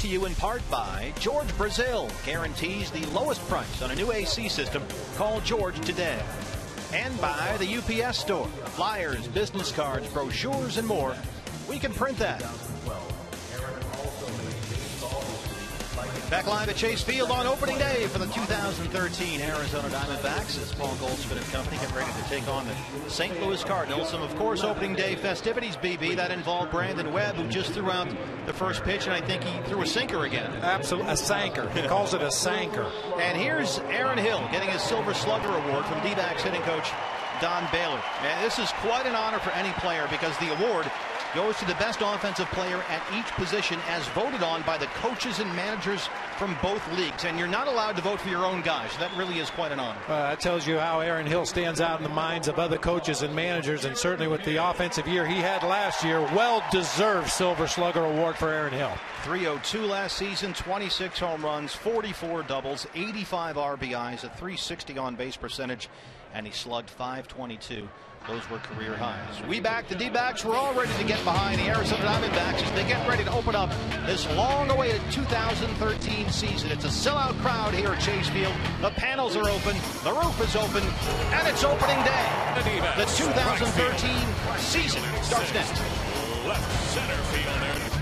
to you in part by George Brazil. Guarantees the lowest price on a new AC system. Call George today. And by the UPS Store. Flyers, business cards, brochures, and more. We can print that. Back live at Chase Field on opening day for the 2013 Arizona Diamondbacks as Paul Goldschmidt and company get ready to take on the St. Louis Cardinals. Some, of course, opening day festivities, BB. That involved Brandon Webb, who just threw out the first pitch, and I think he threw a sinker again. Absolutely, a sanker. He calls it a sanker. And here's Aaron Hill getting his Silver Slugger Award from D-backs hitting coach Don Baylor. And this is quite an honor for any player because the award goes to the best offensive player at each position as voted on by the coaches and managers from both leagues. And you're not allowed to vote for your own guys. That really is quite an honor. That tells you how Aaron Hill stands out in the minds of other coaches and managers, and certainly with the offensive year he had last year, well-deserved Silver Slugger Award for Aaron Hill. 302 last season, 26 home runs, 44 doubles, 85 RBIs, a 360 on-base percentage, and he slugged .522. Those were career highs. We back the D-backs. We're all ready to get behind the Arizona Diamondbacks as they get ready to open up this long-awaited 2013 season. It's a sellout crowd here at Chase Field. The panels are open, the roof is open, and it's opening day. The 2013 season starts next. Left center fielder.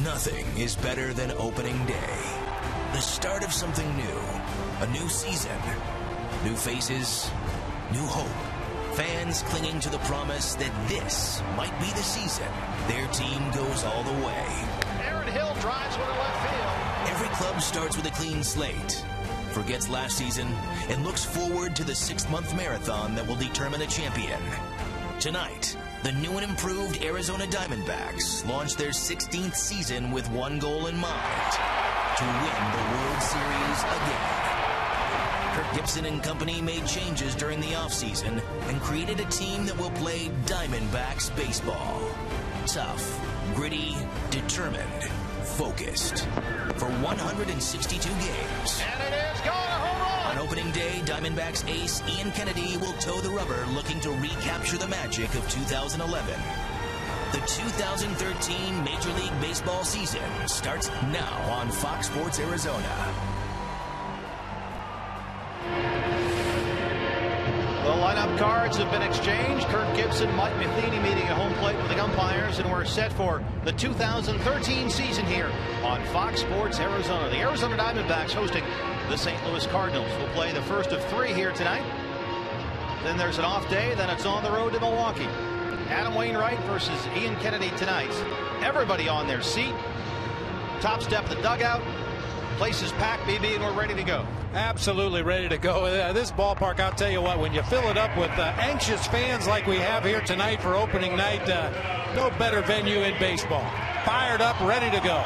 Nothing is better than opening day. The start of something new. A new season. New faces. New hope. Fans clinging to the promise that this might be the season their team goes all the way. Aaron Hill drives with a left field. Every club starts with a clean slate, forgets last season, and looks forward to the 6-month marathon that will determine a champion. Tonight, the new and improved Arizona Diamondbacks launch their 16th season with one goal in mind: to win the World Series again. Kirk Gibson and company made changes during the offseason and created a team that will play Diamondbacks baseball. Tough, gritty, determined, focused. For 162 games. And it is gone. On opening day, Diamondbacks ace Ian Kennedy will toe the rubber, looking to recapture the magic of 2011. The 2013 Major League Baseball season starts now on Fox Sports Arizona. The Lineup cards have been exchanged. Kirk Gibson, Mike Matheny meeting at home plate with the umpires, and we're set for the 2013 season here on Fox Sports Arizona. The Arizona Diamondbacks hosting the St. Louis Cardinals. Will play the first of 3 here tonight. Then there's an off day. Then it's on the road to Milwaukee. Adam Wainwright versus Ian Kennedy tonight. Everybody on their seat. Top step of the dugout. Place is packed, BB, and we're ready to go. Absolutely ready to go. This ballpark, I'll tell you what, when you fill it up with anxious fans like we have here tonight for opening night, no better venue in baseball. Fired up, ready to go.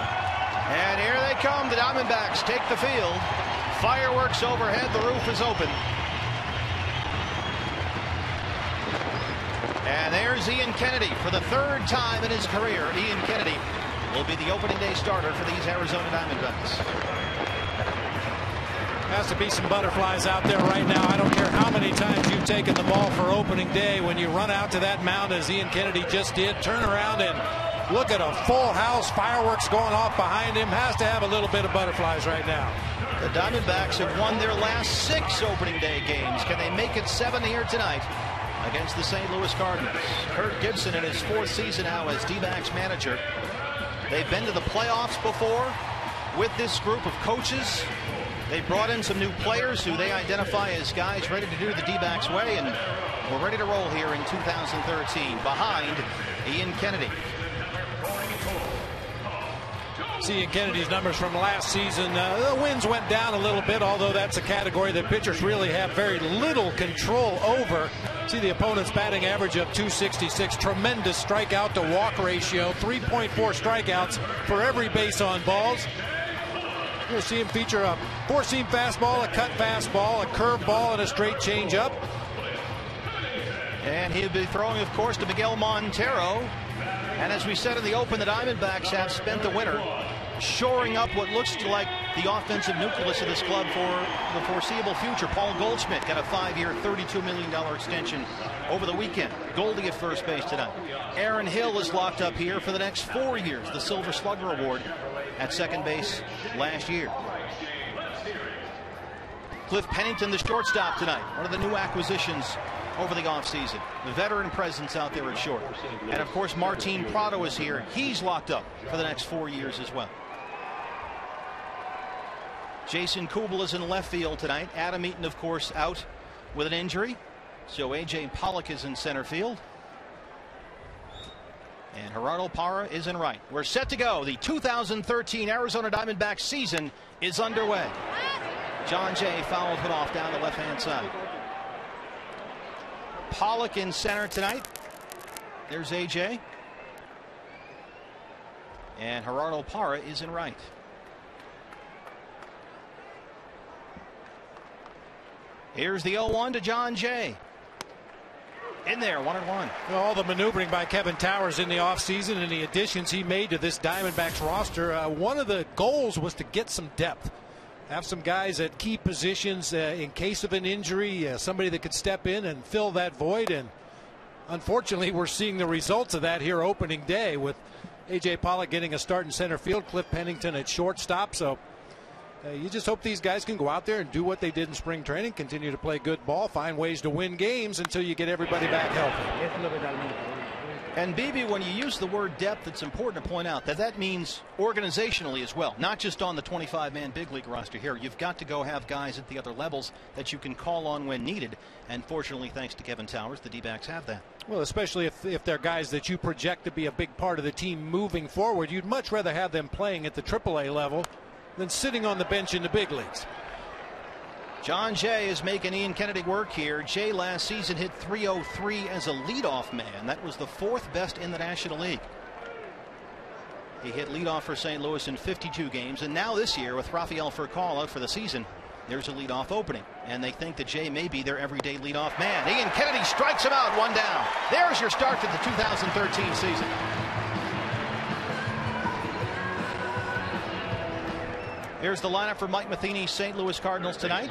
And here they come. The Diamondbacks take the field. Fireworks overhead. The roof is open. And there's Ian Kennedy for the 3rd time in his career. Ian Kennedy will be the opening day starter for these Arizona Diamondbacks. Has to be some butterflies out there right now. I don't care how many times you've taken the ball for opening day. When you run out to that mound as Ian Kennedy just did, turn around and look at a full house, fireworks going off behind him. Has to have a little bit of butterflies right now. The Diamondbacks have won their last 6 opening day games. Can they make it 7 here tonight against the St. Louis Cardinals? Kirk Gibson in his 4th season now as D-backs manager. They've been to the playoffs before with this group of coaches. They brought in some new players who they identify as guys ready to do the D-backs way, and we're ready to roll here in 2013 behind Ian Kennedy. See Ian Kennedy's numbers from last season. The wins went down a little bit, although that's a category that pitchers really have very little control over. See the opponent's batting average of .266. Tremendous strikeout to walk ratio. 3.4 strikeouts for every base on balls. You'll see him feature a 4-seam fastball, a cut fastball, a curve ball, and a straight changeup. And he'll be throwing, of course, to Miguel Montero. And as we said in the open, the Diamondbacks have spent the winter shoring up what looks like the offensive nucleus of this club for the foreseeable future. Paul Goldschmidt got a 5-year, $32 million extension over the weekend. Goldie at first base tonight. Aaron Hill is locked up here for the next 4 years, the Silver Slugger Award at second base last year. Cliff Pennington, the shortstop tonight, one of the new acquisitions over the offseason. The veteran presence out there at short. And of course, Martin Prado is here. He's locked up for the next 4 years as well. Jason Kubel is in left field tonight. Adam Eaton, of course, out with an injury. So A.J. Pollock is in center field. And Gerardo Parra is in right. We're set to go. The 2013 Arizona Diamondbacks season is underway. John Jay fouled it off down the left-hand side. Pollock in center tonight. There's A.J. And Gerardo Parra is in right. Here's the 0-1 to John Jay. In there, 1-1. All the maneuvering by Kevin Towers in the offseason and the additions he made to this Diamondbacks roster. One of the goals was to get some depth. Have some guys at key positions in case of an injury, somebody that could step in and fill that void. And unfortunately, we're seeing the results of that here opening day with A.J. Pollock getting a start in center field, Cliff Pennington at shortstop. So you just hope these guys can go out there and do what they did in spring training, continue to play good ball, find ways to win games until you get everybody back healthy. And BB, when you use the word depth, it's important to point out that that means organizationally as well, not just on the 25-man big league roster here. You've got to go have guys at the other levels that you can call on when needed. And fortunately, thanks to Kevin Towers, the D-backs have that. Well, especially if they're guys that you project to be a big part of the team moving forward. You'd much rather have them playing at the AAA level than sitting on the bench in the big leagues. John Jay is making Ian Kennedy work here. Jay last season hit .303 as a leadoff man. That was the 4th best in the National League. He hit leadoff for St. Louis in 52 games. And now this year, with Rafael Furcal out for the season, there's a leadoff opening. And they think that Jay may be their everyday leadoff man. Ian Kennedy strikes him out, 1 down. There's your start to the 2013 season. Here's the lineup for Mike Matheny's St. Louis Cardinals tonight.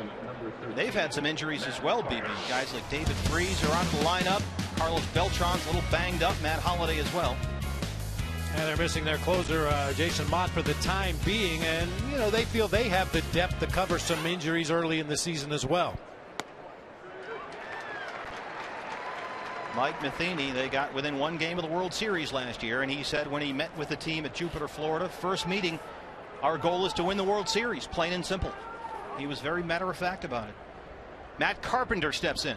They've had some injuries as well, BB. Guys like David Freese are on the lineup. Carlos Beltran's a little banged up. Matt Holliday as well. And they're missing their closer, Jason Mott, for the time being. And, you know, they feel they have the depth to cover some injuries early in the season as well. Mike Matheny, they got within one game of the World Series last year, and he said when he met with the team at Jupiter, Florida, first meeting, our goal is to win the World Series, plain and simple. He was very matter of fact about it. Matt Carpenter steps in.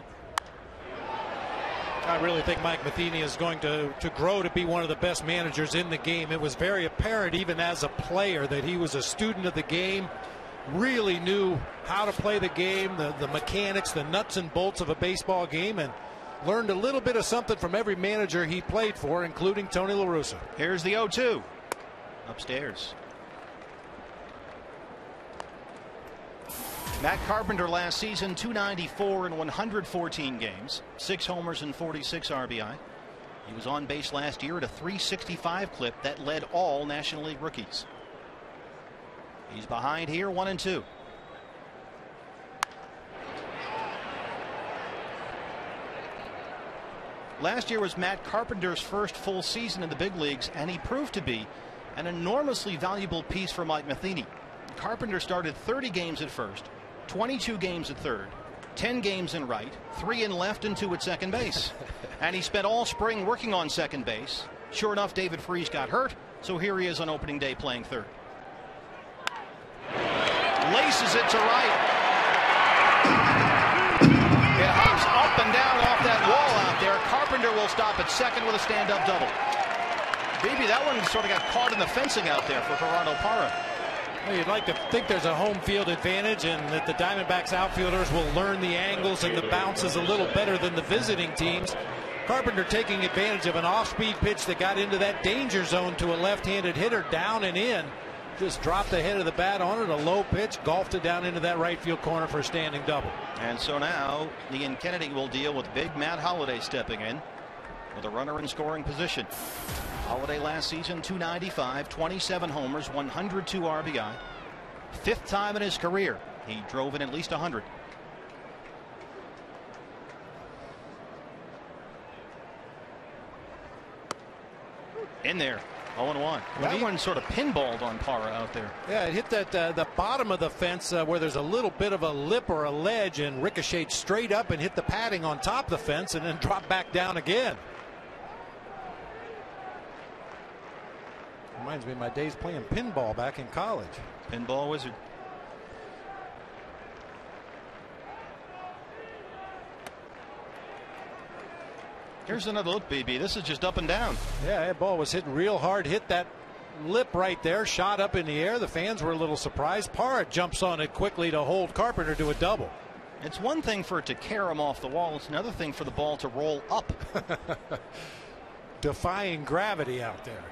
I really think Mike Matheny is going to grow to be one of the best managers in the game. It was very apparent even as a player that he was a student of the game, really knew how to play the game, the mechanics, the nuts and bolts of a baseball game, and learned a little bit of something from every manager he played for, including Tony La Russa. Here's the 0-2 upstairs. Matt Carpenter last season, .294 in 114 games, 6 homers and 46 RBI. He was on base last year at a .365 clip that led all National League rookies. He's behind here, 1-2. Last year was Matt Carpenter's first full season in the big leagues, and he proved to be an enormously valuable piece for Mike Matheny. Carpenter started 30 games at first, 22 games at third, 10 games in right, 3 in left, and 2 at second base. And he spent all spring working on second base. Sure enough, David Freese got hurt, so here he is on opening day playing third. Laces it to right. It hops up and down off that wall out there. Carpenter will stop at second with a stand-up double. Maybe that one sort of got caught in the fencing out there for Gerardo Parra. Well, you'd like to think there's a home field advantage and that the Diamondbacks outfielders will learn the angles and the bounces a little better than the visiting teams. Carpenter taking advantage of an off-speed pitch that got into that danger zone to a left-handed hitter, down and in. Just dropped the head of the bat on it, a low pitch, golfed it down into that right field corner for a standing double. And so now Ian Kennedy will deal with big Matt Holliday stepping in with a runner in scoring position. Holliday last season, .295, 27 homers, 102 RBI. 5th time in his career he drove in at least 100. In there. 0-1. That one sort of pinballed on Parra out there. Yeah, it hit that the bottom of the fence where there's a little bit of a lip or a ledge, and ricocheted straight up and hit the padding on top of the fence and then dropped back down again. Reminds me of my days playing pinball back in college. Pinball wizard. Here's another look, BB. This is just up and down. Yeah, that ball was hitting real hard. Hit that lip right there. Shot up in the air. The fans were a little surprised. Parra jumps on it quickly to hold Carpenter to a double. It's one thing for it to carry him off the wall. It's another thing for the ball to roll up. Defying gravity out there.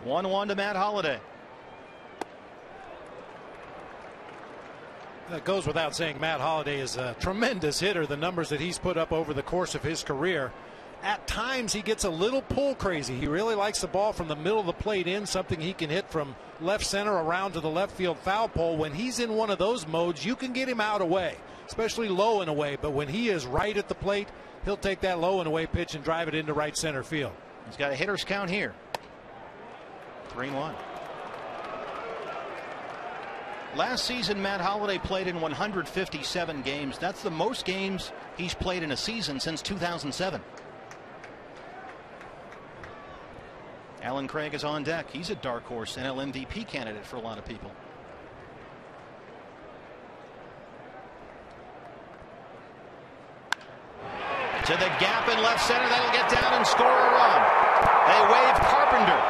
1-1 to Matt Holliday. That goes without saying. Matt Holliday is a tremendous hitter. The numbers that he's put up over the course of his career. At times he gets a little pull crazy. He really likes the ball from the middle of the plate in, something he can hit from left center around to the left field foul pole. When he's in one of those modes, you can get him out away, especially low and away. But when he is right at the plate, he'll take that low and away pitch and drive it into right center field. He's got a hitter's count here. 3-1. Last season, Matt Holliday played in 157 games. That's the most games he's played in a season since 2007. Alan Craig is on deck. He's a dark horse NL MVP candidate for a lot of people. To the gap in left center. That'll get down and score a run. They wave Carpenter.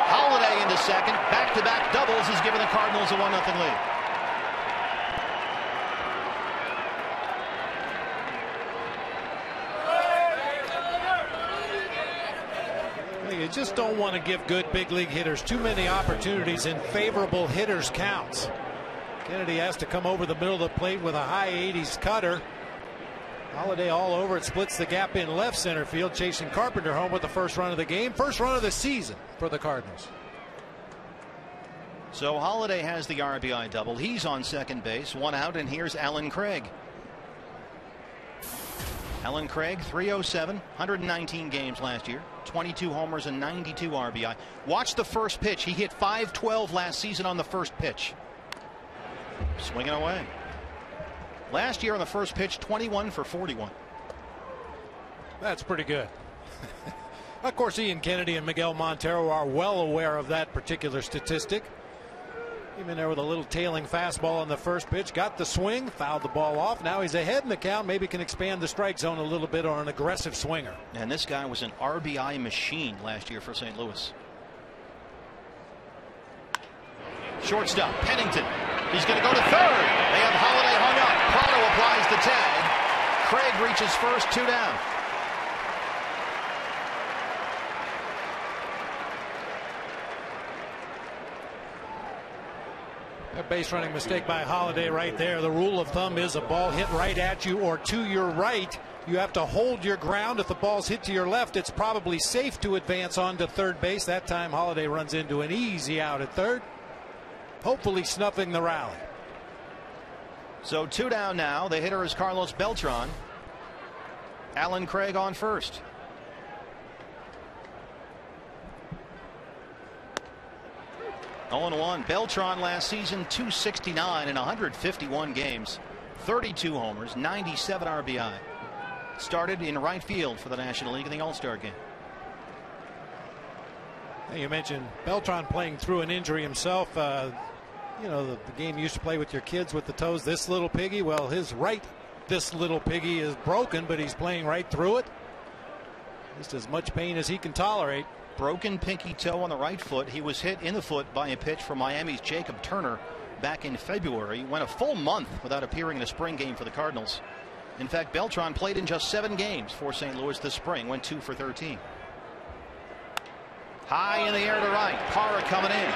Holliday into second. Back-to-back doubles has given the Cardinals a 1-0 lead. You just don't want to give good big league hitters too many opportunities in favorable hitters counts. Kennedy has to come over the middle of the plate with a high 80s cutter. Holliday all over it, splits the gap in left center field, chasing Carpenter home with the first run of the game, first run of the season for the Cardinals. So Holliday has the RBI double. He's on second base, 1 out, and here's Alan Craig. Alan Craig, 307, 119 games last year, 22 homers and 92 RBI. Watch the first pitch. He hit .512 last season on the first pitch. Swinging away. Last year on the first pitch, 21 for 41. That's pretty good. Of course, Ian Kennedy and Miguel Montero are well aware of that particular statistic. Even there with a little tailing fastball on the first pitch, got the swing, fouled the ball off. Now he's ahead in the count, maybe can expand the strike zone a little bit on an aggressive swinger. And this guy was an RBI machine last year for St. Louis. Shortstop, Pennington. He's going to go to third. They have Holiday hung up. Prado applies the tag. Craig reaches first, 2 down. A base running mistake by Holiday right there. The rule of thumb is a ball hit right at you or to your right, you have to hold your ground. If the ball's hit to your left, it's probably safe to advance on to third base. That time Holiday runs into an easy out at third, hopefully snuffing the rally. So 2 down now. The hitter is Carlos Beltran. Alan Craig on first. (0-1). Beltran last season 269 in 151 games, 32 homers, 97 RBI. Started in right field for the National League in the All-Star game. You mentioned Beltran playing through an injury himself. You know, the game you used to play with your kids with the toes. This little piggy, well, his right this little piggy is broken, but he's playing right through it. Just as much pain as he can tolerate. Broken pinky toe on the right foot. He was hit in the foot by a pitch from Miami's Jacob Turner back in February. Went a full month without appearing in a spring game for the Cardinals. In fact, Beltran played in just 7 games for St. Louis this spring. Went 2 for 13. High in the air to right. Parra coming in.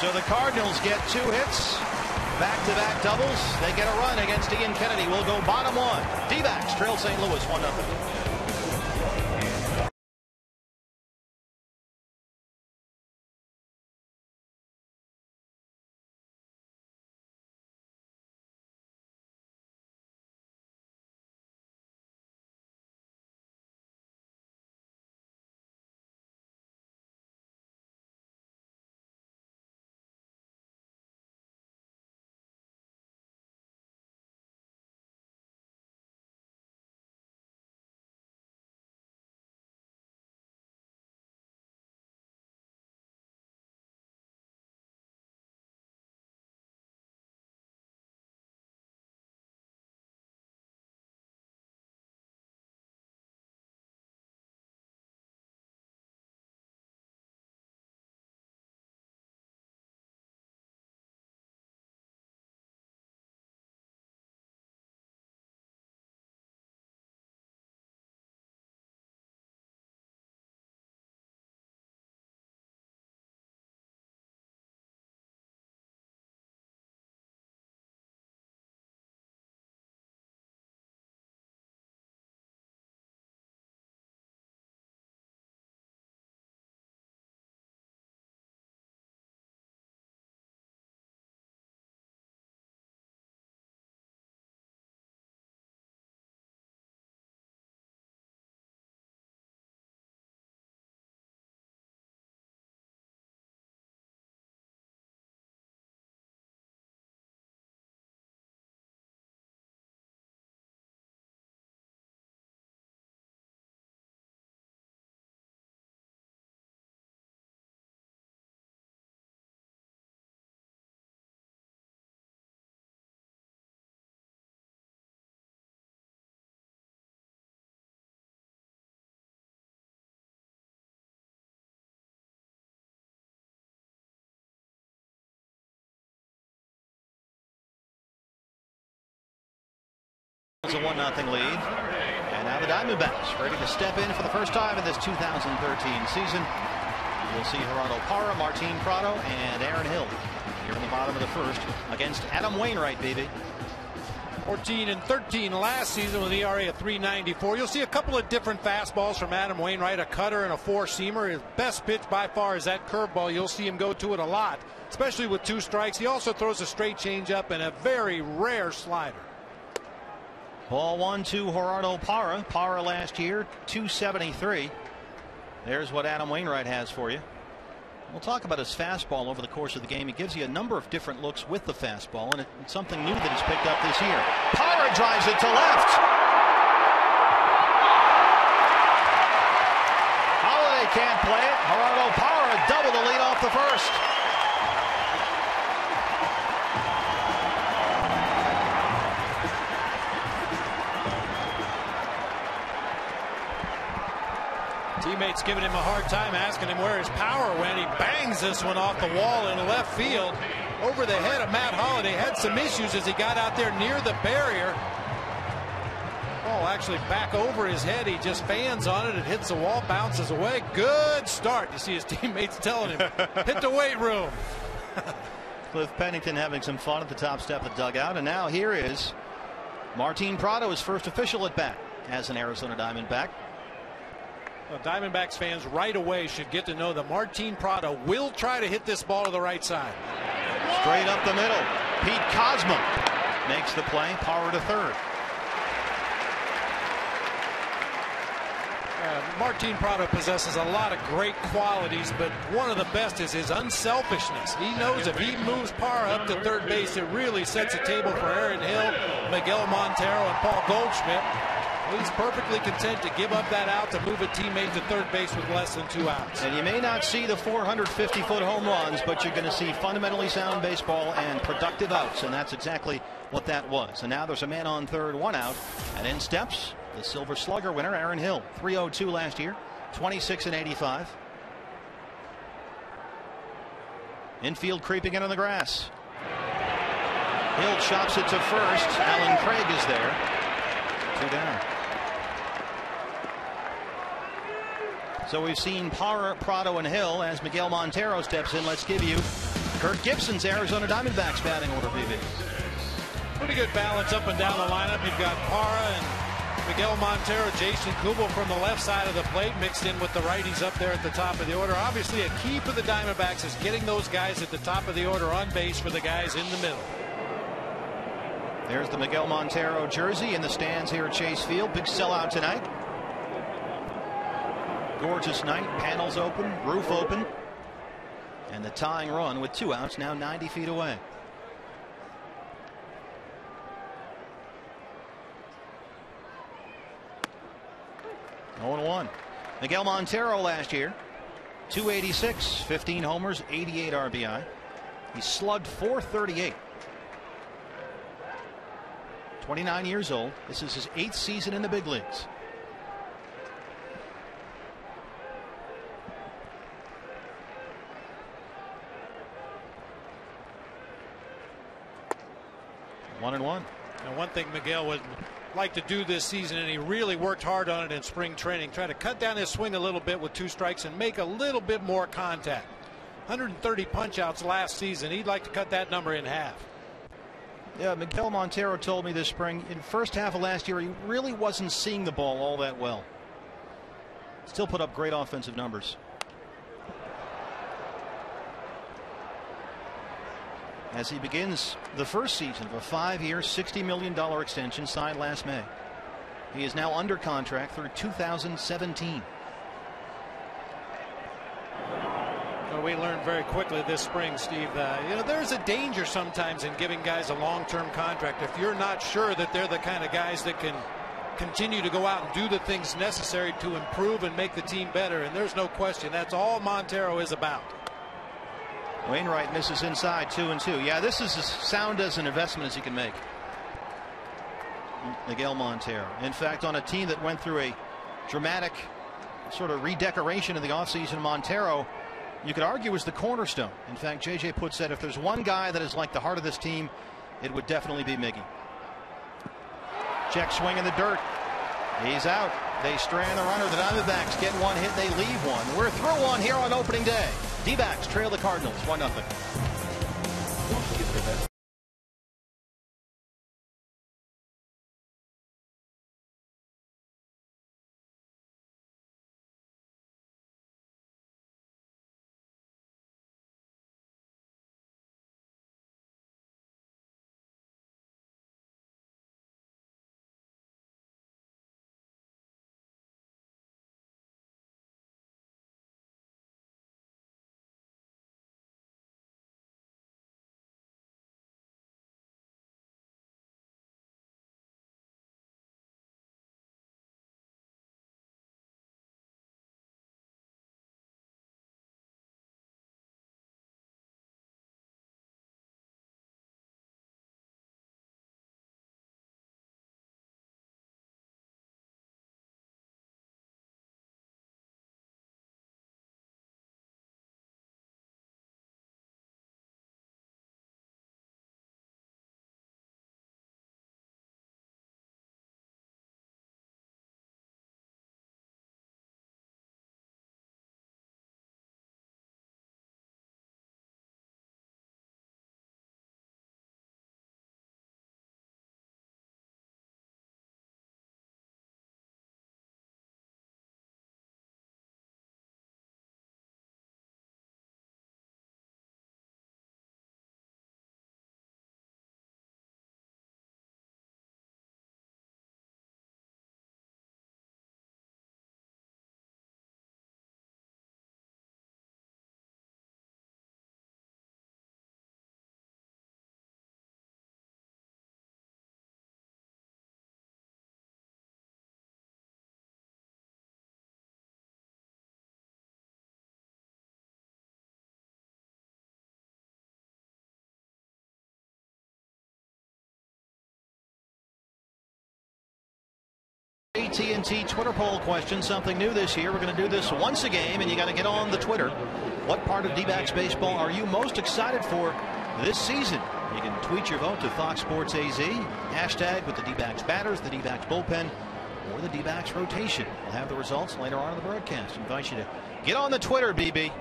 So the Cardinals get 2 hits. Back-to-back doubles. They get a run against Ian Kennedy. Will go bottom 1. D-backs trail St. Louis 1-0. It's a 1-0 lead. And now the Diamondbacks ready to step in for the first time in this 2013 season. We'll see Gerardo Parra, Martin Prado, and Aaron Hill here in the bottom of the first against Adam Wainwright, baby. 14-13 last season with an ERA of 3.94. You'll see a couple of different fastballs from Adam Wainwright, a cutter and a 4-seamer. His best pitch by far is that curveball. You'll see him go to it a lot, especially with 2 strikes. He also throws a straight changeup and a very rare slider. Ball 1 to Gerardo Parra. Parra last year, 273. There's what Adam Wainwright has for you. We'll talk about his fastball over the course of the game. He gives you a number of different looks with the fastball, and it's something new that he's picked up this year. Parra drives it to left. Holiday can't play it. Gerardo Parra double the lead off the first. Teammates giving him a hard time, asking him where his power went. He bangs this one off the wall in left field over the head of Matt Holliday. Had some issues as he got out there near the barrier. Ball actually back over his head. He just fans on it. It hits the wall, bounces away. Good start. You see his teammates telling him, hit the weight room. Cliff Pennington having some fun at the top step of the dugout. And now here is Martin Prado, his first official at bat as an Arizona Diamondback. Well, Diamondbacks fans right away should get to know that Martin Prado will try to hit this ball to the right side. Straight up the middle. Pete Kozma makes the play. Parra to third. Martin Prado possesses a lot of great qualities, but one of the best is his unselfishness. He knows if he moves Parra up to third base, it really sets a table for Aaron Hill, Miguel Montero, and Paul Goldschmidt. He's perfectly content to give up that out to move a teammate to third base with less than 2 outs. And you may not see the 450-foot home runs, but you're going to see fundamentally sound baseball and productive outs, and that's exactly what that was. And now there's a man on third, 1 out, and in steps the Silver Slugger winner, Aaron Hill. 302 last year, 26 and 85. Infield creeping in on the grass. Hill chops it to first. Alan Craig is there. 2 down. So we've seen Parra, Prado, and Hill as Miguel Montero steps in. Let's give you Kirk Gibson's Arizona Diamondbacks batting order, BB. Pretty good balance up and down the lineup. You've got Parra and Miguel Montero, Jason Kubel from the left side of the plate, mixed in with the righties up there at the top of the order. Obviously, a key for the Diamondbacks is getting those guys at the top of the order on base for the guys in the middle. There's the Miguel Montero jersey in the stands here at Chase Field. Big sellout tonight. Gorgeous night. Panels open, roof open, and the tying run with 2 outs now 90 feet away. Oh and 1. Miguel Montero last year, 286, 15 homers, 88 RBI. He slugged .438. 29 years old. This is his 8th season in the big leagues. One and one. And one thing Miguel would like to do this season, and he really worked hard on it in spring training, try to cut down his swing a little bit with 2 strikes and make a little bit more contact. 130 punch outs last season. He'd like to cut that number in half. Yeah, Miguel Montero told me this spring, in the first half of last year, he really wasn't seeing the ball all that well. Still put up great offensive numbers. As he begins the first season of a 5-year, $60 million extension signed last May. He is now under contract through 2017. Well, we learned very quickly this spring, Steve, you know, there's a danger sometimes in giving guys a long-term contract if you're not sure that they're the kind of guys that can continue to go out and do the things necessary to improve and make the team better. And there's no question that's all Montero is about. Wainwright misses inside, 2-2. Yeah, this is as sound as an investment as he can make. Miguel Montero. In fact, on a team that went through a dramatic sort of redecoration in the offseason, Montero, you could argue, is the cornerstone. In fact, J.J. Put said if there's one guy that is like the heart of this team, it would definitely be Miggy. Check swing in the dirt. He's out. They strand the runner. The Diamondbacks get one hit. They leave one. We're through one here on opening day. D-backs trail the Cardinals 1-0. AT&T Twitter poll question, something new this year. We're going to do this once a game, and you got to get on the Twitter. What part of D-backs baseball are you most excited for this season? You can tweet your vote to Fox Sports AZ, hashtag with the D-backs batters, the D-backs bullpen, or the D-backs rotation. We'll have the results later on in the broadcast. I invite you to get on the Twitter, BB.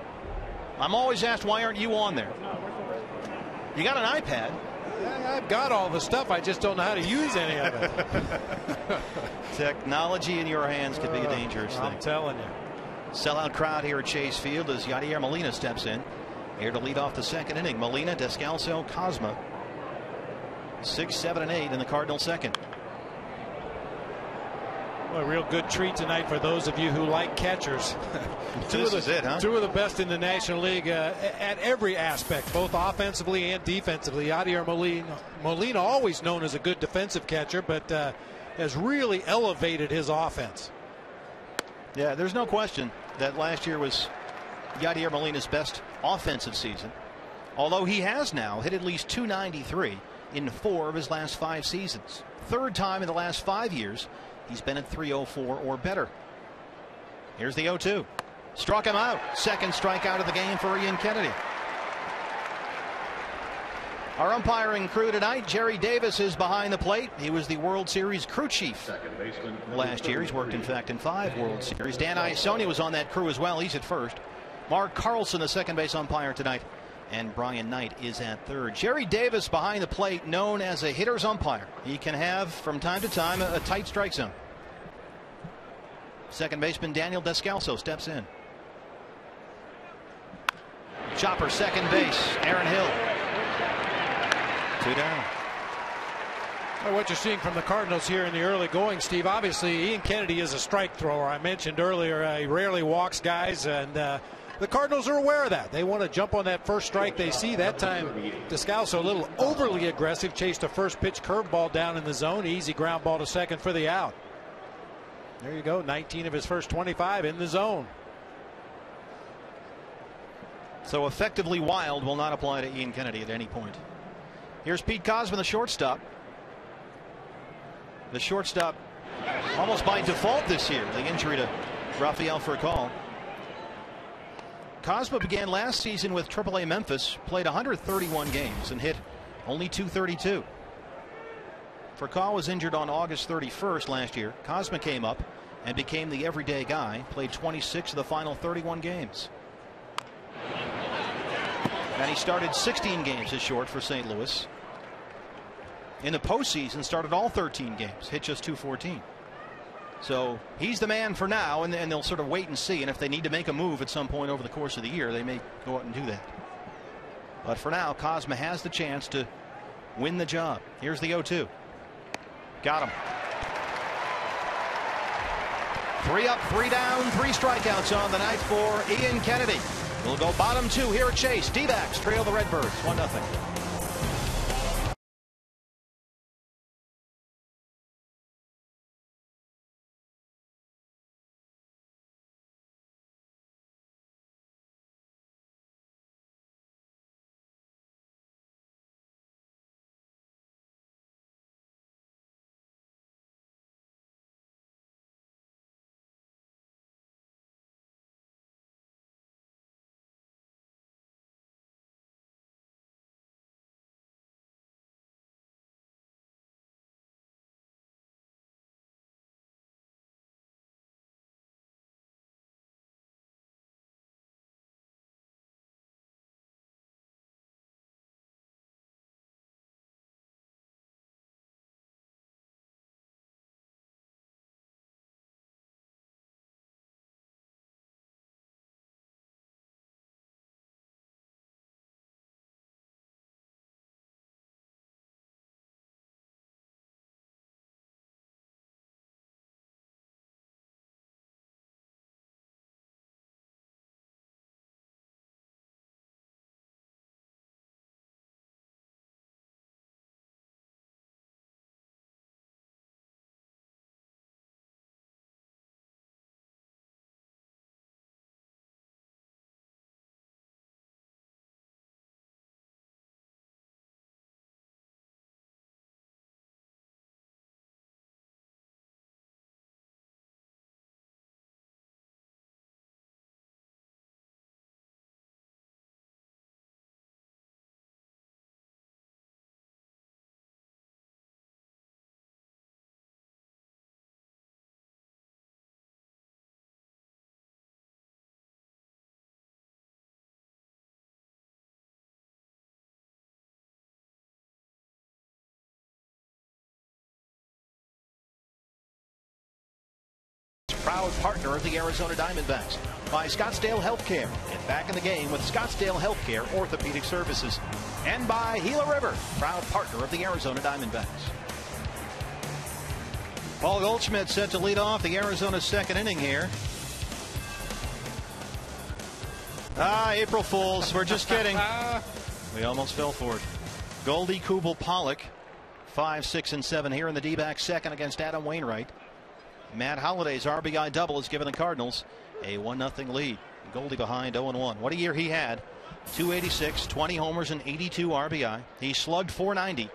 I'm always asked, why aren't you on there? You got an iPad. I've got all the stuff. I just don't know how to use any of it. Technology in your hands could be a dangerous thing. I'm telling you. Sellout crowd here at Chase Field as Yadier Molina steps in. Here to lead off the second inning. Molina, Descalso, Cosma. 6, 7, and 8 in the Cardinal second. Well, a real good treat tonight for those of you who like catchers. Two of the best in the National League at every aspect, both offensively and defensively. Yadier Molina, always known as a good defensive catcher, but has really elevated his offense. Yeah, there's no question that last year was Yadier Molina's best offensive season, although he has now hit at least .293 in 4 of his last 5 seasons. Third time in the last 5 years he's been at .304 or better. Here's the 0-2. Struck him out. Second strikeout of the game for Ian Kennedy. Our umpiring crew tonight, Jerry Davis is behind the plate. He was the World Series crew chief last year. He's worked, in fact, in 5 World Series. Dan Iasoni was on that crew as well. He's at first. Mark Carlson, the second base umpire tonight. And Brian Knight is at third. Jerry Davis behind the plate, known as a hitter's umpire. He can have, from time to time, a tight strike zone. Second baseman Daniel Descalso steps in. Chopper, second base, Aaron Hill. 2 down. Well, what you're seeing from the Cardinals here in the early going, Steve, obviously Ian Kennedy is a strike thrower. I mentioned earlier he rarely walks guys, and the Cardinals are aware of that. They want to jump on that first strike they see. That time Descalso, a little overly aggressive, chased a first pitch curveball down in the zone. Easy ground ball to second for the out. There you go, 19 of his first 25 in the zone. So effectively wild will not apply to Ian Kennedy at any point. Here's Pete Cosma, the shortstop. The shortstop almost by default this year, the injury to Rafael Furcal. Cosma began last season with AAA Memphis, played 131 games and hit only .232. Furcal was injured on August 31st last year. Cosma came up and became the everyday guy, played 26 of the final 31 games. And he started 16 games as short for St. Louis. In the postseason, started all 13 games, hit just .214. So he's the man for now, and they'll sort of wait and see. And if they need to make a move at some point over the course of the year, they may go out and do that. But for now, Cosma has the chance to win the job. Here's the 0-2. Got him. 3 up, 3 down, 3 strikeouts on the night for Ian Kennedy. We'll go bottom 2 here at Chase. D-backs trail the Redbirds 1-0. proud partner of the Arizona Diamondbacks. By Scottsdale Healthcare. Get back in the game with Scottsdale Healthcare Orthopedic Services. And by Gila River, proud partner of the Arizona Diamondbacks. Paul Goldschmidt set to lead off the Arizona's second inning here. April Fools. We're just kidding. We almost fell for it. Goldie, Kubel, Pollock. 5, 6, and 7 here in the D-backs second against Adam Wainwright. Matt Holliday's RBI double has given the Cardinals a 1-0 lead. Goldie behind 0-1. What a year he had. 286, 20 homers, and 82 RBI. He slugged .490.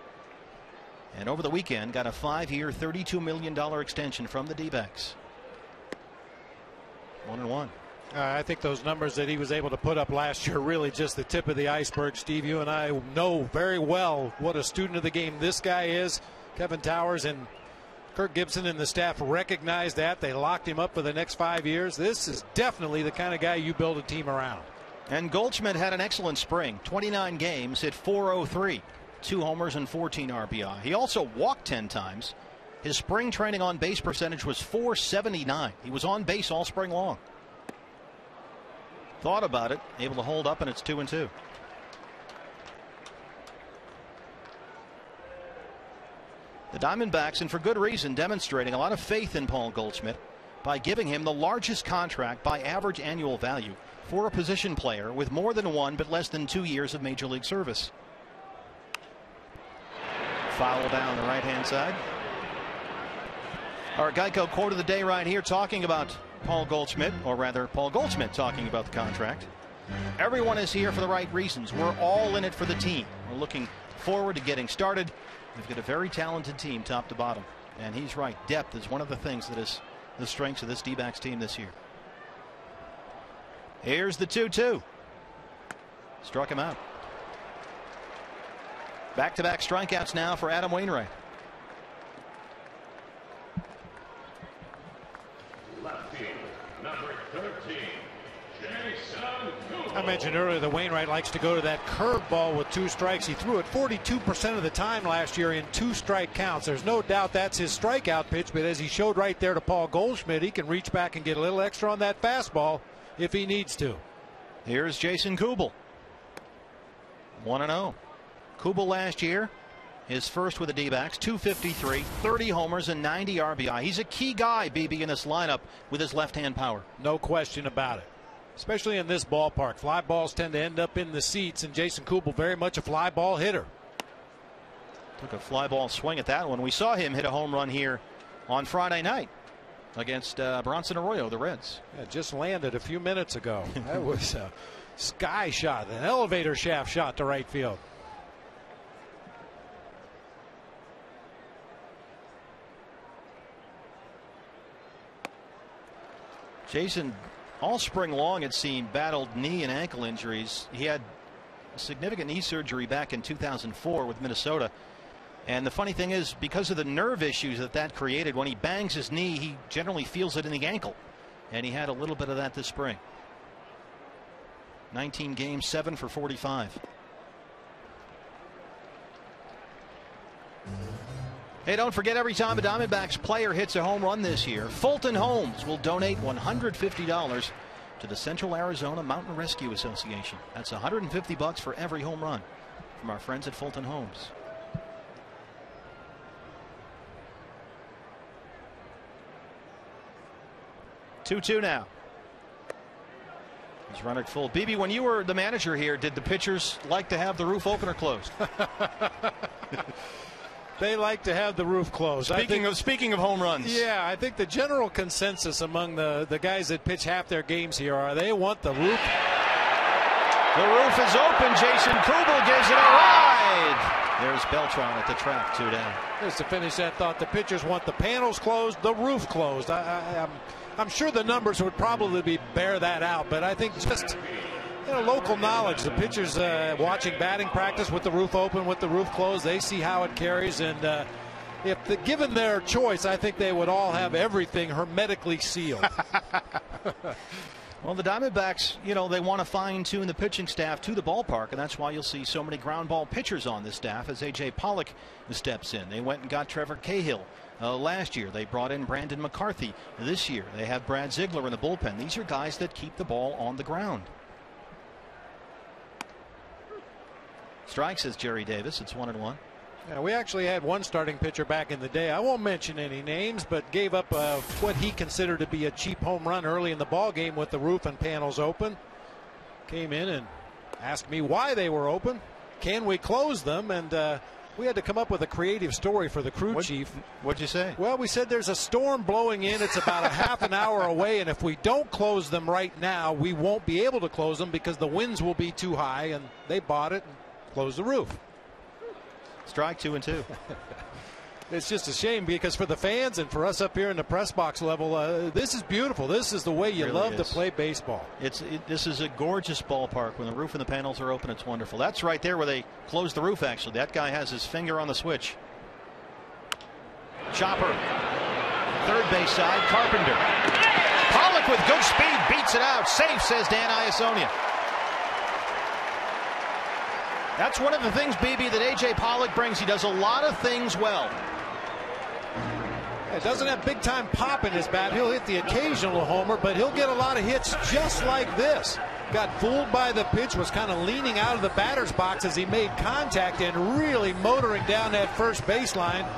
And over the weekend got a 5-year, $32 million extension from the D-backs. 1-1. I think those numbers that he was able to put up last year really just the tip of the iceberg. Steve, you and I know very well what a student of the game this guy is. Kevin Towers and Kirk Gibson and the staff recognized that. They locked him up for the next 5 years. This is definitely the kind of guy you build a team around. And Goldschmidt had an excellent spring. 29 games, hit .403, 2 homers and 14 RBI. He also walked 10 times. His spring training on base percentage was .479. He was on base all spring long. Thought about it, able to hold up, and it's 2-2. The Diamondbacks, and for good reason, demonstrating a lot of faith in Paul Goldschmidt by giving him the largest contract by average annual value for a position player with more than 1 but less than 2 years of major league service. Foul down the right-hand side. Our Geico quote of the day right here, talking about Paul Goldschmidt, or rather Paul Goldschmidt talking about the contract. Everyone is here for the right reasons. We're all in it for the team. We're looking forward to getting started. We've got a very talented team top to bottom. And he's right. Depth is one of the things that is the strengths of this D-backs team this year. Here's the 2-2. Struck him out. Back-to-back strikeouts now for Adam Wainwright. I mentioned earlier that Wainwright likes to go to that curveball with 2 strikes. He threw it 42% of the time last year in 2 strike counts. There's no doubt that's his strikeout pitch, but as he showed right there to Paul Goldschmidt, he can reach back and get a little extra on that fastball if he needs to. Here's Jason Kubel. 1-0. Kubel last year, his first with the D-backs, 253, 30 homers, and 90 RBI. He's a key guy, BB, in this lineup with his left-hand power. No question about it. Especially in this ballpark. Fly balls tend to end up in the seats, and Jason Kubel very much a fly ball hitter. Took a fly ball swing at that one. We saw him hit a home run here on Friday night against Bronson Arroyo, the Reds. Yeah, just landed a few minutes ago. That was a sky shot, an elevator shaft shot to right field. Jason, all spring long, it seemed, battled knee and ankle injuries. He had significant knee surgery back in 2004 with Minnesota. And the funny thing is, because of the nerve issues that created, when he bangs his knee, he generally feels it in the ankle. And he had a little bit of that this spring. 19 games, 7 for 45. Hey, don't forget, every time a Diamondbacks player hits a home run this year, Fulton Homes will donate $150 to the Central Arizona Mountain Rescue Association. That's $150 for every home run from our friends at Fulton Homes. Two now. He's running full. BB, when you were the manager here, did the pitchers like to have the roof open or closed? They like to have the roof closed. Speaking of home runs. Yeah, I think the general consensus among the guys that pitch half their games here are they want the roof. The roof is open. Jason Kubel gives it a ride. There's Beltran at the track, 2 down. Just to finish that thought, the pitchers want the panels closed, the roof closed. I'm sure the numbers would probably bear that out, but I think just local knowledge. The pitchers watching batting practice with the roof open, with the roof closed, they see how it carries, and if given their choice, I think they would all have everything hermetically sealed. Well, the Diamondbacks, you know, they want to fine-tune the pitching staff to the ballpark, and that's why you'll see so many ground ball pitchers on this staff as A.J. Pollock steps in. They went and got Trevor Cahill last year. They brought in Brandon McCarthy this year. They have Brad Ziegler in the bullpen. These are guys that keep the ball on the ground. Strike, says Jerry Davis. It's 1-1. Yeah, we actually had one starting pitcher back in the day. I won't mention any names, but gave up what he considered to be a cheap home run early in the ball game with the roof and panels open. Came in and asked me why they were open. Can we close them? And we had to come up with a creative story for the crew chief. What'd you say? Well, we said there's a storm blowing in. It's about a half an hour away, and if we don't close them right now, we won't be able to close them because the winds will be too high. And they bought it and closed the roof. Strike, 2-2. It's just a shame because for the fans and for us up here in the press box level, this is beautiful. This is the way you really love to play baseball. This is a gorgeous ballpark. When the roof and the panels are open, it's wonderful. That's right there where they closed the roof, actually. That guy has his finger on the switch. Chopper. Third base side. Carpenter. Pollock with good speed beats it out. Safe, says Dan Iasonia. That's one of the things, BB, that A.J. Pollock brings. He does a lot of things well. It doesn't have big time pop in his bat. He'll hit the occasional homer, but he'll get a lot of hits just like this. Got fooled by the pitch, was kind of leaning out of the batter's box as he made contact and really motoring down that first baseline.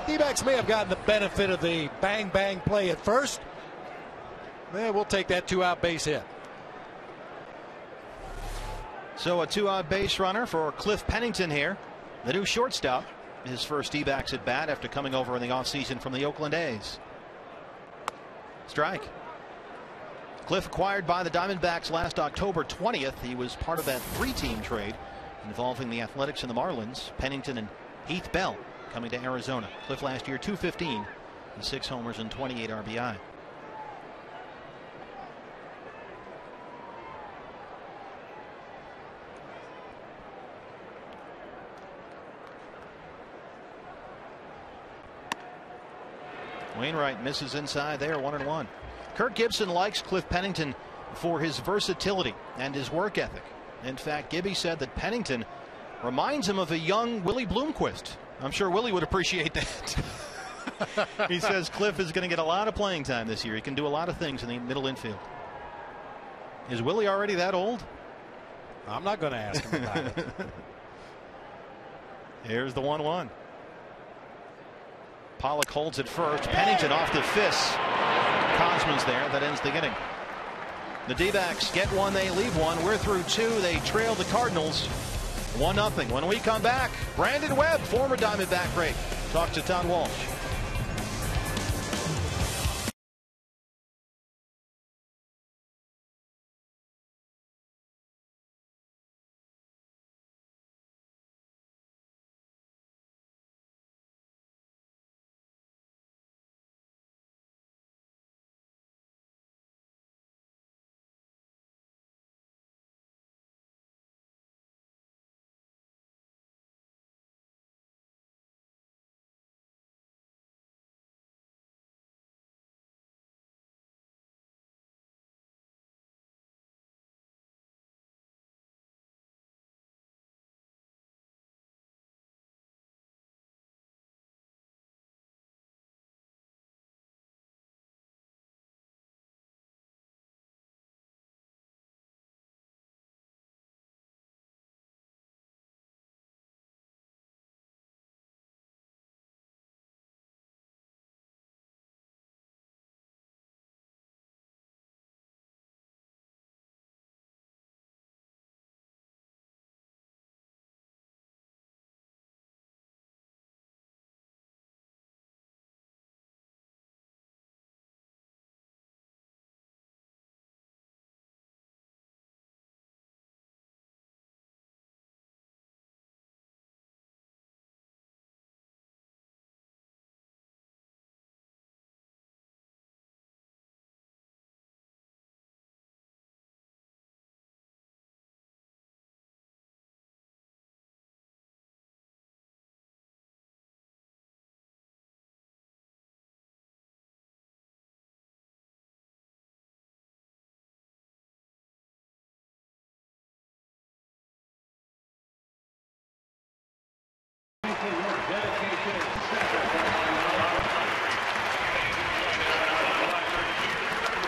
D-backs may have gotten the benefit of the bang bang play at first. We'll take that 2-out base hit. So a 2-out base runner for Cliff Pennington here, the new shortstop. His first D-backs at bat after coming over in the offseason from the Oakland A's. Strike. Cliff acquired by the Diamondbacks last October 20th. He was part of that 3-team trade involving the Athletics and the Marlins. Pennington and Heath Bell coming to Arizona. Cliff last year 215 and 6 homers and 28 RBI. Wainwright misses inside there, 1-1. Kirk Gibson likes Cliff Pennington for his versatility and his work ethic. In fact, Gibby said that Pennington reminds him of a young Willie Bloomquist. I'm sure Willie would appreciate that. He says Cliff is going to get a lot of playing time this year. He can do a lot of things in the middle infield. Is Willie already that old? I'm not going to ask him about it. Here's the 1-1. Pollock holds it first. Pennington off the fist. Cosman's there. That ends the inning. The D-backs get one, they leave one. We're through 2. They trail the Cardinals 1-0. When we come back, Brandon Webb, former Diamondback great, talks to Todd Walsh.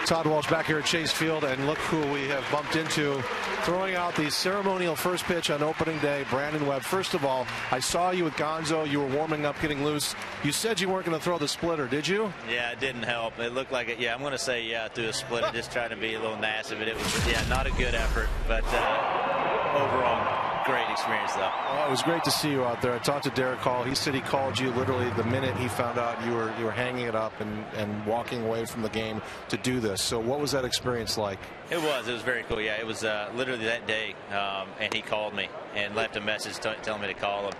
Todd Walsh back here at Chase Field, and look who we have bumped into throwing out the ceremonial first pitch on opening day. Brandon Webb. First of all, I saw you with Gonzo. You were warming up, getting loose. You said you weren't going to throw the splitter, did you? Yeah, it didn't help. It looked like it. Yeah, I'm going to say yeah, threw a splitter, just trying to be a little nasty, but it was not a good effort. But overall, great experience though. Well, it was great to see you out there. I talked to Derek Hall. He said he called you literally the minute he found out you were hanging it up and walking away from the game to do this. So what was that experience like? It was very cool. Yeah, it was literally that day, and he called me and left a message telling me to call him,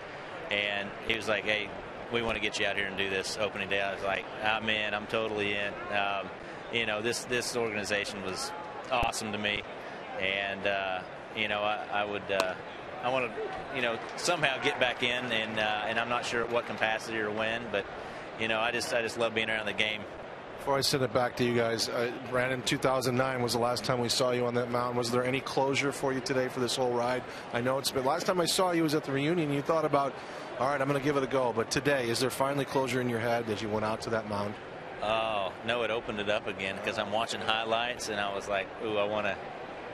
and he was like, "Hey, we want to get you out here and do this opening day." I was like, "I'm in. I'm totally in." This organization was awesome to me, and I want to, somehow get back in, and I'm not sure at what capacity or when, but, I just love being around the game. Before I send it back to you guys, Brandon, 2009 was the last time we saw you on that mound. Was there any closure for you today for this whole ride? I know it's been, last time I saw you was at the reunion. You thought about, all right, I'm going to give it a go. But today, is there finally closure in your head as you went out to that mound? Oh, no, it opened it up again because I'm watching highlights, and I was like, ooh, I want to.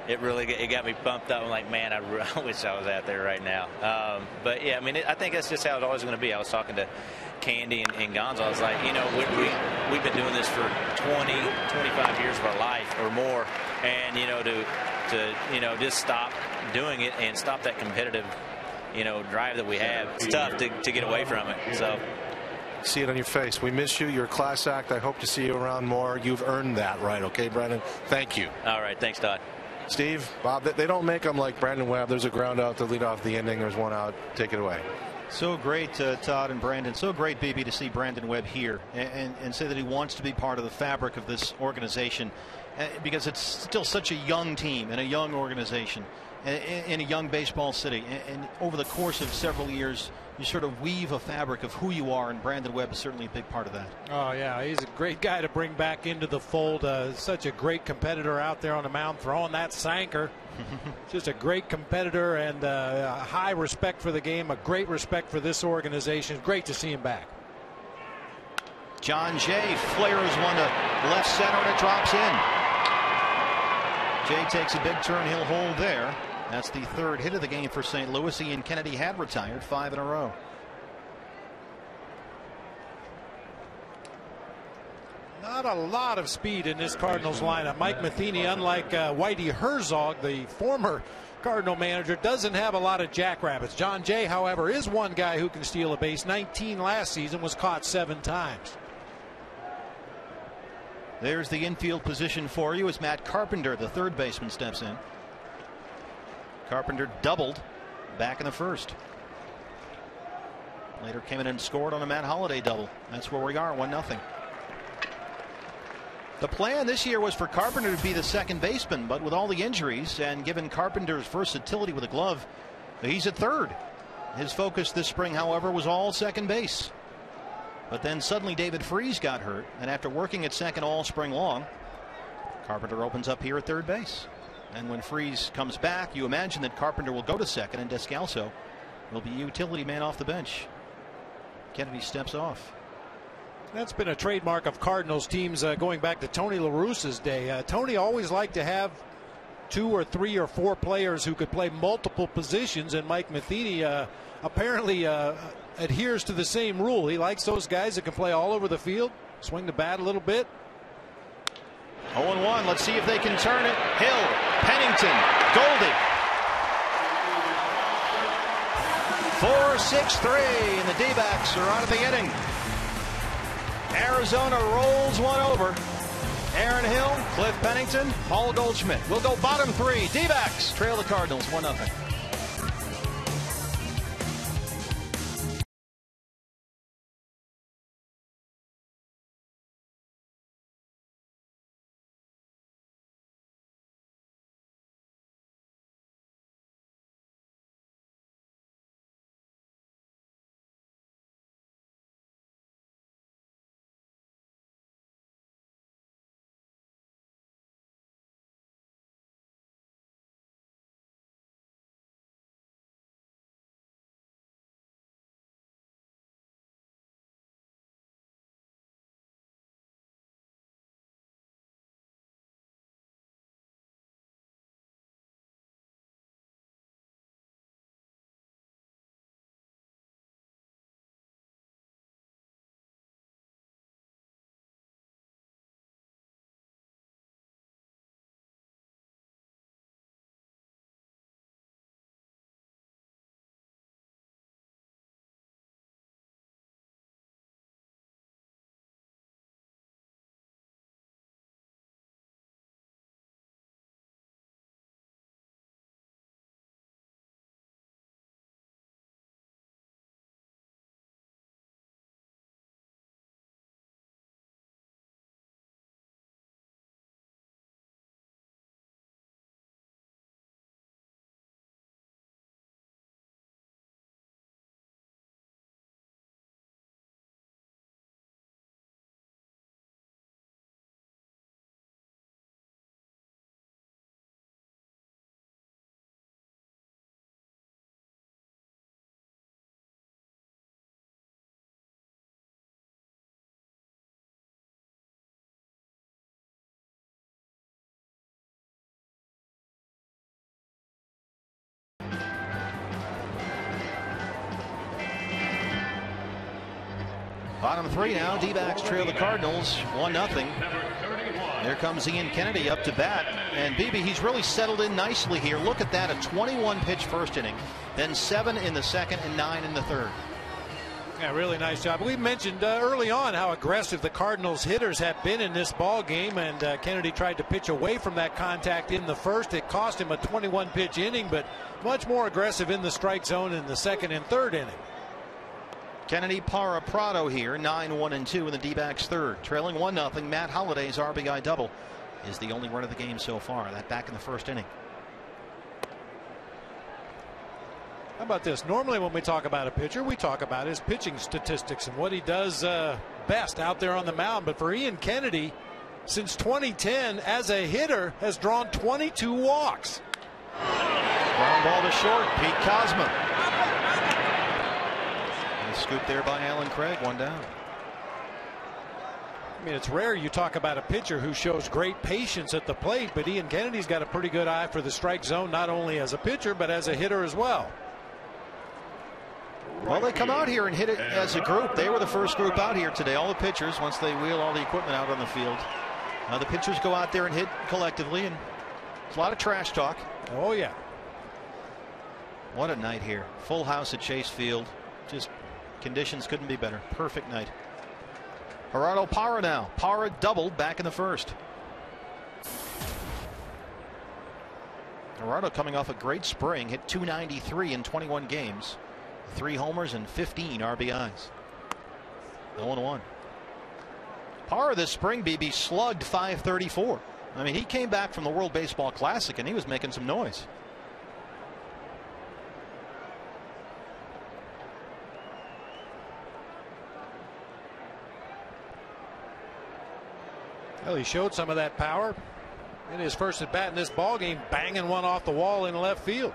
It got me pumped up. I'm like, man, I wish I was out there right now. But yeah, I mean, I think that's just how it's always going to be. I was talking to Candy and Gonzo. I was like, we've been doing this for 20, 25 years of our life or more, and to just stop doing it and stop that competitive, drive that we have. It's tough to get away from it. So. See it on your face. We miss you. You're a class act. I hope to see you around more. You've earned that right. Okay, Brandon? Thank you. All right. Thanks, Todd. Steve, Bob, they don't make them like Brandon Webb. There's a ground out to lead off the inning. There's one out. Take it away. So great, Todd and Brandon. So great, BB, to see Brandon Webb here and say that he wants to be part of the fabric of this organization because it's still such a young team and a young organization in a young baseball city. And over the course of several years, you sort of weave a fabric of who you are, and Brandon Webb is certainly a big part of that. Oh, yeah, he's a great guy to bring back into the fold. Such a great competitor out there on the mound, throwing that sanker. Just a great competitor and a high respect for the game, a great respect for this organization. Great to see him back. John Jay flares one to left center, and it drops in. Jay takes a big turn. He'll hold there. That's the third hit of the game for St. Louis. Ian Kennedy had retired 5 in a row. Not a lot of speed in this Cardinals lineup. Mike Matheny, unlike Whitey Herzog, the former Cardinal manager, doesn't have a lot of jackrabbits. John Jay, however, is one guy who can steal a base. 19 last season, was caught 7 times. There's the infield position for you as Matt Carpenter, the third baseman, steps in. Carpenter doubled back in the first. Later came in and scored on a Matt Holliday double. That's where we are, 1-0. The plan this year was for Carpenter to be the second baseman, but with all the injuries and given Carpenter's versatility with a glove, he's at third. His focus this spring, however, was all second base. But then suddenly David Freese got hurt, and after working at second all spring long, Carpenter opens up here at third base. And when Freese comes back, you imagine that Carpenter will go to second and Descalso will be utility man off the bench. Kennedy steps off. That's been a trademark of Cardinals teams going back to Tony La Russa's day. Tony always liked to have 2 or 3 or 4 players who could play multiple positions, and Mike Matheny apparently adheres to the same rule. He likes those guys that can play all over the field, swing the bat a little bit. 0-1. Let's see if they can turn it. Hill, Pennington, Goldie. 4-6-3, and the D-backs are out of the inning. Arizona rolls one over. Aaron Hill, Cliff Pennington, Paul Goldschmidt. We'll go bottom 3. D-backs trail the Cardinals 1-0. Bottom three now. D-backs trail the Cardinals 1-0. Here comes Ian Kennedy up to bat. And BB, he's really settled in nicely here. Look at that, a 21-pitch first inning, then 7 in the second and 9 in the third. Yeah, really nice job. We mentioned early on how aggressive the Cardinals hitters have been in this ball game, and Kennedy tried to pitch away from that contact in the first. It cost him a 21-pitch inning, but much more aggressive in the strike zone in the second and third inning. Kennedy, Parra, Prado here, 9-1-2 in the D-backs third. Trailing 1-0. Matt Holliday's RBI double is the only run of the game so far. That back in the first inning. How about this? Normally when we talk about a pitcher, we talk about his pitching statistics and what he does best out there on the mound. But for Ian Kennedy, since 2010, as a hitter, has drawn 22 walks. Ground ball to short. Pete Kozma. Scoop there by Alan Craig, one down. I mean, it's rare you talk about a pitcher who shows great patience at the plate, but Ian Kennedy's got a pretty good eye for the strike zone, not only as a pitcher, but as a hitter as well. Well, they come out here and hit it as a group. They were the first group out here today, all the pitchers, once they wheel all the equipment out on the field. Now the pitchers go out there and hit collectively, and there's a lot of trash talk. Oh, yeah. What a night here. Full house at Chase Field. Just conditions couldn't be better. Perfect night. Gerardo Parra now. Parra doubled back in the first. Gerardo coming off a great spring, hit .293 in 21 games. 3 homers and 15 RBIs. 0-1. Parra this spring, BB, slugged .534. I mean, he came back from the World Baseball Classic and he was making some noise. Well, he showed some of that power in his first at bat in this ball game, banging one off the wall in left field.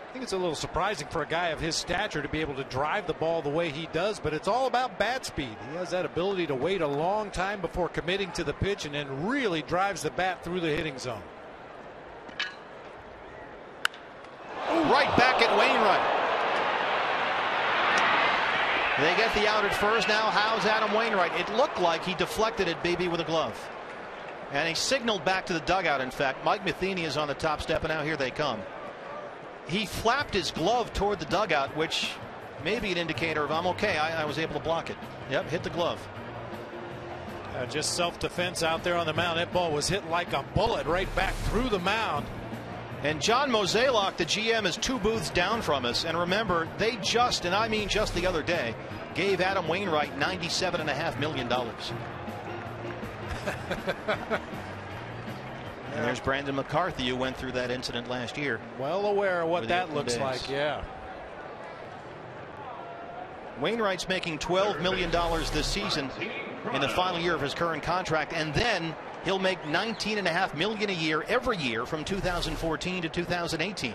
I think it's a little surprising for a guy of his stature to be able to drive the ball the way he does, but it's all about bat speed. He has that ability to wait a long time before committing to the pitch and then really drives the bat through the hitting zone. Right back at Wainwright. They get the out at first. Now how's Adam Wainwright? It looked like he deflected it, BB, with a glove. And he signaled back to the dugout, in fact. Mike Matheny is on the top step, and now here they come. He flapped his glove toward the dugout, which may be an indicator of I'm okay. I was able to block it. Yep, hit the glove. Just self-defense out there on the mound. That ball was hit like a bullet right back through the mound. And John Mozeliak, the GM, is 2 booths down from us. And remember, they just, and I mean just the other day, gave Adam Wainwright $97.5 million. And there's Brandon McCarthy, who went through that incident last year. Well aware of what that looks like, yeah. Wainwright's making $12 million this season in the final year of his current contract, and then he'll make $19.5 million a year every year from 2014 to 2018.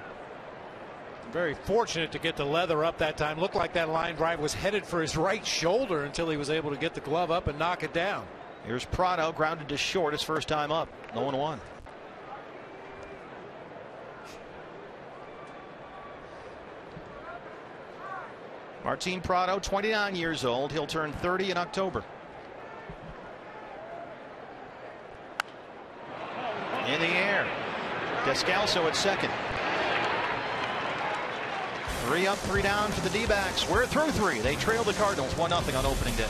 Very fortunate to get the leather up that time. Looked like that line drive was headed for his right shoulder until he was able to get the glove up and knock it down. Here's Prado, grounded to short his first time up. 0-1. Martin Prado, 29 years old. He'll turn 30 in October. In the air. Descalso at second. 3 up, 3 down for the D-backs. We're through 3. They trail the Cardinals 1-0 on opening day.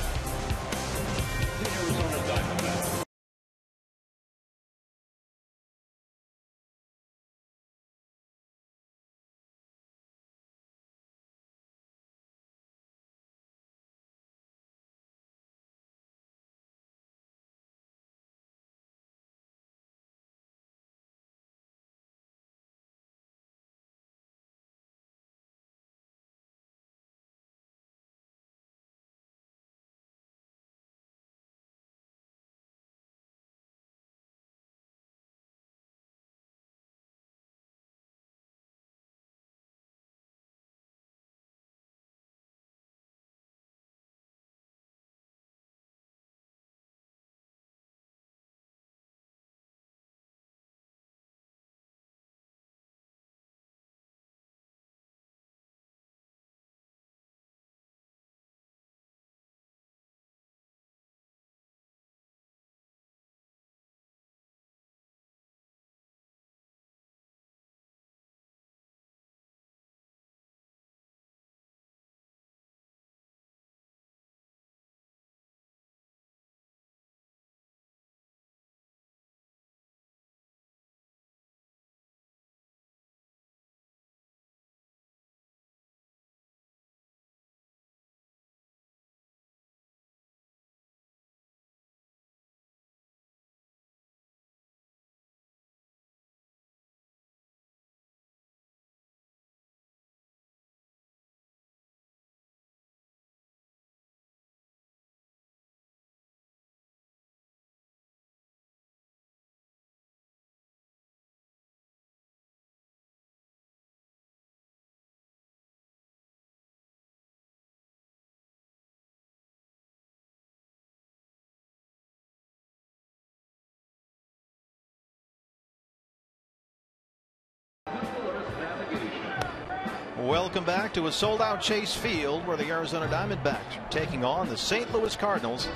Welcome back to a sold-out Chase Field where the Arizona Diamondbacks are taking on the St. Louis Cardinals.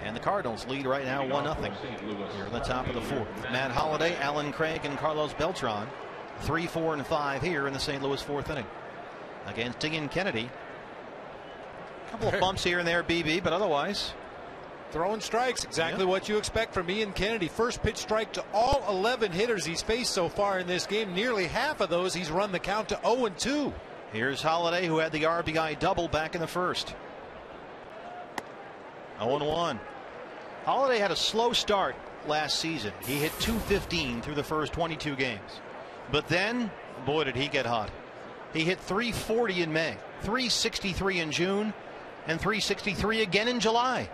And the Cardinals lead right now 1-0 here in the top of the fourth. Matt Holliday, Alan Craig, and Carlos Beltran 3, 4, and 5 here in the St. Louis fourth inning against Ian Kennedy. A couple of bumps here and there, BB, but otherwise throwing strikes, exactly what you expect from Ian Kennedy. First pitch strike to all 11 hitters he's faced so far in this game. Nearly half of those he's run the count to 0-2. Here's Holliday, who had the RBI double back in the first. 0-1. Holliday had a slow start last season. He hit .215 through the first 22 games. But then, boy, did he get hot. He hit .340 in May, .363 in June, and .363 again in July.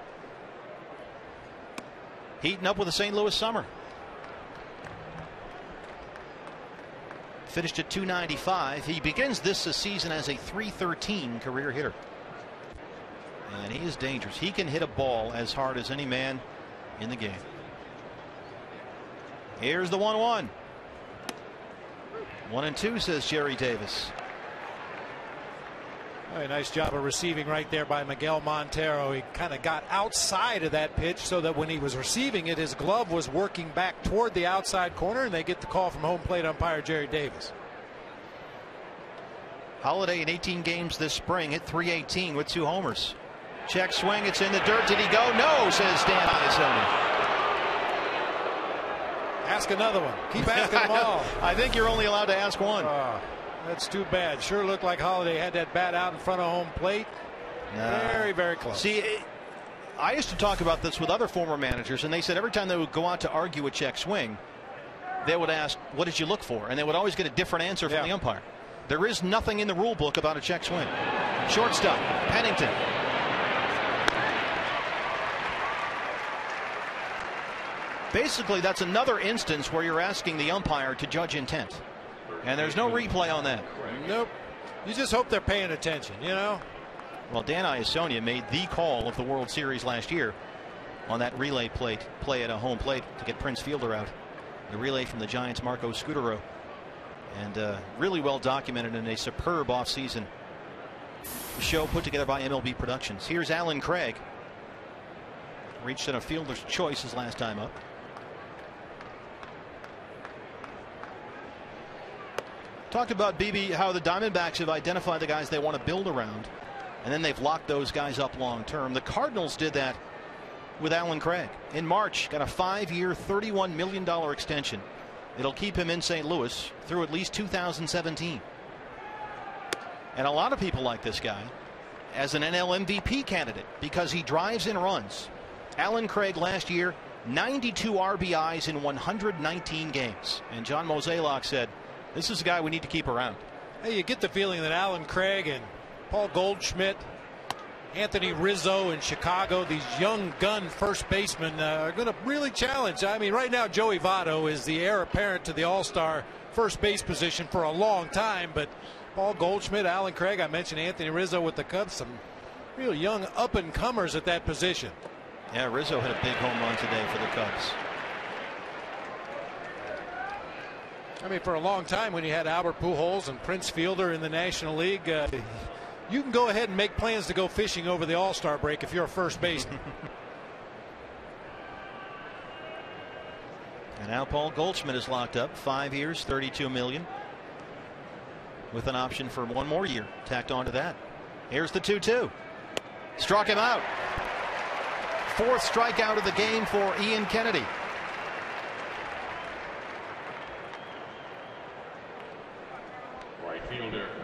Heating up with the St. Louis summer. Finished at .295. He begins this season as a .313 career hitter. And he is dangerous. He can hit a ball as hard as any man in the game. Here's the 1-1. 1-2, says Jerry Davis. A nice job of receiving right there by Miguel Montero. He kind of got outside of that pitch so that when he was receiving it, his glove was working back toward the outside corner, and they get the call from home plate umpire Jerry Davis. Holliday in 18 games this spring hit .318 with 2 homers. Check swing, it's in the dirt. Did he go? No, says Dan Iasoni. Ask another one. Keep asking them all. I think you're only allowed to ask one. That's too bad. Sure looked like Holliday had that bat out in front of home plate. Very, very close. See, I used to talk about this with other former managers, and they said every time they would go out to argue a check swing, they would ask, what did you look for? And they would always get a different answer from the umpire. There is nothing in the rule book about a check swing. Shortstop, Pennington. Basically, that's another instance where you're asking the umpire to judge intent. And there's no replay on that. Nope. You just hope they're paying attention, you know? Well, Dan Iasonia made the call of the World Series last year on that relay play at a home plate to get Prince Fielder out. The relay from the Giants' Marco Scutaro. And really well documented in a superb offseason show put together by MLB Productions. Here's Alan Craig. Reached in a fielder's choice his last time up. Talked about, BB, how the Diamondbacks have identified the guys they want to build around, and then they've locked those guys up long term. The Cardinals did that with Alan Craig. In March, got a 5-year, $31 million extension. It'll keep him in St. Louis through at least 2017. And a lot of people like this guy as an NL MVP candidate because he drives in runs. Alan Craig last year, 92 RBIs in 119 games. And John Mozeliak said, this is a guy we need to keep around. Hey, you get the feeling that Alan Craig and Paul Goldschmidt, Anthony Rizzo in Chicago, these young gun first basemen are going to really challenge. I mean, right now, Joey Votto is the heir apparent to the all-star first base position for a long time. But Paul Goldschmidt, Alan Craig, I mentioned Anthony Rizzo with the Cubs, some real young up-and-comers at that position. Yeah, Rizzo hit a big home run today for the Cubs. I mean, for a long time when you had Albert Pujols and Prince Fielder in the National League, you can go ahead and make plans to go fishing over the All-Star break if you're a first baseman. And now Paul Goldschmidt is locked up, 5 years, $32 million, with an option for 1 more year tacked onto that. Here's the 2-2. Struck him out. 4th strikeout of the game for Ian Kennedy.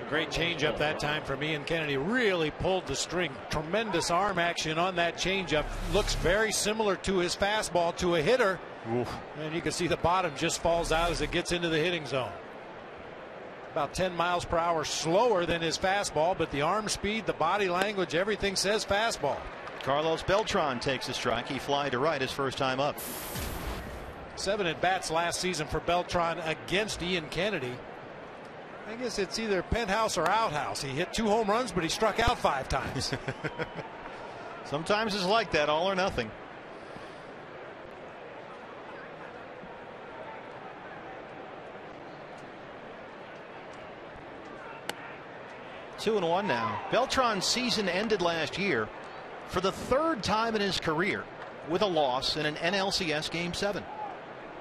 Great changeup that time from Ian Kennedy. Really pulled the string. Tremendous arm action on that changeup. Looks very similar to his fastball to a hitter. Oof. And you can see the bottom just falls out as it gets into the hitting zone. About 10 miles per hour slower than his fastball, but the arm speed, the body language, everything says fastball. Carlos Beltran takes a strike. He fly to right his first time up. 7 at-bats last season for Beltran against Ian Kennedy. I guess it's either penthouse or outhouse. He hit 2 home runs, but he struck out 5 times. Sometimes it's like that, all or nothing. 2-1 now. Beltran's season ended last year for the 3rd time in his career with a loss in an NLCS Game 7.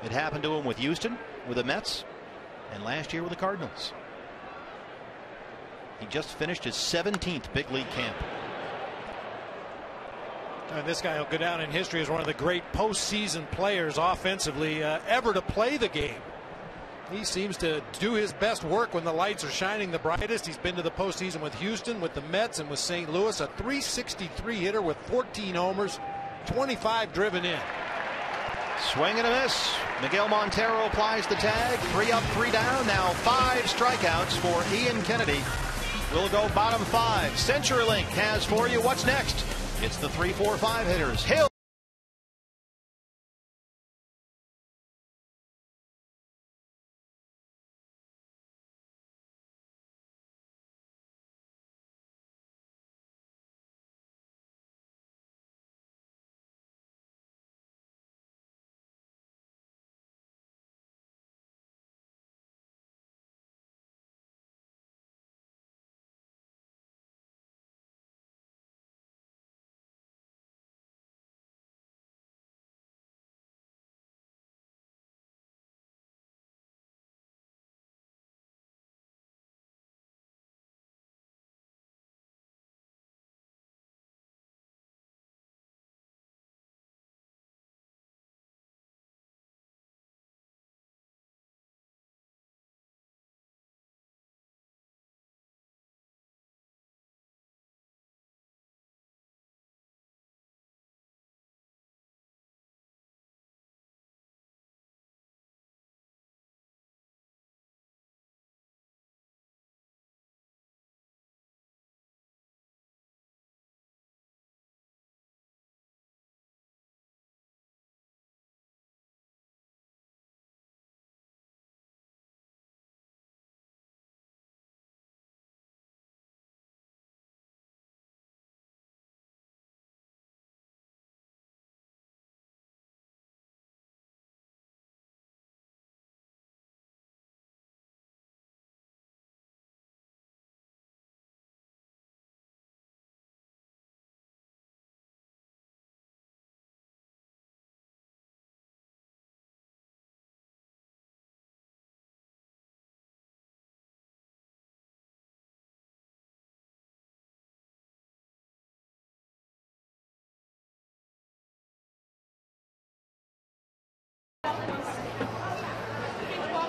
It happened to him with Houston, with the Mets, and last year with the Cardinals. He just finished his 17th big league camp. And this guy will go down in history as one of the great postseason players offensively ever to play the game. He seems to do his best work when the lights are shining the brightest. He's been to the postseason with Houston, with the Mets, and with St. Louis. A .363 hitter with 14 homers, 25 driven in. Swing and a miss. Miguel Montero applies the tag. 3 up, 3 down. Now 5 strikeouts for Ian Kennedy. We'll go bottom 5. CenturyLink has for you what's next. It's the 3, 4, 5 hitters. Hill.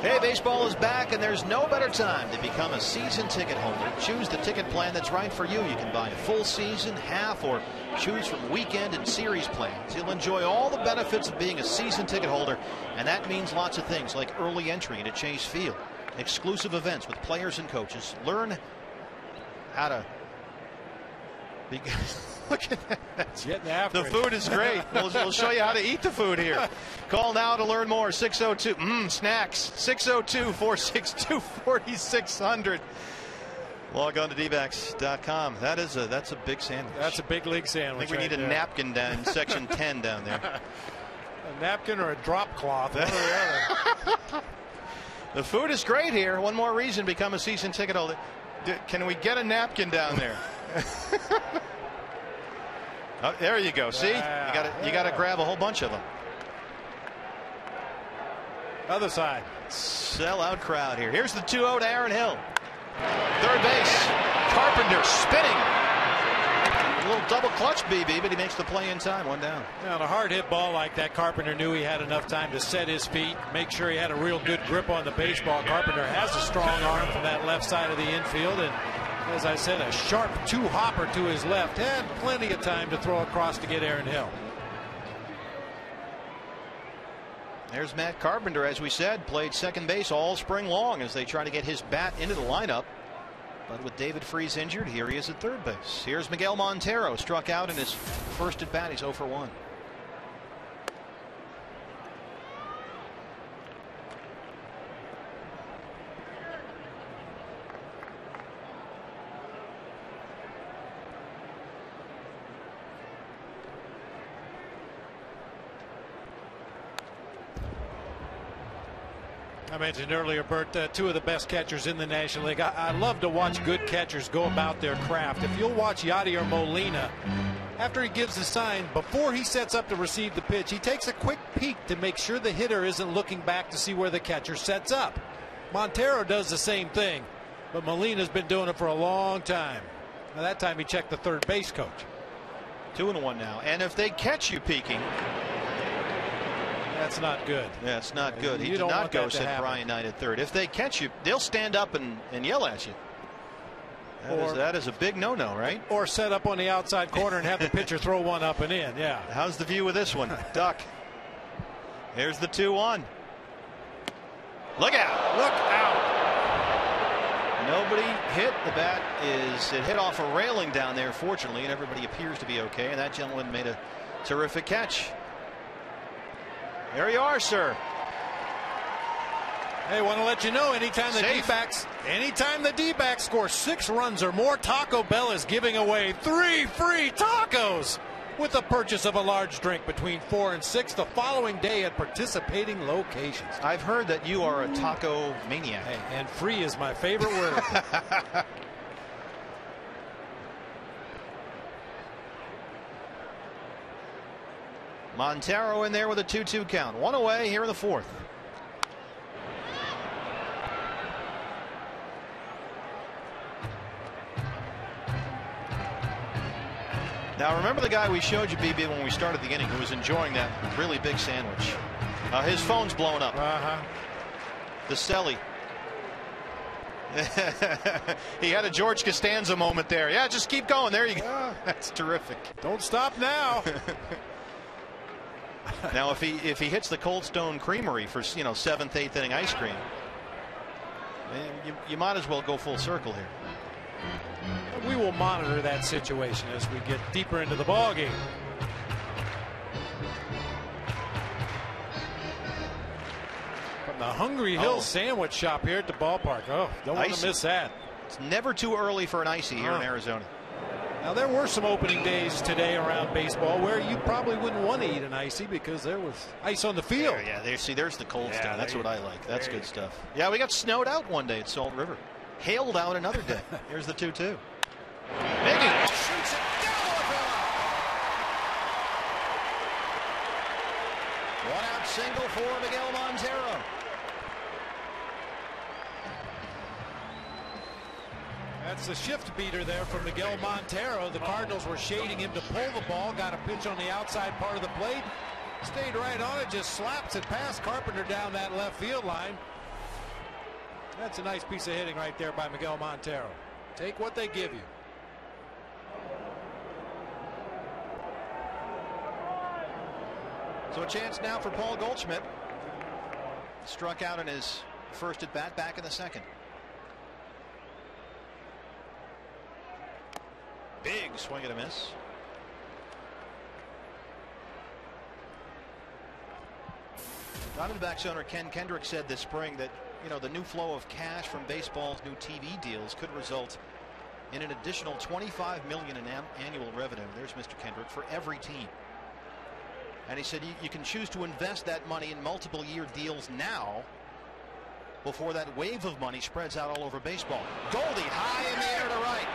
Hey, baseball is back, and there's no better time to become a season ticket holder. Choose the ticket plan that's right for you. You can buy a full season, half, or choose from weekend and series plans. You'll enjoy all the benefits of being a season ticket holder, and that means lots of things like early entry into Chase Field, exclusive events with players and coaches. Learn how to be. Look at that. Getting after the food is great. We'll show you how to eat the food here. Call now to learn more. 602 snacks. 602-462-4600. Log on to dbacks.com. That's a big sandwich. That's a big league sandwich. I think we need a napkin down in section 10 down there. A napkin or a drop cloth. The food is great here. One more reason to become a season ticket holder. Can we get a napkin down there? Oh, there you go. See, you got to grab a whole bunch of them. Other side. Sellout crowd here. Here's the 2-0 to Aaron Hill. Third base. Carpenter spinning. A little double clutch BB, but he makes the play in time. 1 down. Now, on a hard hit ball like that, Carpenter knew he had enough time to set his feet, make sure he had a real good grip on the baseball. Carpenter has a strong arm from that left side of the infield, and as I said, a sharp 2-hopper to his left. Had plenty of time to throw across to get Aaron Hill. There's Matt Carpenter, as we said, played second base all spring long as they try to get his bat into the lineup. But with David Freese injured, here he is at third base. Here's Miguel Montero, struck out in his first at bat. He's 0 for 1. I mentioned earlier, Bert, two of the best catchers in the National League. I love to watch good catchers go about their craft. If you'll watch Yadier Molina, after he gives the sign, before he sets up to receive the pitch, he takes a quick peek to make sure the hitter isn't looking back to see where the catcher sets up. Montero does the same thing, but Molina's been doing it for a long time. Now, that time he checked the third base coach. 2-1 now. And if they catch you peeking, that's not good. Yeah, it's not good. He did not go, said Brian Knight at third. If they catch you, they'll stand up and yell at you. That is a big no-no, right? Or set up on the outside corner and have the pitcher throw one up and in. Yeah. How's the view with this one? Duck. Here's the 2-1. Look out. Look out. Nobody hit. The bat it hit off a railing down there, fortunately, and everybody appears to be okay. And that gentleman made a terrific catch. There you are, sir. Hey, want to let you know, anytime the D-backs score 6 runs or more, Taco Bell is giving away 3 free tacos with the purchase of a large drink between 4 and 6 the following day at participating locations. I've heard that you are a taco maniac. Hey, and free is my favorite word. Montero in there with a 2-2 count. 1 away here in the 4th. Now remember the guy we showed you, BB, when we started the inning, who was enjoying that really big sandwich. His phone's blown up. The Stelly. He had a George Costanza moment there. Yeah, just keep going. There you go. That's terrific. Don't stop now. Now, if he hits the Cold Stone Creamery for 7th, 8th inning ice cream, you might as well go full circle here. We will monitor that situation as we get deeper into the ball game. From the Hungry Hill Sandwich Shop here at the ballpark. Oh, don't want to miss that. It's never too early for an icy here in Arizona. Now, there were some opening days today around baseball where you probably wouldn't want to eat an icy because there was ice on the field. There's the Cold Stone. That's what I like. That's good stuff. Yeah, we got snowed out one day at Salt River. Hailed out another day. Here's the 2-2. Miggy shoots it down the field. 1-out single for Miguel Montero. That's the shift beater there from Miguel Montero. The Cardinals were shading him to pull the ball. Got a pitch on the outside part of the plate. Stayed right on it. Just slaps it past Carpenter down that left field line. That's a nice piece of hitting right there by Miguel Montero. Take what they give you. So a chance now for Paul Goldschmidt. Struck out in his first at bat back in the 2nd. Big swing and a miss. Diamondbacks owner Ken Kendrick said this spring that the new flow of cash from baseball's new TV deals could result in an additional $25 million in annual revenue. There's Mr. Kendrick for every team. And he said you can choose to invest that money in multiple year deals now before that wave of money spreads out all over baseball. Goldie high in the air to right.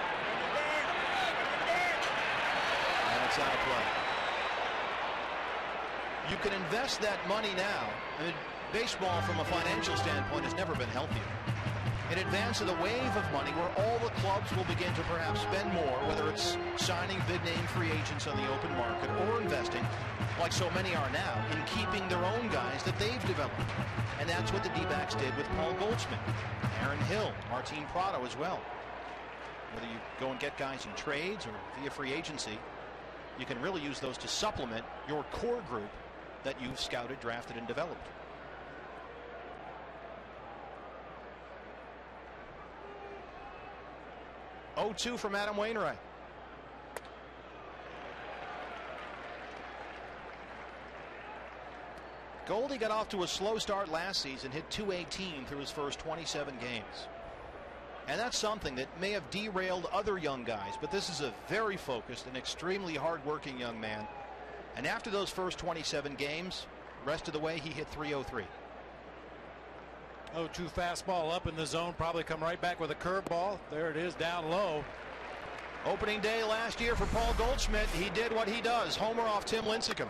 And it's out of play. You can invest that money now. I mean, baseball from a financial standpoint has never been healthier. In advance of the wave of money where all the clubs will begin to perhaps spend more, whether it's signing big name free agents on the open market or investing, like so many are now, in keeping their own guys that they've developed. And that's what the D-backs did with Paul Goldschmidt, Aaron Hill, Martin Prado as well. Whether you go and get guys in trades or via free agency, you can really use those to supplement your core group that you've scouted, drafted, and developed. Oh-2 from Adam Wainwright. Goldie got off to a slow start last season, hit .218 through his first 27 games. And that's something that may have derailed other young guys, but this is a very focused and extremely hard-working young man. And after those first 27 games, rest of the way he hit .303. 0-2 fastball up in the zone, probably come right back with a curveball. There it is, down low. Opening day last year for Paul Goldschmidt. He did what he does, homer off Tim Lincecum.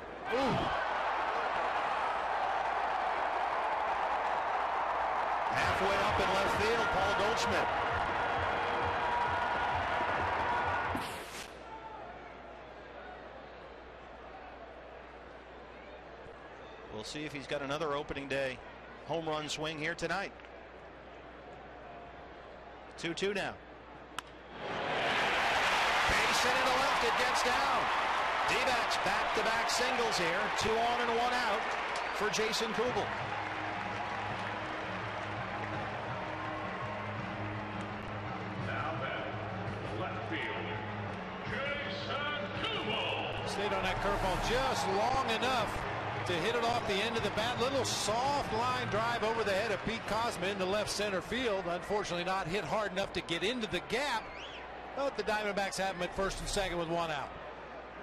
Halfway up in left field, Paul Goldschmidt. We'll see if he's got another opening day home run swing here tonight. 2-2 now. Base hit to left, it gets down. D-backs back-to-back singles here. 2 on and 1 out for Jason Kubel. Now batting, left field, Jason Kubel. Stayed on that curveball just long enough to hit it off the end of the bat. Little soft line drive over the head of Pete Kozma into left center field. Unfortunately not hit hard enough to get into the gap. But the Diamondbacks have him at first and second with 1 out.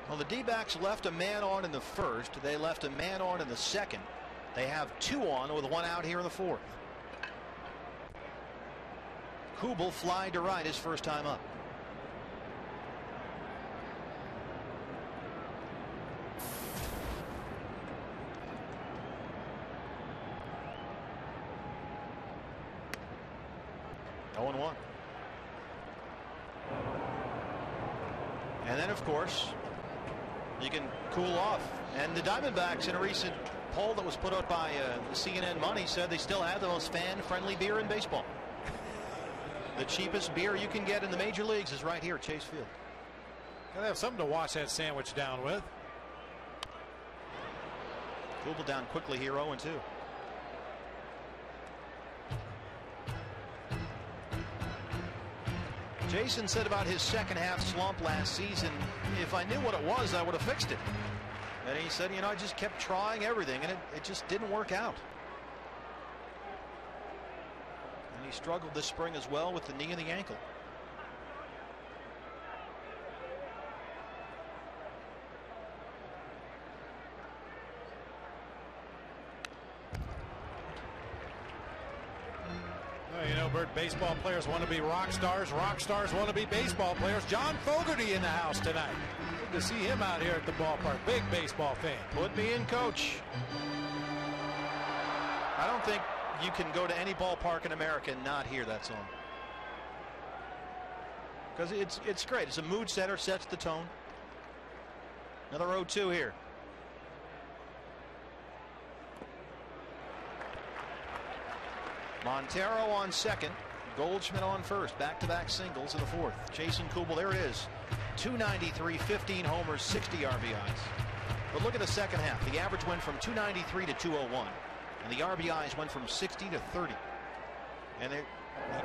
Well, the D-backs left a man on in the first. They left a man on in the second. They have 2 on with 1 out here in the fourth. Kubel fly to right his first time up. Oh, 1. And then, of course, you can cool off. And the Diamondbacks, in a recent poll that was put out by CNN Money, said they still have the most fan-friendly beer in baseball. The cheapest beer you can get in the major leagues is right here at Chase Field. Gotta have something to wash that sandwich down with. Kubel down quickly here, 0-2. Jason said about his second half slump last season, if I knew what it was, I would have fixed it. And he said, you know, I just kept trying everything, and it just didn't work out. And he struggled this spring as well with the knee and the ankle. Well, you know, Bert, baseball players want to be rock stars. Rock stars want to be baseball players. John Fogerty in the house tonight. Good to see him out here at the ballpark. Big baseball fan. Put me in, coach. I don't think you can go to any ballpark in America and not hear that song. Because it's great. It's a mood setter, sets the tone. Another 0-2 here. Montero on second, Goldschmidt on first. Back-to-back singles in the fourth. Jason Kubel, there it is. 293, 15 homers, 60 RBIs. But look at the second half. The average went from 293 to 201. And the RBIs went from 60 to 30. And he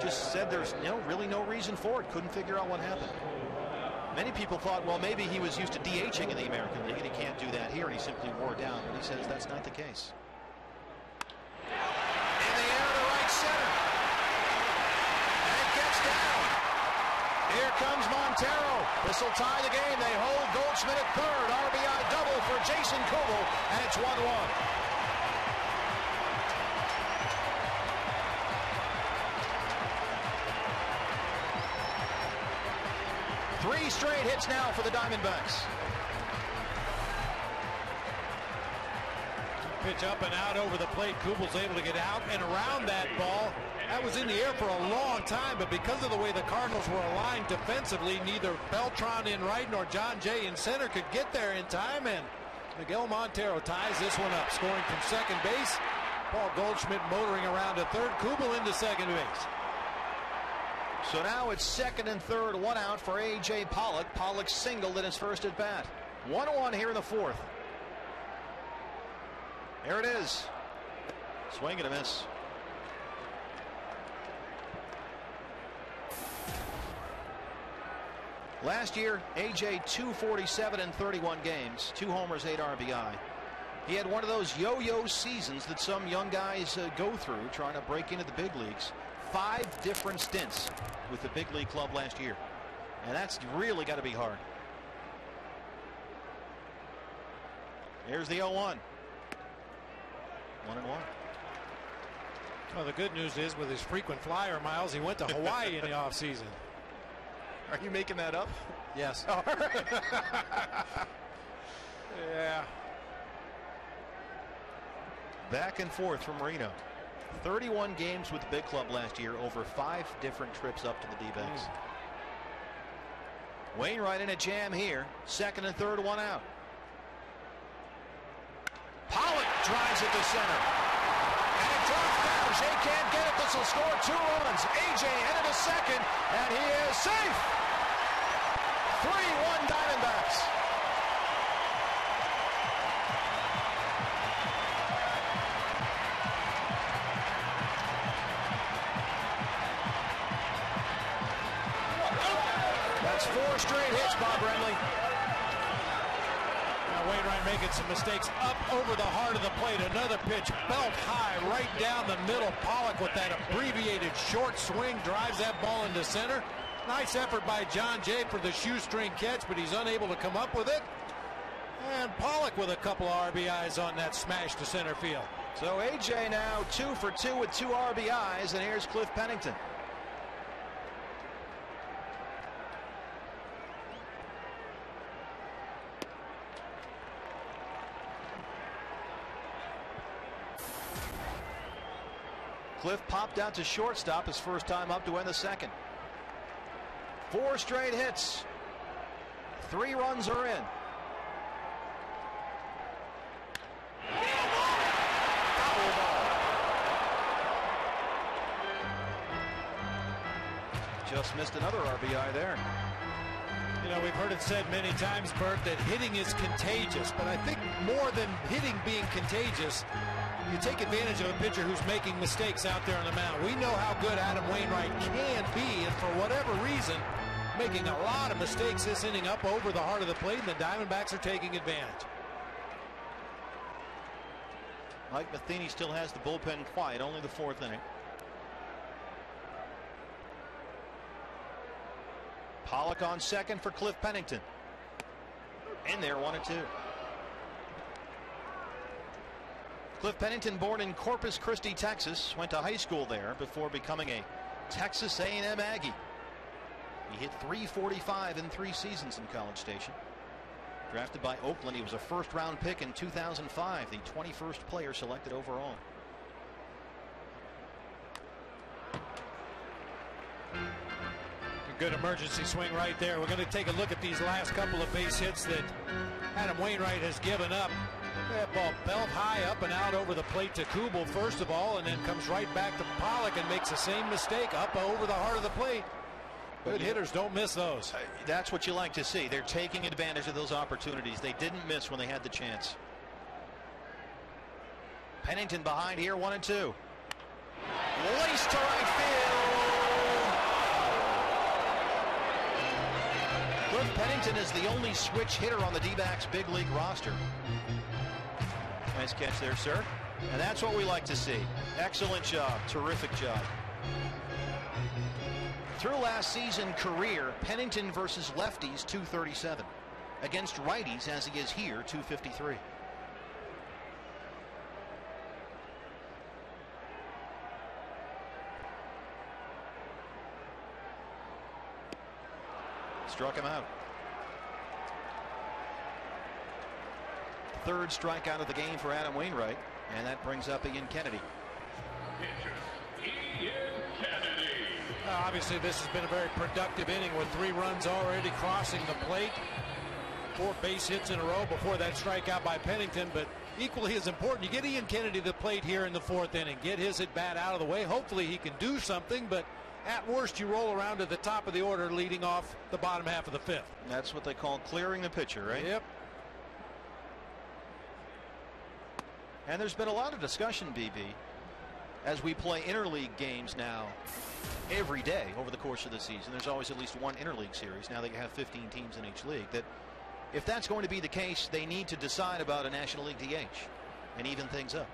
just said there's really no reason for it. Couldn't figure out what happened. Many people thought, well, maybe he was used to DHing in the American League and he can't do that here, and he simply wore down. But he says that's not the case. Here comes Montero. This will tie the game. They hold Goldschmidt at third. RBI double for Jason Kubel, and it's 1-1. Three straight hits now for the Diamondbacks. Pitch up and out over the plate. Kubel's able to get out and around that ball. That was in the air for a long time, but because of the way the Cardinals were aligned defensively, neither Beltran in right nor John Jay in center could get there in time, and Miguel Montero ties this one up, scoring from second base. Paul Goldschmidt motoring around to third. Kubel into second base. So now it's second and third, 1 out for A.J. Pollock. Pollock singled in his first at bat. 1-1 here in the fourth. There it is. Swing and a miss. Last year, A.J. 247 in 31 games, 2 homers, 8 RBI. He had one of those yo-yo seasons that some young guys go through trying to break into the big leagues. 5 different stints with the big league club last year. And that's really got to be hard. Here's the 0-1. 1-1. Well, the good news is with his frequent flyer miles, he went to Hawaii in the offseason. Are you making that up? Yes. All right. Yeah. Back and forth from Reno. 31 games with the big club last year, over 5 different trips up to the D-backs. Wainwright in a jam here. Second and third, one out. Pollock drives it to center. And it drops down. Jay can't get it. This will score 2 runs. AJ headed to second, and he is safe. 3-1 Diamondbacks. That's 4 straight hits, Bob Brenly. Now Wainwright making some mistakes up over the heart of the plate. Another pitch, belt high, right down the middle. Pollock with that abbreviated short swing drives that ball into center. Nice effort by John Jay for the shoestring catch, but he's unable to come up with it. And Pollock with a couple of RBIs on that smash to center field. So AJ now 2 for 2 with 2 RBIs, and here's Cliff Pennington. Cliff popped out to shortstop his first time up to end the second. 4 straight hits. 3 runs are in. Foul ball. Just missed another RBI there. You know, we've heard it said many times, Bert, that hitting is contagious. But I think more than hitting being contagious, you take advantage of a pitcher who's making mistakes out there on the mound. We know how good Adam Wainwright can be, and for whatever reason, making a lot of mistakes this inning up over the heart of the plate, and the Diamondbacks are taking advantage. Mike Matheny still has the bullpen quiet, only the 4th inning. Pollock on second for Cliff Pennington. In there, 1-2. Cliff Pennington, born in Corpus Christi, Texas, went to high school there before becoming a Texas A&M Aggie. He hit .345 in 3 seasons in College Station. Drafted by Oakland, he was a first-round pick in 2005, the 21st player selected overall. A good emergency swing right there. We're going to take a look at these last couple of base hits that Adam Wainwright has given up. That ball belt high up and out over the plate to Kubel first of all, and then comes right back to Pollock and makes the same mistake up over the heart of the plate. Good hitters don't miss those. That's what you like to see. They're taking advantage of those opportunities. They didn't miss when they had the chance. Pennington behind here, 1-2. Laced to right field. Cliff Pennington is the only switch hitter on the D-backs big league roster. Nice catch there, sir. And that's what we like to see. Excellent job. Terrific job. Through last season career, Pennington versus lefties, 237. Against righties, as he is here, 253. Struck him out. 3rd strikeout of the game for Adam Wainwright, and that brings up Ian Kennedy. Obviously, this has been a very productive inning with 3 runs already crossing the plate. 4 base hits in a row before that strikeout by Pennington, but equally as important, you get Ian Kennedy to the plate here in the 4th inning. Get his at bat out of the way. Hopefully he can do something, but at worst you roll around to the top of the order leading off the bottom half of the 5th. That's what they call clearing the pitcher, right? Yep. And there's been a lot of discussion, BB, as we play interleague games now every day over the course of the season. There's always at least one interleague series now that you have 15 teams in each league. That if that's going to be the case, they need to decide about a National League DH and even things up.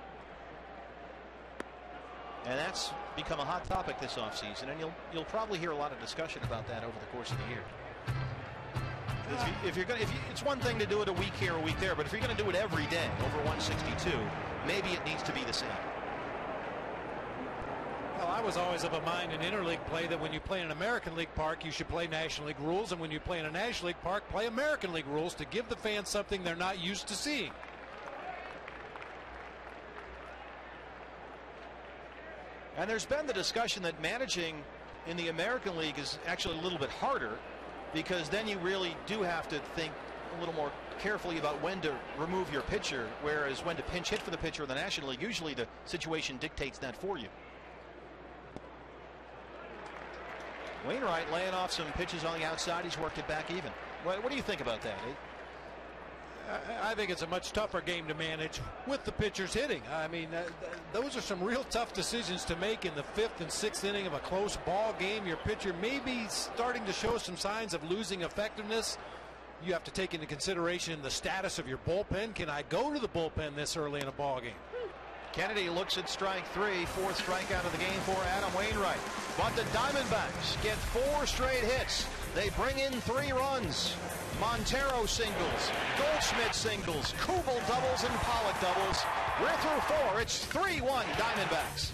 And that's become a hot topic this offseason, and you'll probably hear a lot of discussion about that over the course of the year. It's one thing to do it a week here, a week there, but if you're going to do it every day over 162, maybe it needs to be the same. was always of a mind in interleague play that when you play in an American League park, you should play National League rules, and when you play in a National League park, play American League rules to give the fans something they're not used to seeing. And there's been the discussion that managing in the American League is actually a little bit harder, because then you really do have to think a little more carefully about when to remove your pitcher, whereas when to pinch hit for the pitcher in the National League, usually the situation dictates that for you. Wainwright laying off some pitches on the outside. He's worked it back even. What do you think about that, eh? I think it's a much tougher game to manage with the pitchers hitting. I mean, those are some real tough decisions to make in the 5th and 6th inning of a close ball game. Your pitcher may be starting to show some signs of losing effectiveness. You have to take into consideration the status of your bullpen. Can I go to the bullpen this early in a ball game? Kennedy looks at strike 3, 4th strikeout of the game for Adam Wainwright. But the Diamondbacks get 4 straight hits. They bring in 3 runs. Montero singles, Goldschmidt singles, Kubel doubles, and Pollock doubles. We're through 4. It's 3-1 Diamondbacks.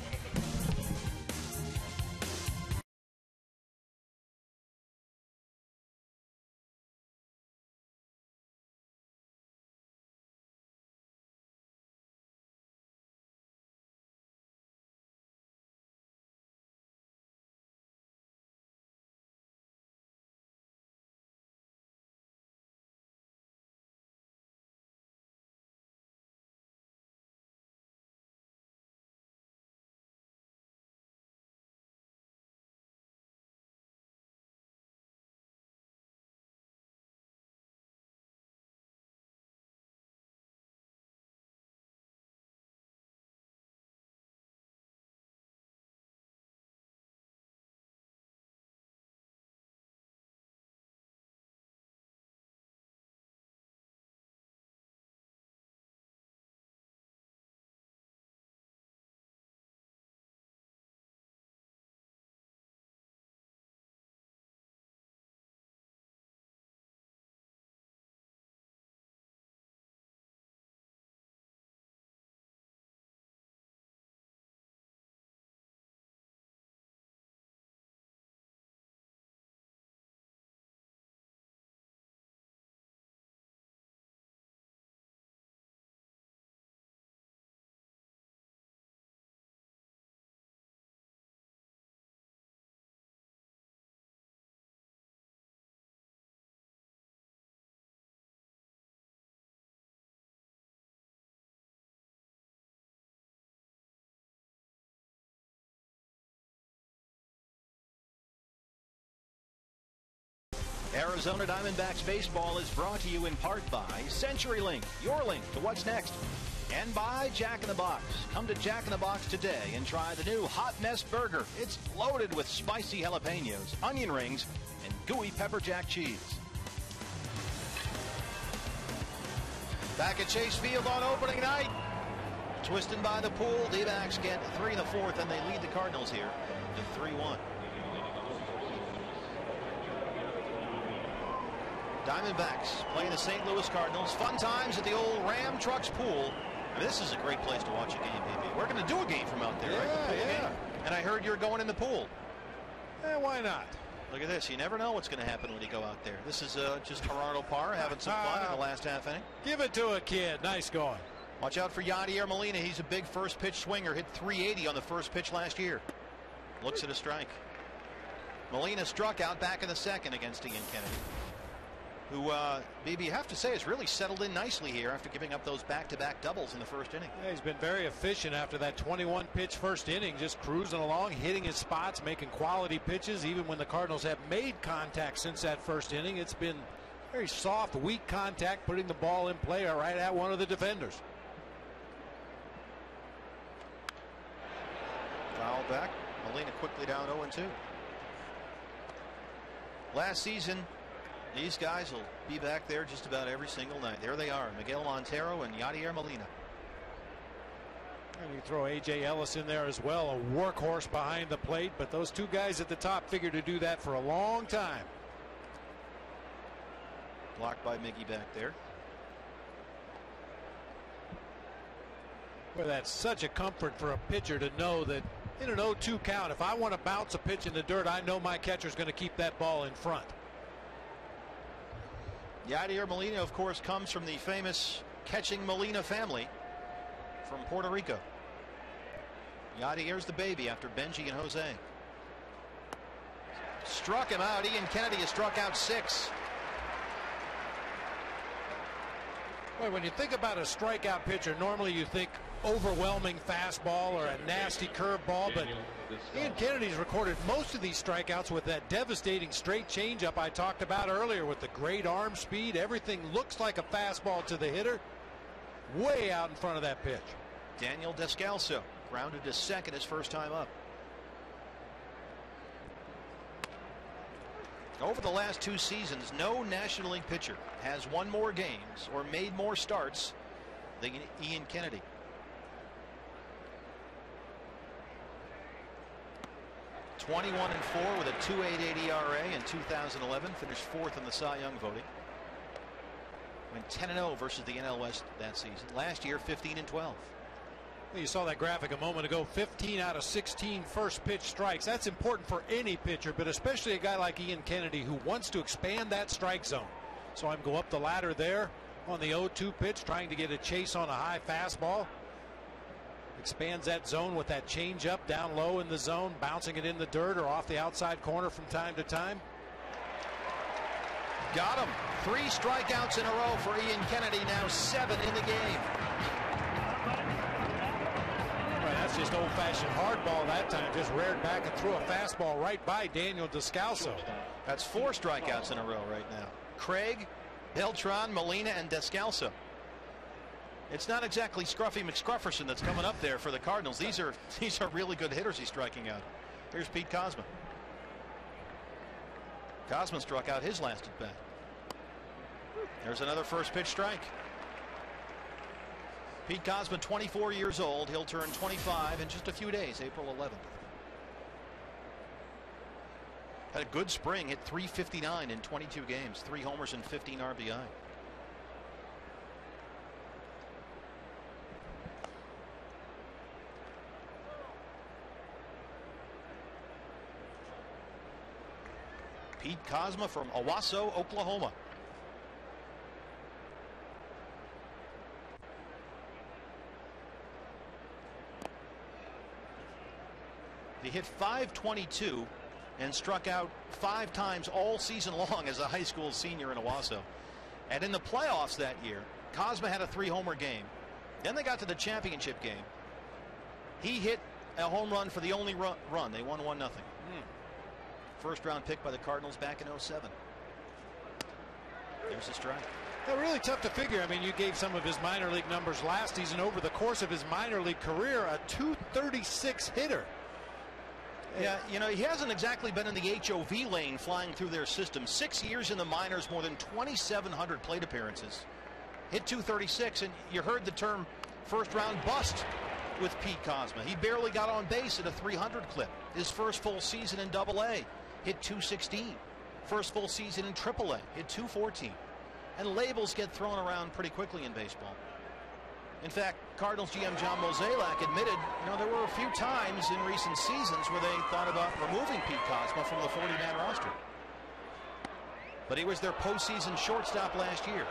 Arizona Diamondbacks baseball is brought to you in part by CenturyLink, your link to what's next, and by Jack in the Box. Come to Jack in the Box today and try the new Hot Mess Burger. It's loaded with spicy jalapenos, onion rings, and gooey pepper jack cheese. Back at Chase Field on opening night. Twisted by the pool, D-backs get 3 in the 4th, and they lead the Cardinals here to 3-1. Diamondbacks playing the St. Louis Cardinals. Fun times at the old Ram Trucks pool. I mean, this is a great place to watch a game, baby. We're going to do a game from out there, right? The pool game. And I heard you're going in the pool. Why not? Look at this. You never know what's going to happen when you go out there. This is just Gerardo Parra having some fun in the last half inning. Give it to a kid. Nice going. Watch out for Yadier Molina. He's a big first pitch swinger. Hit 380 on the first pitch last year. Looks at a strike. Molina struck out back in the 2nd against Ian Kennedy, who, BB, you have to say, has really settled in nicely here after giving up those back-to-back doubles in the 1st inning. Yeah, he's been very efficient after that 21-pitch first inning, just cruising along, hitting his spots, making quality pitches. Even when the Cardinals have made contact since that 1st inning, it's been very soft, weak contact, putting the ball in play right at one of the defenders. Foul back. Molina quickly down 0-2. Last season, these guys will be back there just about every single night. There they are, Miguel Montero and Yadier Molina. And you throw A.J. Ellis in there as well, a workhorse behind the plate, but those 2 guys at the top figure to do that for a long time. Blocked by Miggy back there. Well, that's such a comfort for a pitcher to know that In an 0-2 count, if I want to bounce a pitch in the dirt, I know my catcher's going to keep that ball in front. Yadier Molina, of course, comes from the famous catching Molina family from Puerto Rico. Yadier's the baby after Benji and Jose. Struck him out. Ian Kennedy has struck out 6. Well, when you think about a strikeout pitcher, normally you think overwhelming fastball or a nasty curveball, but Ian Kennedy's recorded most of these strikeouts with that devastating straight changeup I talked about earlier with the great arm speed. Everything looks like a fastball to the hitter, way out in front of that pitch. Daniel Descalso grounded to second his first time up. Over the last 2 seasons, no National League pitcher has won more games or made more starts than Ian Kennedy. (21-4) with a 2.88 ERA in 2011. Finished 4th in the Cy Young voting. Went 10-0 versus the NL West that season. Last year, 15-12. You saw that graphic a moment ago. 15 out of 16 first pitch strikes. That's important for any pitcher, but especially a guy like Ian Kennedy who wants to expand that strike zone. Saw him go up the ladder there on the 0-2 pitch, trying to get a chase on a high fastball. Expands that zone with that changeup down low in the zone, bouncing it in the dirt or off the outside corner from time to time. Got him. 3 strikeouts in a row for Ian Kennedy. Now 7 in the game. That's just old-fashioned hardball that time. Just reared back and threw a fastball right by Daniel Descalso. That's 4 strikeouts in a row right now. Craig, Beltran, Molina, and Descalso. It's not exactly Scruffy McScrufferson that's coming up there for the Cardinals. These are really good hitters he's striking out. Here's Pete Kozma. Kozma struck out his last at bat. There's another first pitch strike. Pete Kozma, 24 years old. He'll turn 25 in just a few days, April 11th. Had a good spring, hit .359 in 22 games, 3 homers and 15 RBI. Pete Kozma from Owasso, Oklahoma. He hit .522 and struck out 5 times all season long as a high school senior in Owasso. And in the playoffs that year, Kozma had a 3-homer game. Then they got to the championship game. He hit a home run for the only run. They won 1-0. First round pick by the Cardinals back in 07. There's a strike. Yeah, really tough to figure. I mean, you gave some of his minor league numbers last season. Over the course of his minor league career, a .236 hitter. Yeah, you know, he hasn't exactly been in the HOV lane flying through their system. 6 years in the minors, more than 2,700 plate appearances. Hit .236, and you heard the term first round bust with Pete Kozma. He barely got on base at a 300 clip. His first full season in AA, hit .216. First full season in AAA, hit .214. And labels get thrown around pretty quickly in baseball. In fact, Cardinals GM John Mozeliak admitted, you know, there were a few times in recent seasons where they thought about removing Pete Kozma from the 40-man roster. But he was their postseason shortstop last year.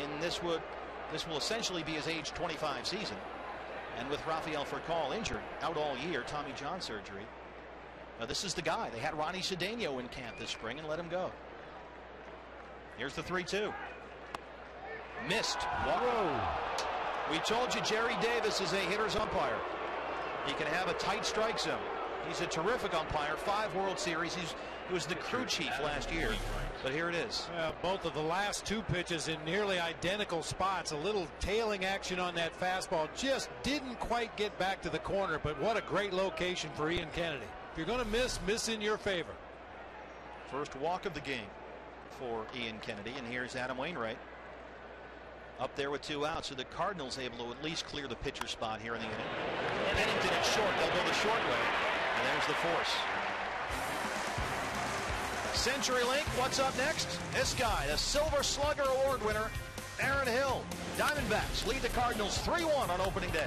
And this will essentially be his age 25 season. And with Rafael Furcal injured, out all year, Tommy John surgery. Now this is the guy. They had Ronnie Cedeno in camp this spring and let him go. Here's the 3-2. Missed. Whoa. We told you Jerry Davis is a hitter's umpire. He can have a tight strike zone. He's a terrific umpire. 5 World Series. He was the crew chief last year. But here it is. Both of the last 2 pitches in nearly identical spots. A little tailing action on that fastball. Just didn't quite get back to the corner. But what a great location for Ian Kennedy. If you're going to miss in your favor. First walk of the game for Ian Kennedy. And here's Adam Wainwright up there with 2 outs. So the Cardinals able to at least clear the pitcher spot here in the inning. Pennington at short. They'll go the short way. And there's the force. CenturyLink, what's up next? This guy, the Silver Slugger Award winner, Aaron Hill. Diamondbacks lead the Cardinals 3-1 on opening day.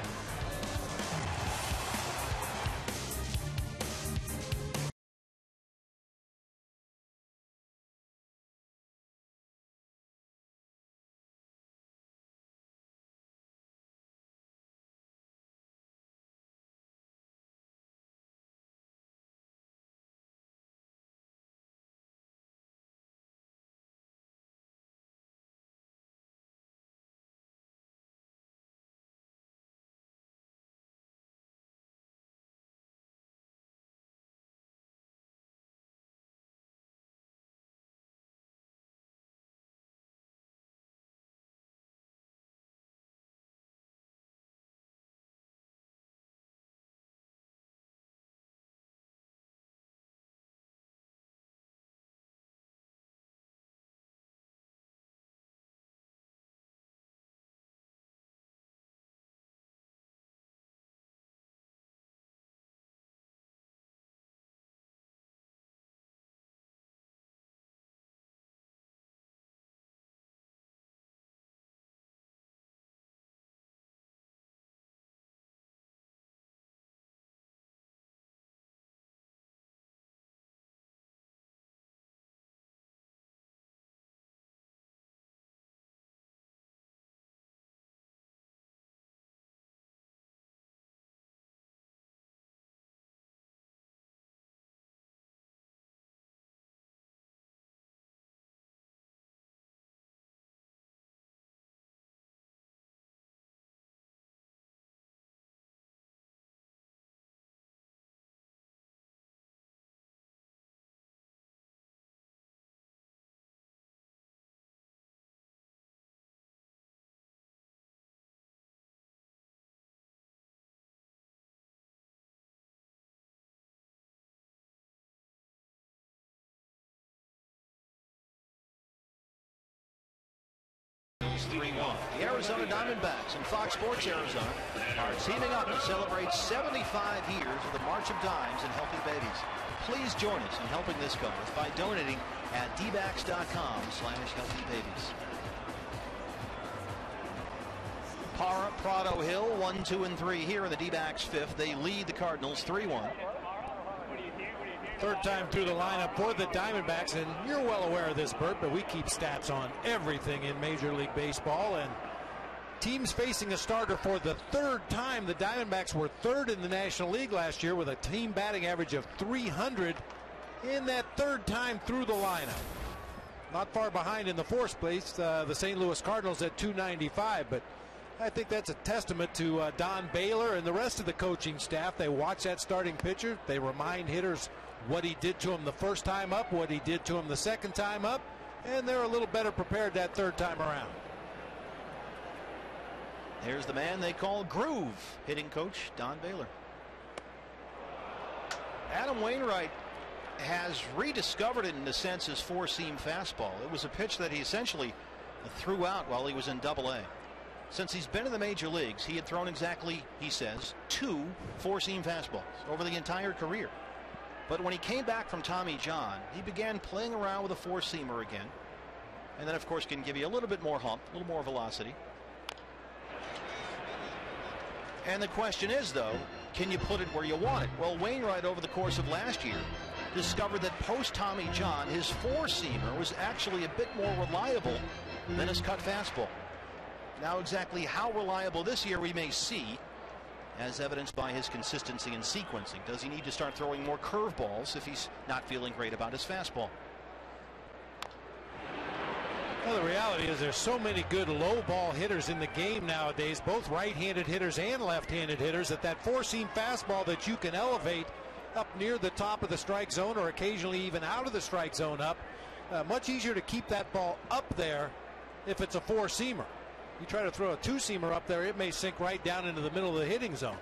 Arizona Diamondbacks and Fox Sports Arizona are teaming up to celebrate 75 years of the March of Dimes and Healthy Babies. Please join us in helping this cause by donating at dbacks.com/healthybabies. Parra, Prado, Hill, 1, 2, and 3 here in the D-backs fifth. They lead the Cardinals 3-1. Third time through the lineup for the Diamondbacks, and you're well aware of this, Bert, but we keep stats on everything in Major League Baseball, and teams facing a starter for the third time. The Diamondbacks were third in the National League last year with a team batting average of 300 in that third time through the lineup. Not far behind in the fourth place, the St. Louis Cardinals at 295, but I think that's a testament to Don Baylor and the rest of the coaching staff. They watch that starting pitcher. They remind hitters what he did to him the first time up, what he did to him the second time up, and they're a little better prepared that third time around. Here's the man they call Groove, hitting coach Don Baylor. Adam Wainwright has rediscovered it in a sense his four-seam fastball. It was a pitch that he essentially threw out while he was in Double-A. Since he's been in the major leagues, he had thrown exactly, he says, 2 four-seam fastballs over the entire career. But when he came back from Tommy John, he began playing around with a four-seamer again. And then, of course, can give you a little bit more hump, a little more velocity. And the question is, though, can you put it where you want it? Well, Wainwright, over the course of last year, discovered that post-Tommy John, his four-seamer was actually a bit more reliable than his cut fastball. Now, exactly how reliable this year we may see, as evidenced by his consistency in sequencing. Does he need to start throwing more curveballs if he's not feeling great about his fastball? Well, the reality is there's so many good low ball hitters in the game nowadays, both right-handed hitters and left-handed hitters, that four-seam fastball that you can elevate up near the top of the strike zone or occasionally even out of the strike zone up, much easier to keep that ball up there if it's a four-seamer. You try to throw a two-seamer up there, it may sink right down into the middle of the hitting zone.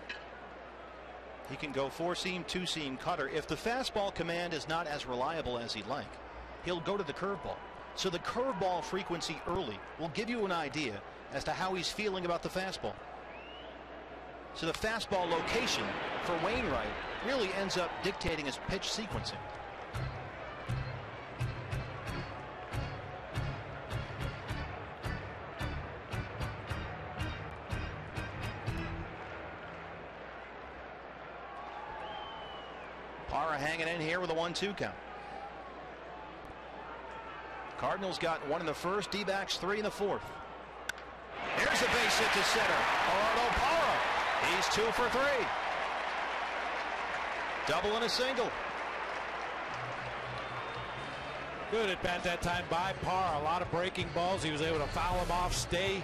He can go four-seam, two-seam, cutter. If the fastball command is not as reliable as he'd like, he'll go to the curveball. So the curveball frequency early will give you an idea as to how he's feeling about the fastball. So the fastball location for Wainwright really ends up dictating his pitch sequencing. Parra hanging in here with a 1-2 count. Cardinals got 1 in the first, D-backs 3 in the fourth. Here's a base hit to center. Gerardo Parra. He's 2 for 3. Double and a single. Good at bat that time by Parra. A lot of breaking balls. He was able to foul him off, stay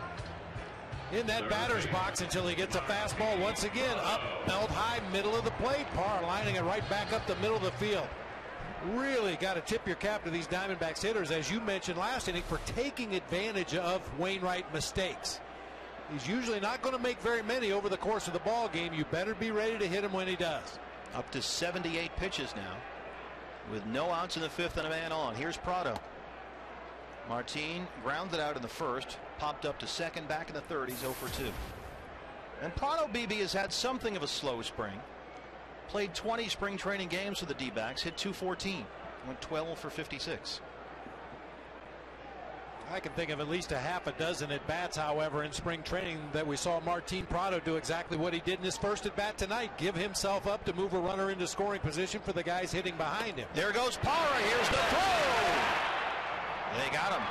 in that batter's box until he gets a fastball once again up, held high, middle of the plate. Parra lining it right back up the middle of the field. Really got to tip your cap to these Diamondbacks hitters, as you mentioned last inning, for taking advantage of Wainwright mistakes. He's usually not going to make very many over the course of the ball game. You better be ready to hit him when he does. Up to 78 pitches now, with no outs in the fifth and a man on. Here's Prado. Martin grounded out in the first, popped up to second, back in the third. He's 0 for 2. And Prado, BB, has had something of a slow spring. Played 20 spring training games for the D-backs, hit .214, went 12 for 56. I can think of at least a half a dozen at bats, however, in spring training that we saw Martin Prado do exactly what he did in his first at bat tonight. Give himself up to move a runner into scoring position for the guys hitting behind him. There goes Parra. Here's the throw. They got him.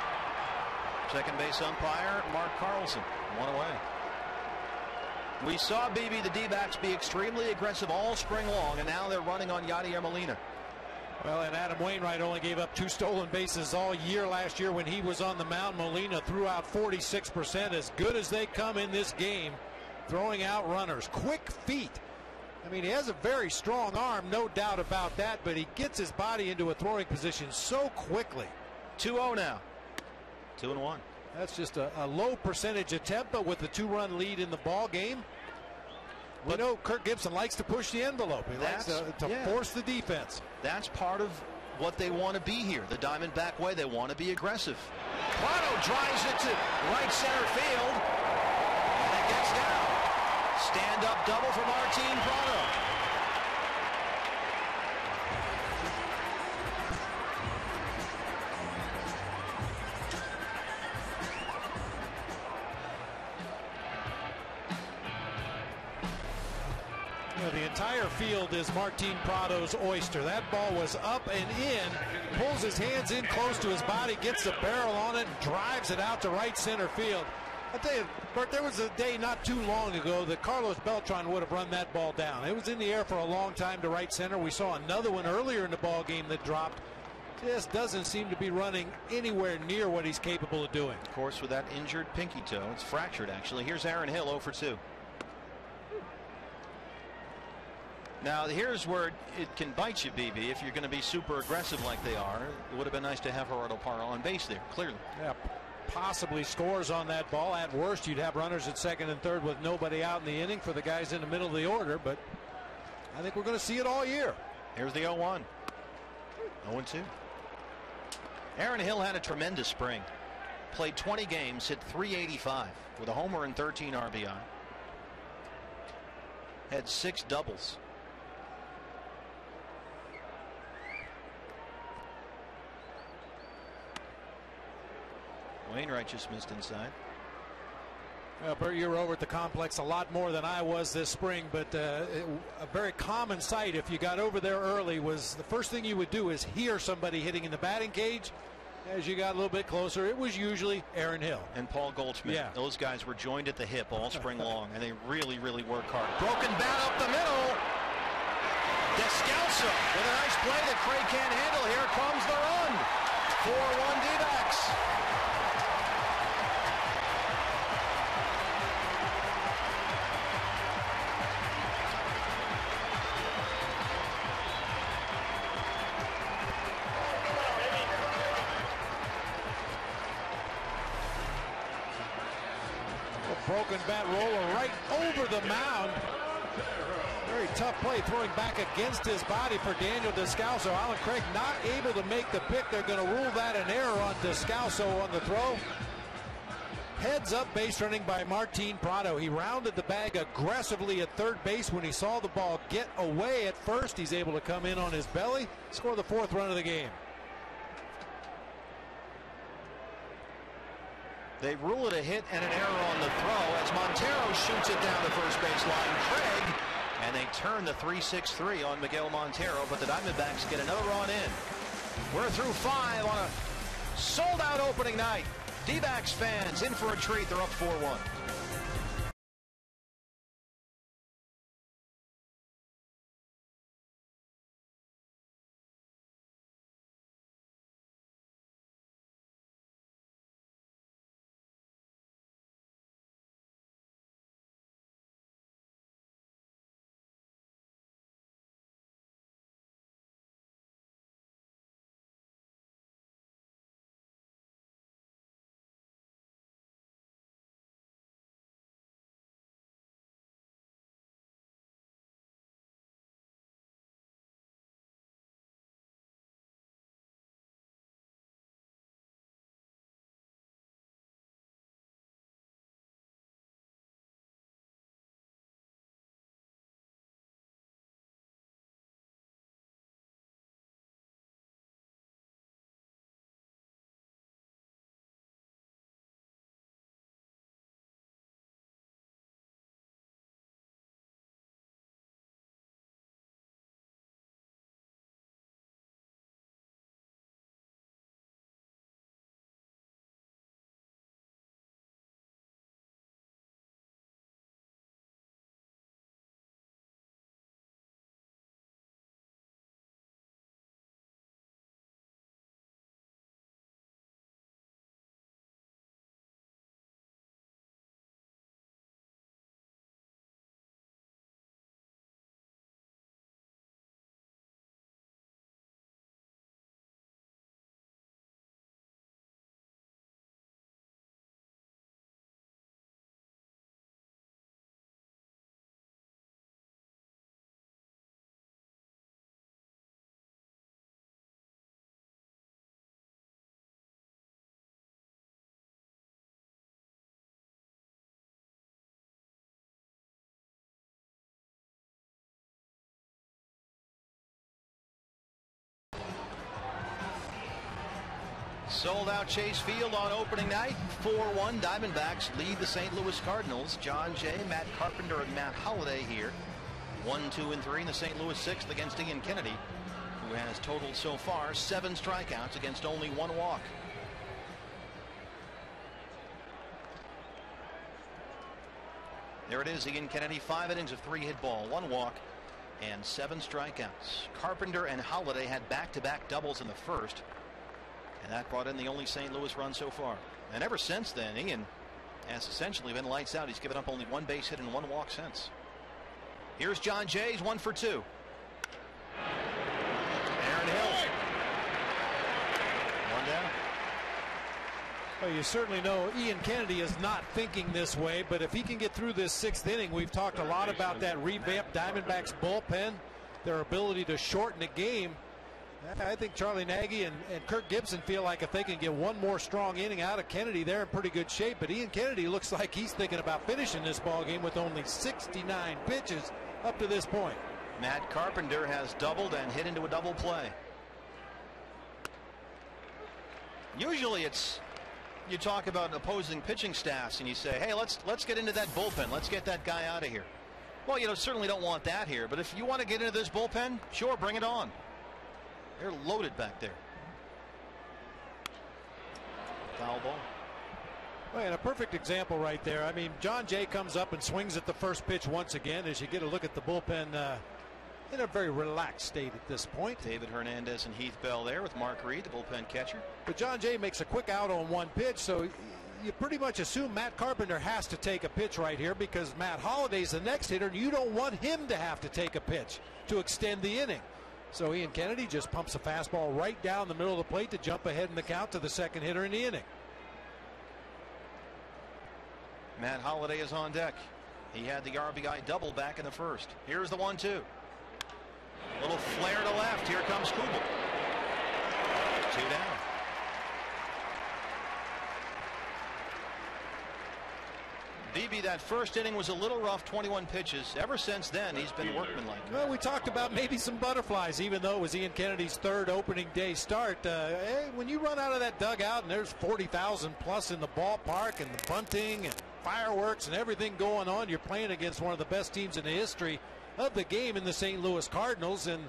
Second base umpire Mark Carlson, 1 away. We saw, BB, the D-backs be extremely aggressive all spring long, and now they're running on Yadier Molina. Well, and Adam Wainwright only gave up 2 stolen bases all year last year when he was on the mound. Molina threw out 46%, as good as they come in this game, throwing out runners. Quick feet. I mean, he has a very strong arm, no doubt about that, but he gets his body into a throwing position so quickly. 2-0 now. 2-1. That's just a low percentage attempt, but with the 2-run lead in the ball game, we know Kirk Gibson likes to push the envelope. He likes to force the defense. That's part of what they want to be here. The Diamondback way, they want to be aggressive. Prado drives it to right center field. gets down. Stand-up double for Martin Prado. The entire field is Martin Prado's oyster. That ball was up and in, pulls his hands in close to his body, gets the barrel on it, and drives it out to right center field. I tell you, Bert, there was a day not too long ago that Carlos Beltran would have run that ball down. It was in the air for a long time to right center. We saw another one earlier in the ball game that dropped. Just doesn't seem to be running anywhere near what he's capable of doing. Of course, with that injured pinky toe, it's fractured actually. Here's Aaron Hill 0 for 2. Now here's where it can bite you, BB, if you're going to be super aggressive like they are. It would have been nice to have Gerardo Parra on base there, clearly. Yeah, possibly scores on that ball. At worst, you'd have runners at second and third with nobody out in the inning for the guys in the middle of the order, but I think we're going to see it all year. Here's the 0-1. 0-2. Aaron Hill had a tremendous spring. Played 20 games, hit .385 with a homer and 13 RBI. Had 6 doubles. Wainwright just missed inside. Bert, you were over at the complex a lot more than I was this spring, but a very common sight if you got over there early was the first thing you would do is hear somebody hitting in the batting cage. As you got a little bit closer, it was usually Aaron Hill. And Paul Goldschmidt. Yeah. Those guys were joined at the hip all spring long, and they really, really work hard. Broken bat up the middle. Descalso with a nice play that Craig can't handle. Here comes the run. 4-1 D-backs. Broken bat roller right over the mound. Very tough play, throwing back against his body for Daniel Descalso. Alan Craig not able to make the pick. They're going to rule that an error on Descalso on the throw. Heads up base running by Martin Prado. He rounded the bag aggressively at third base when he saw the ball get away at first. He's able to come in on his belly, score the 4th run of the game. They rule it a hit and an error on the throw as Montero shoots it down the first base line. Craig, and they turn the 3-6-3 on Miguel Montero, but the Diamondbacks get another run in. We're through 5 on a sold-out opening night. D-backs fans in for a treat. They're up 4-1. Sold out Chase Field on opening night. 4-1 Diamondbacks lead the St. Louis Cardinals. John Jay, Matt Carpenter, and Matt Holliday here. 1, 2, and 3 in the St. Louis sixth against Ian Kennedy, who has totaled so far 7 strikeouts against only 1 walk. There it is, Ian Kennedy, 5 innings of 3-hit ball, 1 walk, and 7 strikeouts. Carpenter and Holliday had back-to-back doubles in the first, and that brought in the only St. Louis run so far. And ever since then, Ian has essentially been lights out. He's given up only 1 base hit and 1 walk since. Here's John Jay's 1 for 2. Aaron Hill. 1 down. Well, you certainly know Ian Kennedy is not thinking this way, but if he can get through this 6th inning, we've talked a lot about that revamped Diamondbacks bullpen, their ability to shorten the game. I think Charlie Nagy and Kirk Gibson feel like if they can get 1 more strong inning out of Kennedy, they're in pretty good shape. But Ian Kennedy looks like he's thinking about finishing this ball game with only 69 pitches up to this point. Matt Carpenter has doubled and hit into a double play. Usually it's, you talk about opposing pitching staffs and you say, hey, let's get into that bullpen. Let's get that guy out of here. Well, you certainly don't want that here. But if you want to get into this bullpen, sure, bring it on. They're loaded back there. Foul ball. Well, and a perfect example right there. I mean, John Jay comes up and swings at the first pitch once again as you get a look at the bullpen in a very relaxed state at this point. David Hernandez and Heath Bell there with Mark Reed, the bullpen catcher. But John Jay makes a quick out on 1 pitch, so you pretty much assume Matt Carpenter has to take a pitch right here because Matt Holliday's the next hitter, and you don't want him to have to take a pitch to extend the inning. So Ian Kennedy just pumps a fastball right down the middle of the plate to jump ahead in the count to the 2nd hitter in the inning. Matt Holliday is on deck. He had the RBI double back in the first. Here's the 1-2. Little flare to left. Here comes Kubel. 2 down. BB, that first inning was a little rough, 21 pitches. Ever since then, he's been workmanlike. Well, we talked about maybe some butterflies, even though it was Ian Kennedy's 3rd opening day start. Hey, when you run out of that dugout and there's 40,000 plus in the ballpark and the bunting and fireworks and everything going on, you're playing against one of the best teams in the history of the game in the St. Louis Cardinals. And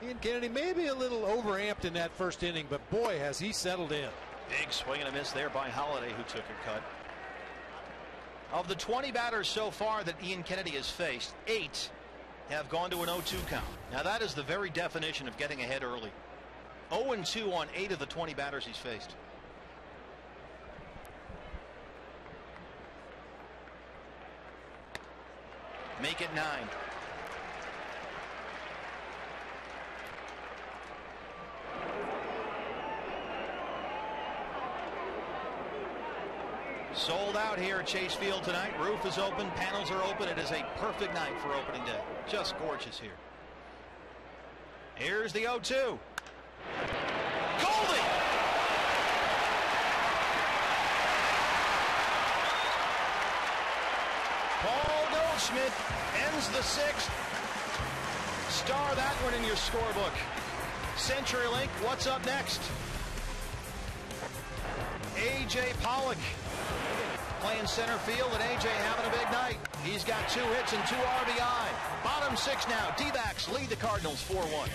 Ian Kennedy maybe a little overamped in that first inning, but boy, has he settled in. Big swing and a miss there by Holliday, who took a cut. Of the 20 batters so far that Ian Kennedy has faced, 8 have gone to an 0-2 count. Now that is the very definition of getting ahead early. 0-2 on 8 of the 20 batters he's faced. Make it 9. Sold out here at Chase Field tonight. Roof is open, panels are open. It is a perfect night for opening day. Just gorgeous here. Here's the 0-2. Goldie! Paul Goldschmidt ends the 6th. Star that one in your scorebook. CenturyLink, what's up next? A.J. Pollock playing center field, and A.J. having a big night. He's got 2 hits and 2 RBI. Bottom 6 now. D-backs lead the Cardinals 4-1.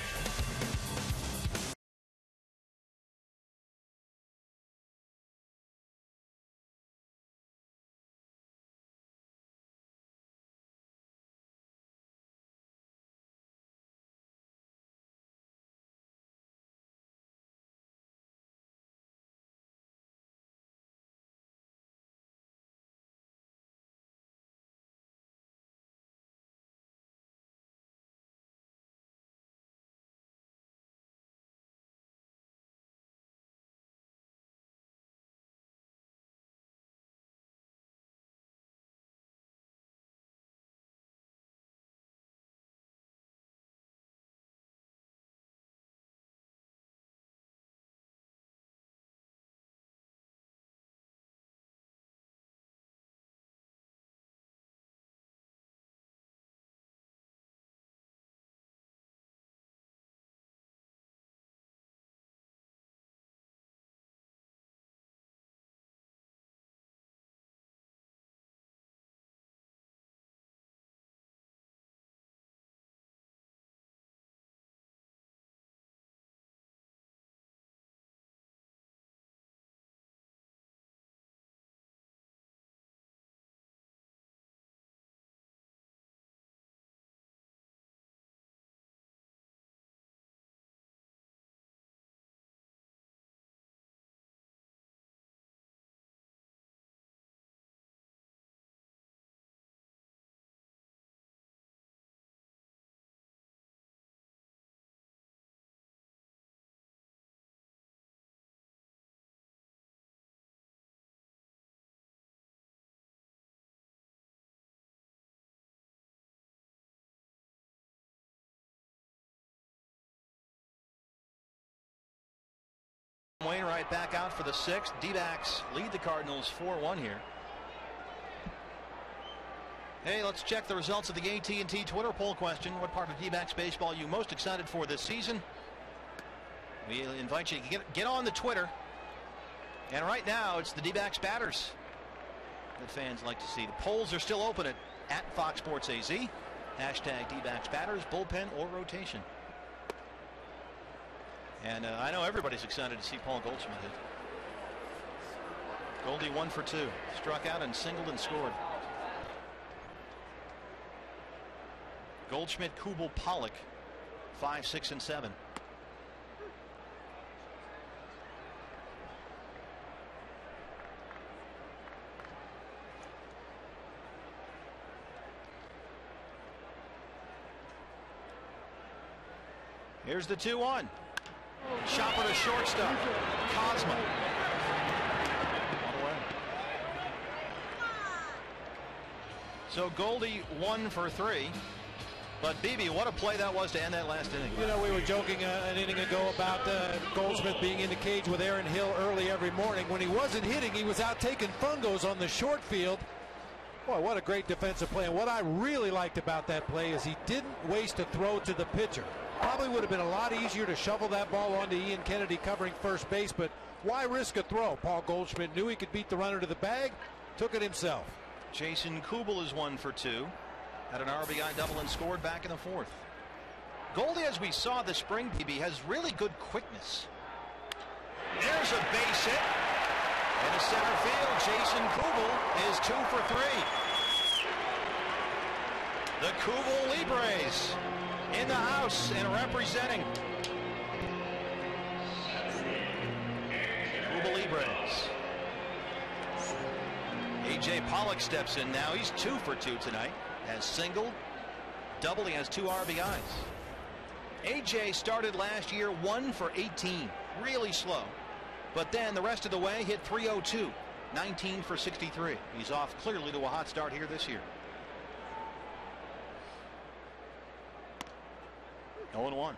Wainwright back out for the 6th. D-backs lead the Cardinals 4-1 here. Hey, let's check the results of the AT&T Twitter poll question. What part of D-backs baseball are you most excited for this season? We invite you to get on the Twitter. And right now, it's the D-backs batters that fans like to see. The polls are still open at Fox Sports AZ. Hashtag D-backs batters, bullpen, or rotation. And I know everybody's excited to see Paul Goldschmidt hit. Goldie 1 for 2. Struck out and singled and scored. Goldschmidt, Kubel, Pollock 5, 6, and 7. Here's the 2-1. Chopper to shortstop. Cosma. One away. So Goldie 1 for 3. But BB, what a play that was to end that last inning. You know, we were joking an inning ago about Goldschmidt being in the cage with Aaron Hill early every morning. When he wasn't hitting, he was out taking fungos on the short field. Boy, what a great defensive play. And what I really liked about that play is he didn't waste a throw to the pitcher. Probably would have been a lot easier to shovel that ball onto Ian Kennedy covering first base, but why risk a throw? Paul Goldschmidt knew he could beat the runner to the bag, took it himself. Jason Kubel is 1 for 2. Had an RBI double and scored back in the 4th. Goldie, as we saw this spring, BB, has really good quickness. There's a base hit. Into center field, Jason Kubel is 2 for 3. The Kubel Libres in the house and representing. Kubel Libres. A.J. Pollock steps in now. He's 2 for 2 tonight. Has single, double. He has 2 RBIs. A.J. started last year 1 for 18. Really slow. But then the rest of the way hit .302. 19 for 63. He's off clearly to a hot start here this year. 0-1.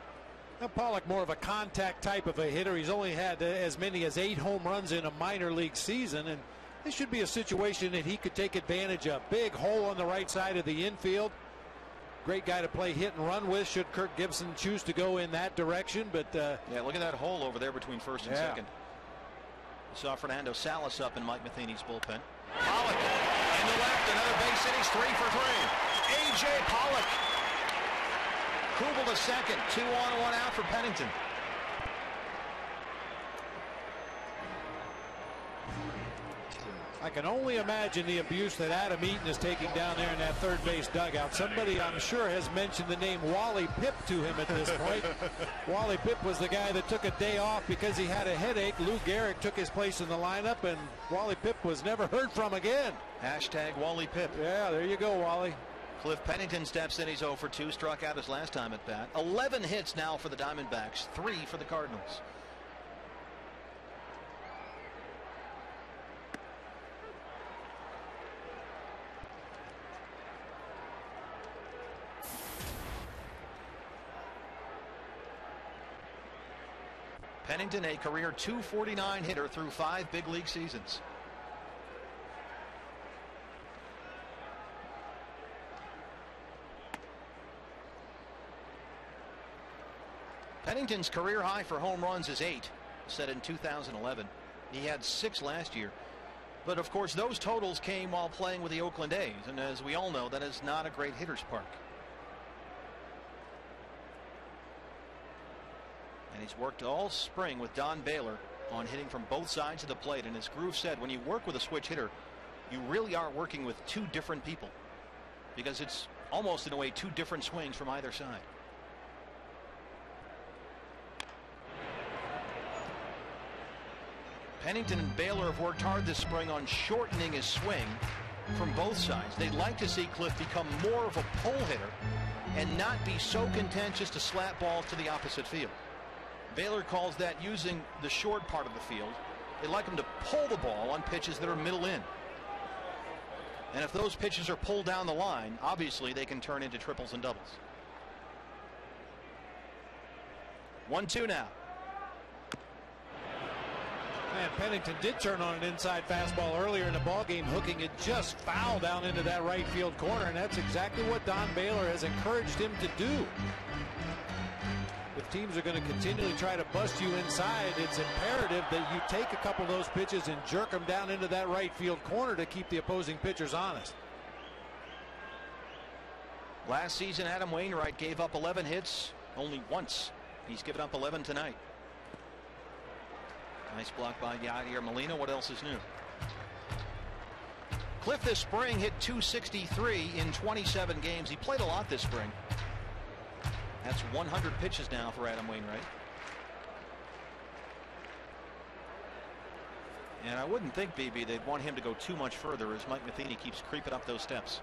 Now Pollock more of a contact type of a hitter. He's only had as many as 8 home runs in a minor league season, and this should be a situation that he could take advantage of. Big hole on the right side of the infield. Great guy to play hit and run with should Kirk Gibson choose to go in that direction. But yeah, look at that hole over there between first and second. You saw Fernando Salas up in Mike Matheny's bullpen. Pollock in the left, another base hit. He's 3 for 3. A.J. Pollock. Kubel to second. 2 on, 1 out for Pennington. I can only imagine the abuse that Adam Eaton is taking down there in that third base dugout. Somebody, I'm sure, has mentioned the name Wally Pipp to him at this point. Wally Pipp was the guy that took a day off because he had a headache. Lou Gehrig took his place in the lineup, and Wally Pipp was never heard from again. Hashtag Wally Pipp. Yeah, there you go, Wally. Cliff Pennington steps in. He's 0 for 2. Struck out his last time at bat. 11 hits now for the Diamondbacks. 3 for the Cardinals. Pennington, a career .249 hitter through 5 big league seasons. Pennington's career high for home runs is 8, set in 2011. He had 6 last year. But of course, those totals came while playing with the Oakland A's. And as we all know, that is not a great hitter's park. And he's worked all spring with Don Baylor on hitting from both sides of the plate. And as Groove said, when you work with a switch hitter, you really are working with 2 different people, because it's almost in a way 2 different swings from either side. Pennington and Baylor have worked hard this spring on shortening his swing from both sides. They'd like to see Cliff become more of a pull hitter and not be so contentious to slap balls to the opposite field. Baylor calls that using the short part of the field. They'd like him to pull the ball on pitches that are middle in. And if those pitches are pulled down the line, obviously they can turn into triples and doubles. 1-2 now. And Pennington did turn on an inside fastball earlier in the ballgame, hooking it just foul down into that right field corner, and that's exactly what Don Baylor has encouraged him to do. If teams are going to continually try to bust you inside, it's imperative that you take a couple of those pitches and jerk them down into that right field corner to keep the opposing pitchers honest. Last season, Adam Wainwright gave up 11 hits only once. He's given up 11 tonight. Nice block by Yadier Molina. What else is new? Cliff this spring hit .263 in 27 games. He played a lot this spring. That's 100 pitches now for Adam Wainwright. And I wouldn't think, BB, they'd want him to go too much further as Mike Matheny keeps creeping up those steps.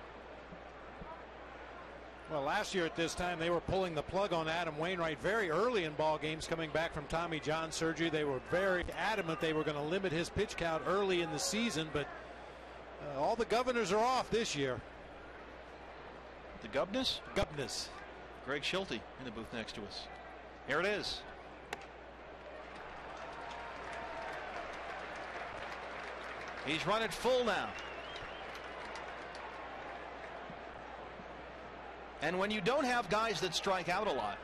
Well, last year at this time, they were pulling the plug on Adam Wainwright very early in ball games coming back from Tommy John surgery. They were very adamant they were going to limit his pitch count early in the season, but all the governors are off this year. The governors? Governors. Greg Schulte in the booth next to us. Here it is. He's run it full now. And when you don't have guys that strike out a lot,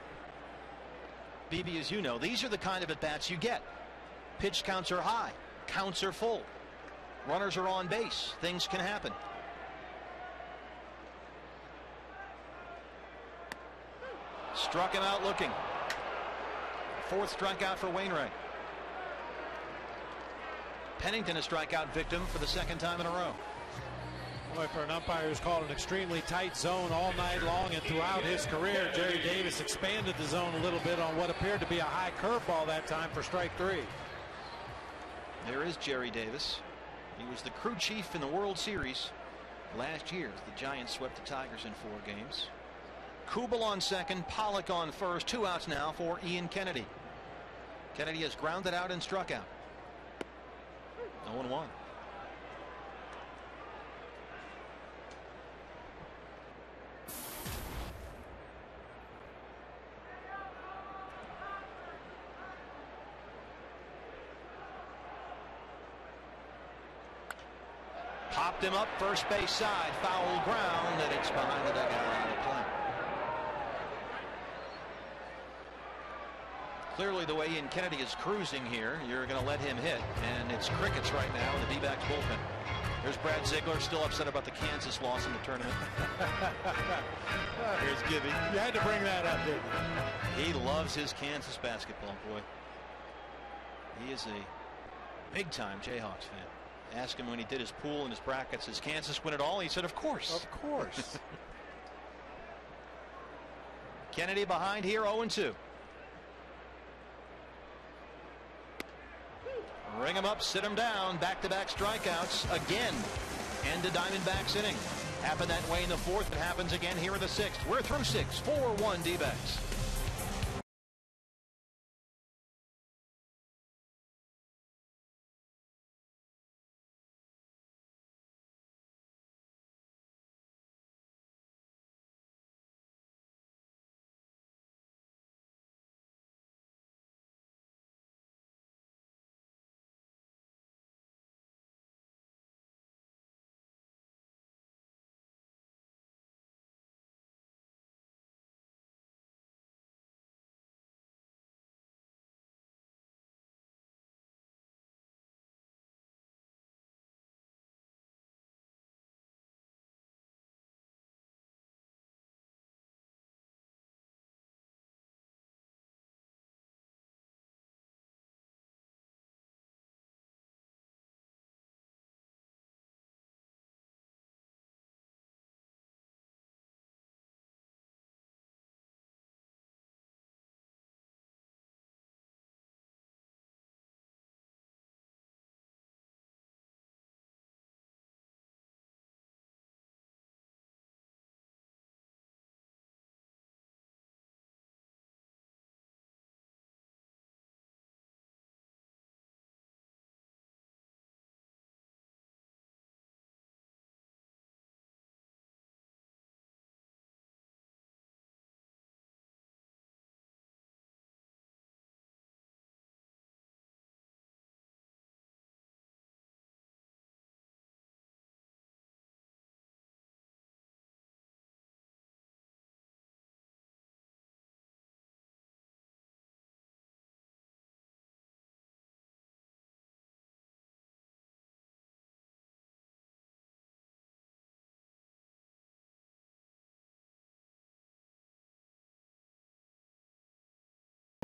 BB, as you know, these are the kind of at-bats you get. Pitch counts are high, counts are full, runners are on base, things can happen. Struck him out looking. Fourth strikeout for Wainwright. Pennington a strikeout victim for the second time in a row. Boy, for an umpire who's called an extremely tight zone all night long and throughout his career, Jerry Davis expanded the zone a little bit on what appeared to be a high curveball that time for strike three. There is Jerry Davis. He was the crew chief in the World Series last year. The Giants swept the Tigers in 4 games. Kubel on second, Pollock on first. 2 outs now for Ian Kennedy. Kennedy has grounded out and struck out. 0-1. Popped him up first base side, foul ground, and it's behind the dugout out of play. Clearly, the way Ian Kennedy is cruising here, you're going to let him hit, and it's crickets right now in the D-backs bullpen. There's Brad Ziegler, still upset about the Kansas loss in the tournament. Here's Gibby. You had to bring that up, didn't you? He loves his Kansas basketball, boy. He is a big-time Jayhawks fan. Asked him when he did his pool and his brackets, does Kansas win it all? He said, of course. Of course. Kennedy behind here, 0-2. Ring him up, sit him down, back-to-back strikeouts again. End of Diamondbacks inning. Happened that way in the 4th. It happens again here in the 6th. We're through 6, 4-1 D-backs.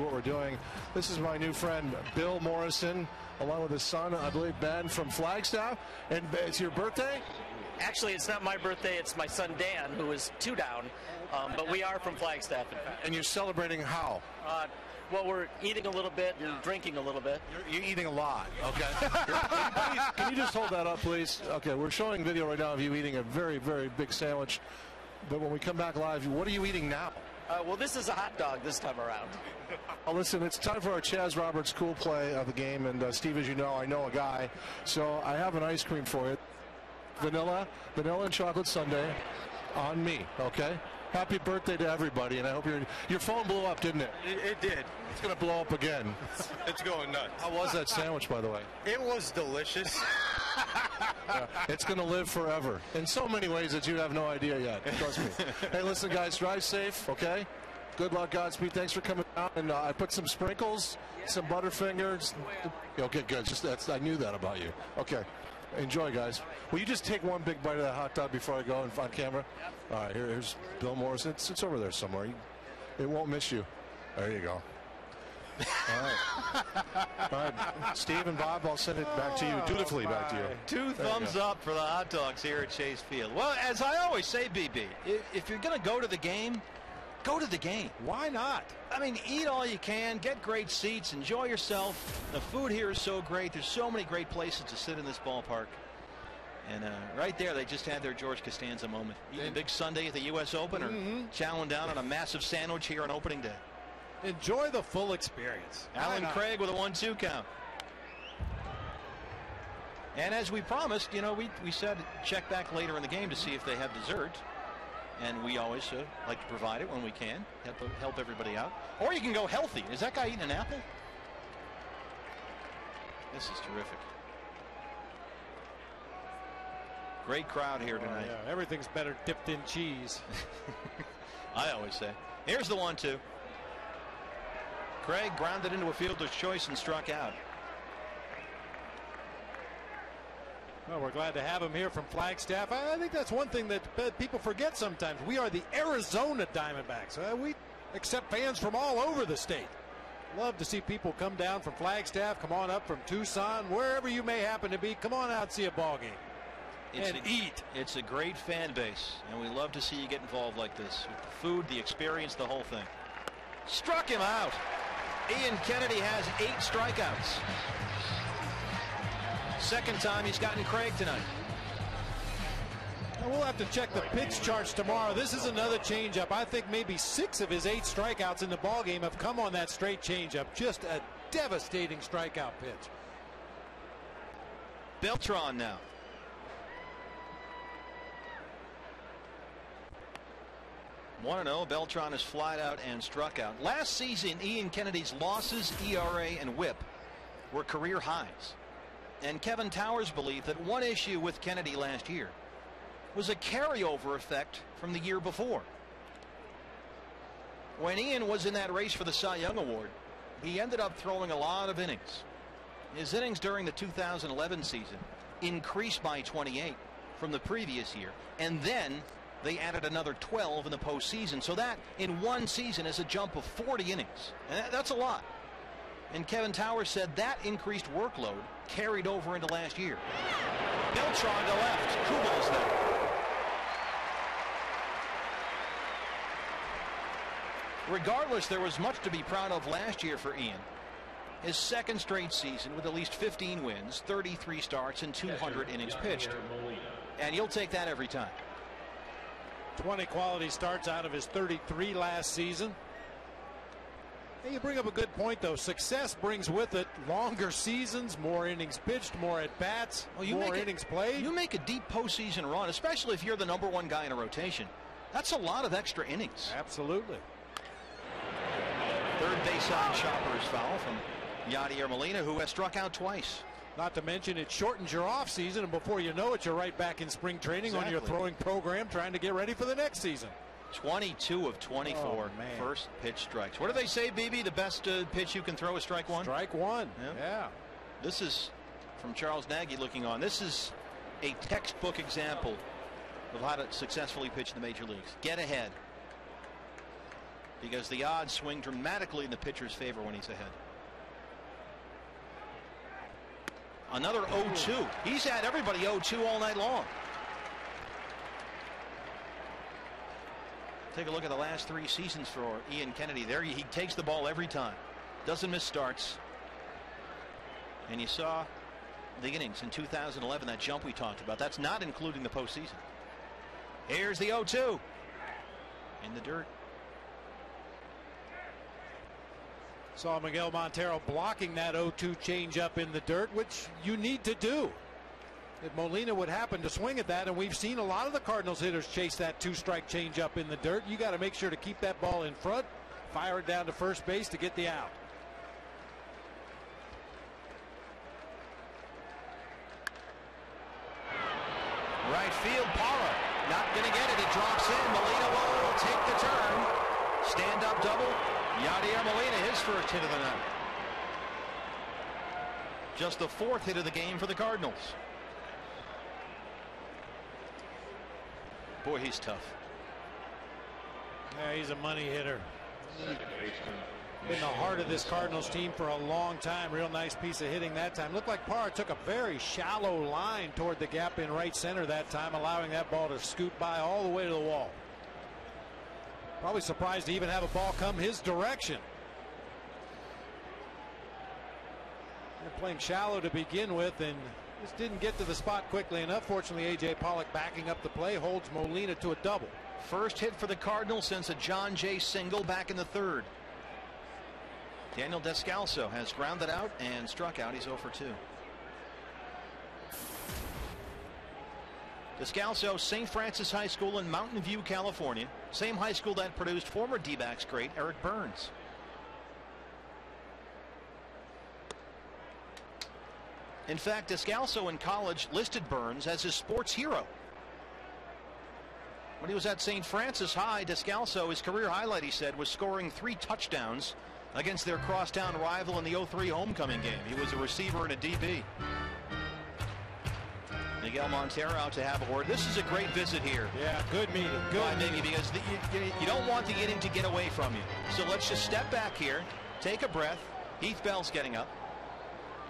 what we're doing. This is my new friend, Bill Morrison, along with his son, I believe, Ben, from Flagstaff. And it's your birthday? Actually, it's not my birthday. It's my son, Dan, who is 2 down. But we are from Flagstaff. And you're celebrating how? Well, we're eating a little bit and drinking a little bit. You're eating a lot, okay? Can you just hold that up, please? Okay, we're showing video right now of you eating a very, very big sandwich. But when we come back live, what are you eating now? Well, this is a hot dog this time around. Oh, listen, it's time for our Chaz Roberts cool play of the game. And, Steve, as you know, I know a guy. So I have an ice cream for you. Vanilla and chocolate sundae on me, okay? Happy birthday to everybody, and I hope your phone blew up, didn't it? It did. It's going to blow up again. It's going nuts. How was that sandwich, by the way? It was delicious. It's going to live forever in so many ways that you have no idea yet. Trust me. Hey, listen, guys, drive safe, okay? Good luck, Godspeed. Thanks for coming out. And I put some sprinkles, some Butterfingers. Okay, good. I knew that about you. Okay. Enjoy, guys. Will you just take one big bite of that hot dog before I go on camera? All right, here's Bill Morrison. It's over there somewhere. It won't miss you. There you go. All right, Steve and Bob, I'll send it back to you, dutifully back to you. 2 thumbs up for the hot dogs here at Chase Field. Well, as I always say, BB, if you're going to go to the game, go to the game. Why not? I mean, eat all you can, get great seats, enjoy yourself. The food here is so great. There's so many great places to sit in this ballpark. And right there, they just had their George Costanza moment. Eating a big Sunday at the U.S. Open or chowing down on a massive sandwich here on opening day. Enjoy the full experience. Alan Craig with a 1-2 count. And as we promised, you know, we said check back later in the game to see if they have dessert. And we always like to provide it when we can, help everybody out. Or you can go healthy. Is that guy eating an apple? This is terrific. Great crowd here tonight. Yeah, everything's better dipped in cheese. I always say. Here's the 1-2. Craig grounded into a fielder's choice and struck out. Well, we're glad to have him here from Flagstaff. I think that's one thing that people forget sometimes. We are the Arizona Diamondbacks. We accept fans from all over the state. Love to see people come down from Flagstaff, come on up from Tucson, wherever you may happen to be. Come on out and see a ball game. Eat. It's a great fan base, and we love to see you get involved like this. With the food, the experience, the whole thing. Struck him out. Ian Kennedy has 8 strikeouts. Second time he's gotten Craig tonight. We'll have to check the pitch charts tomorrow. This is another changeup. I think maybe 6 of his 8 strikeouts in the ballgame have come on that straight changeup. Just a devastating strikeout pitch. Beltran now. One 1-0. Beltran is flied out and struck out. Last season, Ian Kennedy's losses, ERA, and WHIP were career highs. And Kevin Towers believed that one issue with Kennedy last year was a carryover effect from the year before. When Ian was in that race for the Cy Young Award, he ended up throwing a lot of innings. His innings during the 2011 season increased by 28 from the previous year, and then they added another 12 in the postseason. So that in one season is a jump of 40 innings. And that's a lot. And Kevin Towers said that increased workload carried over into last year. Beltran to left. Kubal's there. Regardless, there was much to be proud of last year for Ian. His second straight season with at least 15 wins, 33 starts, and 200 innings pitched. And you'll take that every time. 20 quality starts out of his 33 last season. Hey, you bring up a good point, though. Success brings with it longer seasons, more innings pitched, more at-bats, more innings played. You make a deep postseason run, especially if you're the #1 guy in a rotation. That's a lot of extra innings. Absolutely. Third base side chopper is foul from Yadier Molina, who has struck out twice. Not to mention it shortens your off season, and before you know it, you're right back in spring training on your throwing program, trying to get ready for the next season. 22 of 24 first pitch strikes. What do they say, BB? The best pitch you can throw is strike one? Strike one. Yeah. This is from Charles Nagy looking on. This is a textbook example of how to successfully pitch in the major leagues. Get ahead. because the odds swing dramatically in the pitcher's favor when he's ahead. Another 0-2. He's had everybody 0-2 all night long. Take a look at the last 3 seasons for Ian Kennedy. There he takes the ball every time. Doesn't miss starts. And you saw the innings in 2011, that jump we talked about. That's not including the postseason. Here's the 0-2. In the dirt. Saw Miguel Montero blocking that 0-2 changeup in the dirt, which you need to do. If Molina would happen to swing at that, and we've seen a lot of the Cardinals hitters chase that 2-strike changeup in the dirt, you got to make sure to keep that ball in front, fire it down to first base to get the out. Right field, Parra not going to get it. It drops in. Molina will take the turn. Stand-up double. Yadier Molina, his first hit of the night. Just the 4th hit of the game for the Cardinals. Boy, he's tough. Yeah, he's a money hitter. In the heart of this Cardinals team for a long time. Real nice piece of hitting that time. Looked like Parra took a very shallow line toward the gap in right center that time, allowing that ball to scoot by all the way to the wall. Probably surprised to even have a ball come his direction. They're playing shallow to begin with and just didn't get to the spot quickly enough. Fortunately, A.J. Pollock backing up the play holds Molina to a double. First hit for the Cardinals since a John Jay single back in the 3rd. Daniel Descalso has grounded out and struck out. He's 0 for 2. Descalso, St. Francis High School in Mountain View, California. Same high school that produced former D-backs great Eric Burns. In fact, Descalso in college listed Burns as his sports hero. When he was at St. Francis High, Descalso, his career highlight, he said, was scoring 3 touchdowns against their crosstown rival in the 0-3 homecoming game. He was a receiver and a DB. Miguel Montero out to have a word. This is a great visit here. Yeah, good meeting. Good meeting. Because you don't want the inning to get away from you. So let's just step back here, take a breath. Heath Bell's getting up.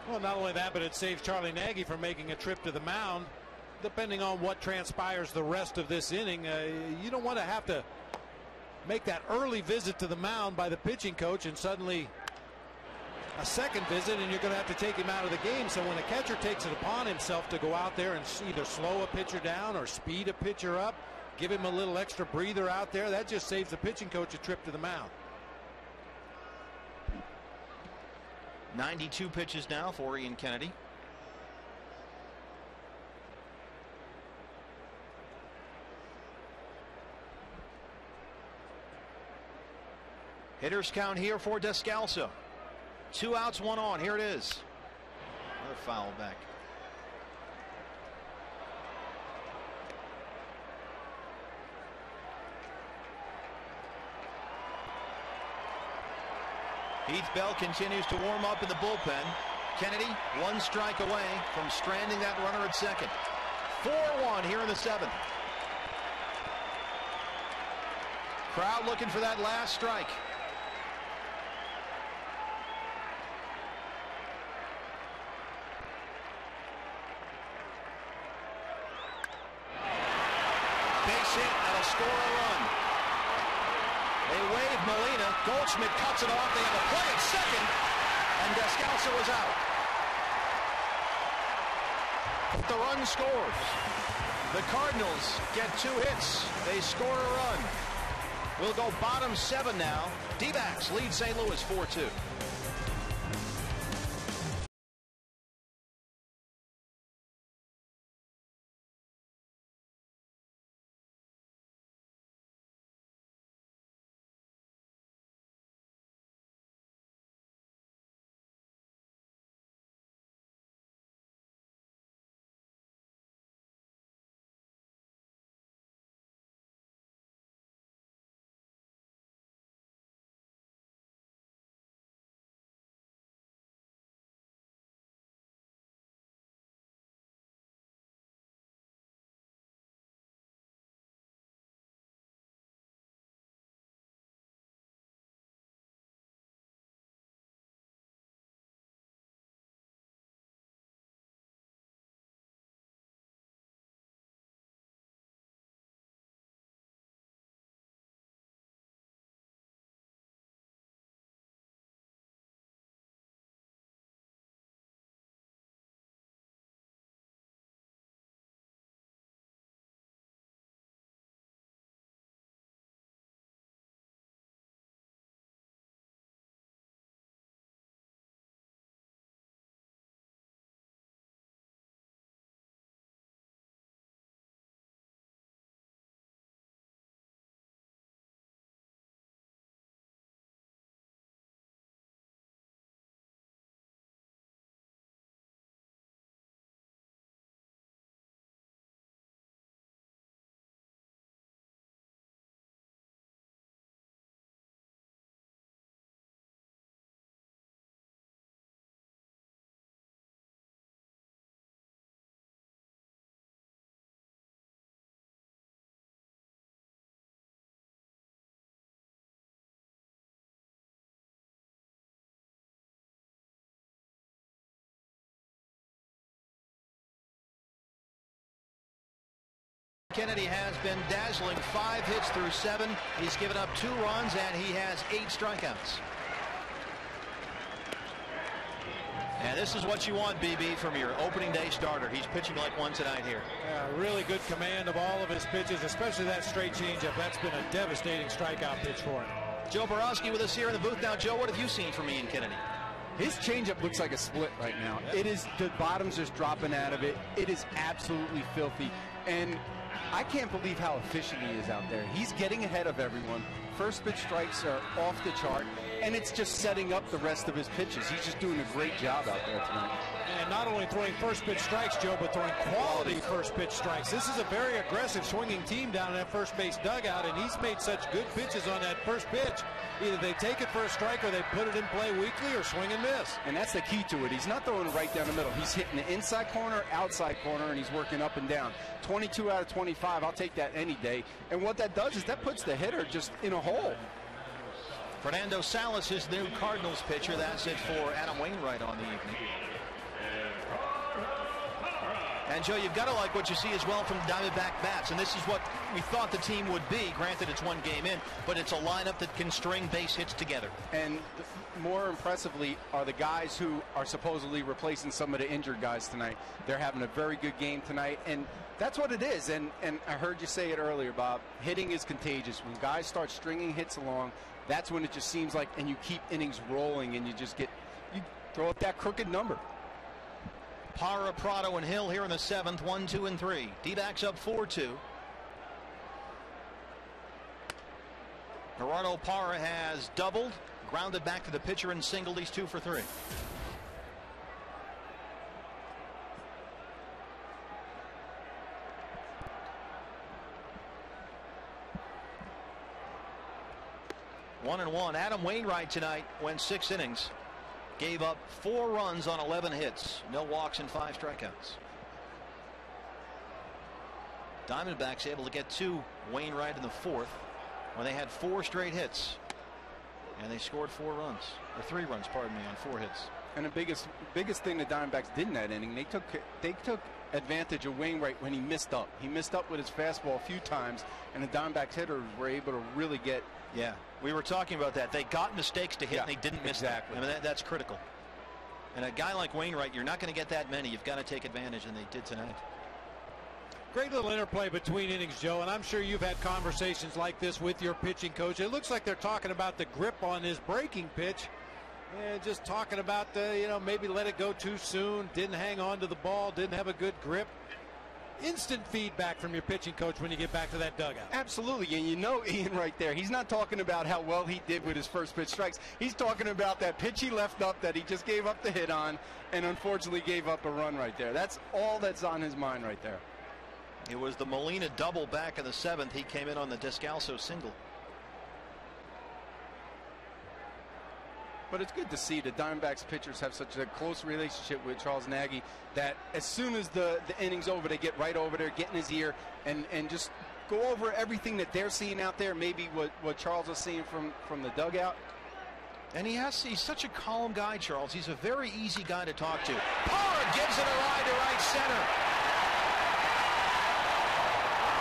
Well, not only that, but it saves Charlie Nagy from making a trip to the mound. Depending on what transpires the rest of this inning, you don't want to have to make that early visit to the mound by the pitching coach and suddenly a second visit and you're going to have to take him out of the game. So when a catcher takes it upon himself to go out there and either slow a pitcher down or speed a pitcher up, give him a little extra breather out there, that just saves the pitching coach a trip to the mound. 92 pitches now for Ian Kennedy. Hitters count here for Descalso. 2 outs, 1 on. Here it is. Another foul back. Heath Bell continues to warm up in the bullpen. Kennedy 1 strike away from stranding that runner at second. 4-1 here in the 7th. Crowd looking for that last strike. Base hit, that'll score a run. They wave Molina. Goldschmidt cuts it off. They have a play at second, and Descalso is out. The run scores. The Cardinals get 2 hits. They score a run. We'll go bottom 7 now. D-backs lead St. Louis 4-2. Kennedy has been dazzling. 5 hits through 7. He's given up 2 runs, and he has 8 strikeouts. And this is what you want, BB, from your opening day starter. He's pitching like one tonight here. Yeah, really good command of all of his pitches, especially that straight changeup. That's been a devastating strikeout pitch for him. Joe Borowski with us here in the booth. Now, Joe, what have you seen from Ian Kennedy? His changeup looks like a split right now. It is, the bottom's just dropping out of it. It is absolutely filthy. And I can't believe how efficient he is out there. He's getting ahead of everyone. First pitch strikes are off the chart, and it's just setting up the rest of his pitches. He's just doing a great job out there tonight. And not only throwing first pitch strikes, Joe, but throwing quality first pitch strikes. This is a very aggressive swinging team down in that first base dugout, and he's made such good pitches on that first pitch. Either they take it for a strike or they put it in play weakly or swing and miss. And that's the key to it. He's not throwing it right down the middle. He's hitting the inside corner, outside corner, and he's working up and down. 22 out of 25, I'll take that any day. And what that does is that puts the hitter just in a hole. Fernando Salas, his new Cardinals pitcher. That's it for Adam Wainwright on the evening. And, Joe, you've got to like what you see as well from Diamondback bats. And this is what we thought the team would be. Granted, it's one game in, but it's a lineup that can string base hits together. And more impressively are the guys who are supposedly replacing some of the injured guys tonight. They're having a very good game tonight, and that's what it is. And I heard you say it earlier, Bob. Hitting is contagious. When guys start stringing hits along, that's when it just seems like, and you keep innings rolling, and you throw up that crooked number. Parra, Prado, and Hill here in the 7th, 1, 2, and 3. D-backs up 4-2. Gerardo Parra has doubled, grounded back to the pitcher and singled. He's 2 for 3. One and one. Adam Wainwright tonight went 6 innings. Gave up 4 runs on 11 hits. No walks and 5 strikeouts. Diamondbacks able to get to Wainwright in the 4th when they had 4 straight hits. And they scored 4 runs. Or 3 runs, pardon me, on 4 hits. And the biggest thing the Diamondbacks did in that inning, they took advantage of Wainwright when he missed up. He missed up with his fastball a few times, and the Diamondbacks hitters were able to really get. Yeah, we were talking about that. They got mistakes to hit, and they didn't miss exactly. That. I mean, that's critical. And a guy like Wainwright, you're not going to get that many. You've got to take advantage, and they did tonight. Great little interplay between innings, Joe, and I'm sure you've had conversations like this with your pitching coach. It looks like they're talking about the grip on his breaking pitch. Yeah, just talking about the, maybe let it go too soon, didn't hang on to the ball, didn't have a good grip. Instant feedback from your pitching coach when you get back to that dugout. Absolutely, and Ian right there, he's not talking about how well he did with his first pitch strikes. He's talking about that pitch he left up that he just gave up the hit on and unfortunately gave up a run right there. That's all that's on his mind right there. It was the Molina double back in the 7th. He came in on the Descalso single. But it's good to see the Diamondbacks pitchers have such a close relationship with Charles Nagy that as soon as the inning's over, they get right over there, get in his ear, and just go over everything that they're seeing out there, maybe what Charles is seeing from the dugout. And he's such a calm guy, Charles. He's a very easy guy to talk to. Parra gives it a ride to right center.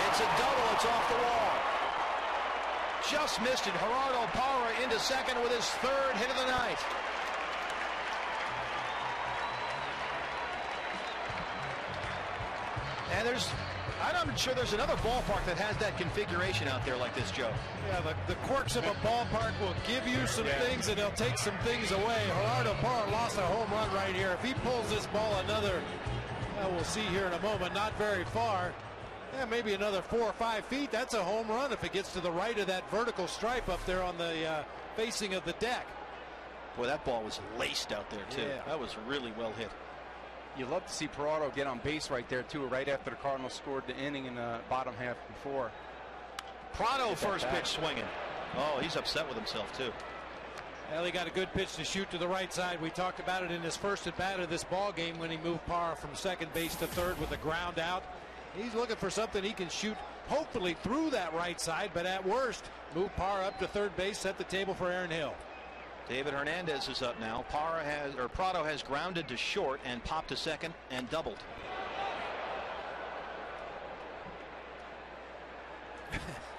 It's a double. It's off the wall. Just missed it. Gerardo Parra into second with his 3rd hit of the night. And I'm sure there's another ballpark that has that configuration out there like this, Joe. Yeah, the quirks of a ballpark will give you some things and they'll take some things away. Gerardo Parra lost a home run right here. If he pulls this ball another, we'll see here in a moment, not very far. Yeah, maybe another 4 or 5 feet. That's a home run if it gets to the right of that vertical stripe up there on the facing of the deck. Boy, that ball was laced out there, too. Yeah. That was really well hit. You love to see Prado get on base right there, too, right after the Cardinals scored the inning in the bottom half before. Prado first pitch swinging. Oh, he's upset with himself, too. Well, he got a good pitch to shoot to the right side. We talked about it in his first at bat of this ball game when he moved Parra from second base to third with a ground out. He's looking for something he can shoot, hopefully through that right side, but at worst, move Parra up to third base, set the table for Aaron Hill. David Hernandez is up now. Prado has grounded to short and popped to second and doubled.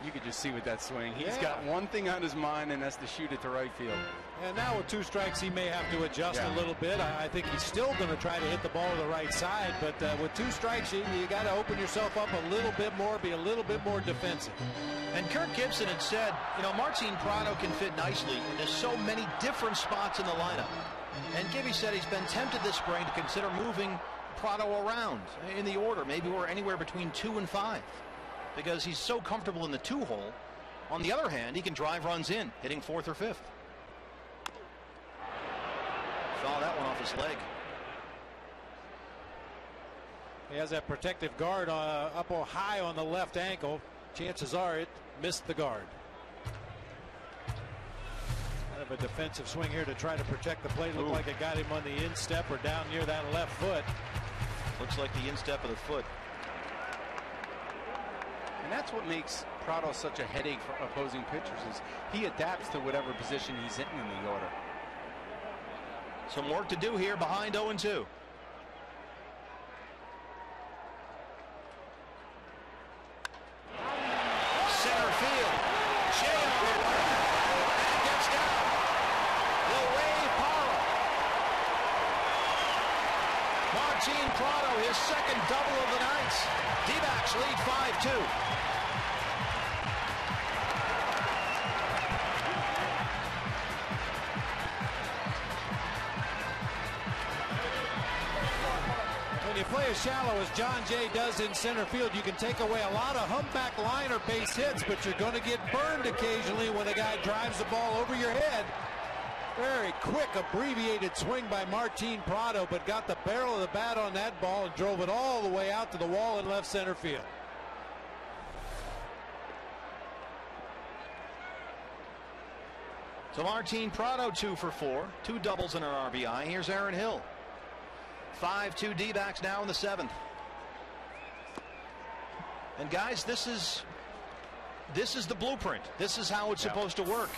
You could just see with that swing. He's got one thing on his mind, and that's to shoot it to right field. And now with 2 strikes, he may have to adjust a little bit. I think he's still going to try to hit the ball to the right side, but with 2 strikes, you got to open yourself up a little bit more, be a little bit more defensive. And Kirk Gibson had said, you know, Martin Prado can fit nicely into so many different spots in the lineup. And Gibby said he's been tempted this spring to consider moving Prado around in the order. Maybe we're anywhere between 2 and 5 because he's so comfortable in the 2-hole. On the other hand, he can drive runs in, hitting 4th or 5th. Foul that one off his leg. He has that protective guard up high on the left ankle. Chances are it missed the guard. Kind of a defensive swing here to try to protect the plate. Looked like it got him on the instep or down near that left foot. Looks like the instep of the foot. And that's what makes Prado such a headache for opposing pitchers, is he adapts to whatever position he's in the order. Some work to do here behind 0-2. Center field. And gets down. Will wave Parra. Martin Prado, his second double of the night. D-backs lead 5-2. When you play as shallow as John Jay does in center field, you can take away a lot of humpback line or base hits, but you're going to get burned occasionally when a guy drives the ball over your head. Very quick, abbreviated swing by Martin Prado, but got the barrel of the bat on that ball and drove it all the way out to the wall in left center field. So Martin Prado 2 for 4, 2 doubles and an RBI. Here's Aaron Hill. 5-2 D-backs now in the 7th. And guys, this is the blueprint. This is how it's supposed to work.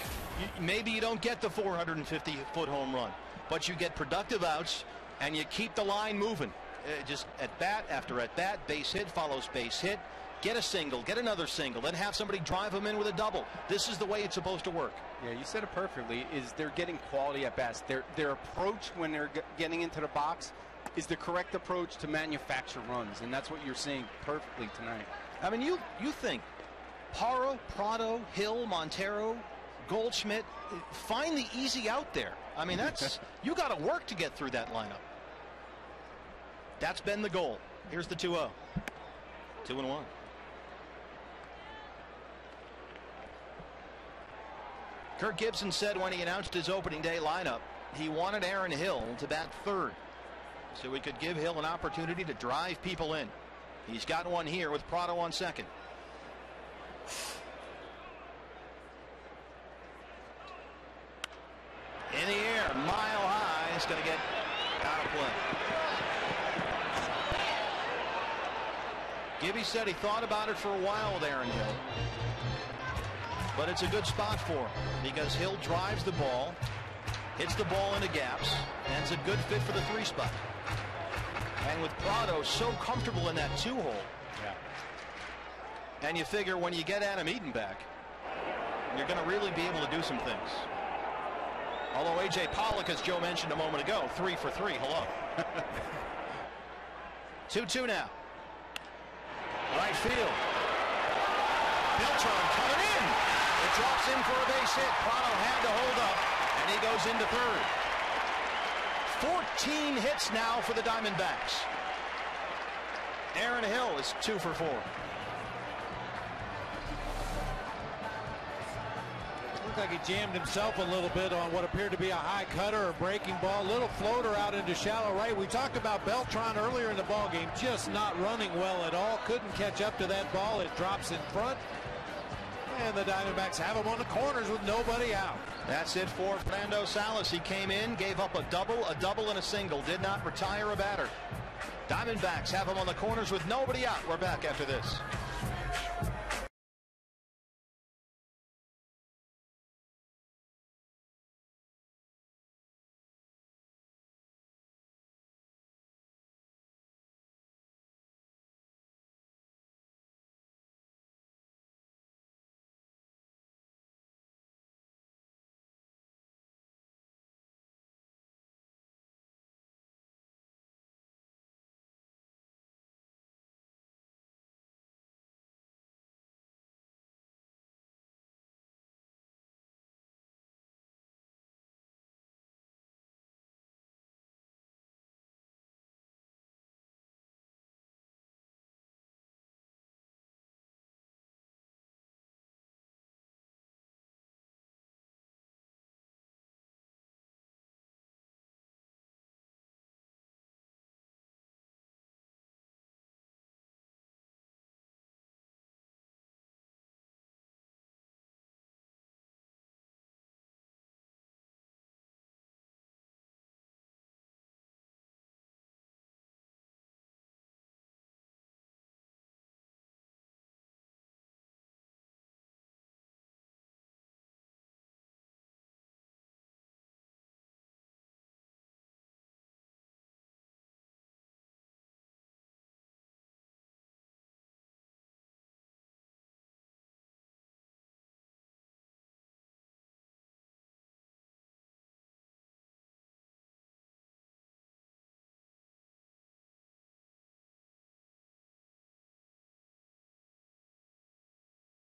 Maybe you don't get the 450-foot home run, but you get productive outs and you keep the line moving. Just at bat after at bat, base hit follows base hit. Get a single, get another single, then have somebody drive them in with a double. This is the way it's supposed to work. Yeah, you said it perfectly. Is they're getting quality at bats. Their approach when they're getting into the box is the correct approach to manufacture runs, and that's what you're seeing perfectly tonight. I mean, you think Parra, Prado, Hill, Montero, Goldschmidt, find the easy out there. I mean, that's you got to work to get through that lineup. That's been the goal. Here's the 2-0. 2-1. Kirk Gibson said when he announced his opening day lineup, he wanted Aaron Hill to bat 3rd, so he could give Hill an opportunity to drive people in. He's got one here with Prado on 2nd. In the air, mile high. It's going to get out of play. Gibby said he thought about it for a while with Aaron Hill, but it's a good spot for him because Hill drives the ball, hits the ball into gaps, and it's a good fit for the 3 spot. And with Prado so comfortable in that 2-hole, and you figure when you get Adam Eaton back, you're going to really be able to do some things. Although A.J. Pollock, as Joe mentioned a moment ago, 3 for 3. Hello. 2-2 now. Right field. Beltran coming in. It drops in for a base hit. Prado had to hold up, and he goes into 3rd. 14 hits now for the Diamondbacks. Aaron Hill is 2 for 4. Looked like he jammed himself a little bit on what appeared to be a high cutter or breaking ball. Little floater out into shallow right. We talked about Beltran earlier in the ball game, just not running well at all. Couldn't catch up to that ball. It drops in front. And the Diamondbacks have him on the corners with nobody out. That's it for Fernando Salas. He came in, gave up a double, and a single. Did not retire a batter. Diamondbacks have him on the corners with nobody out. We're back after this.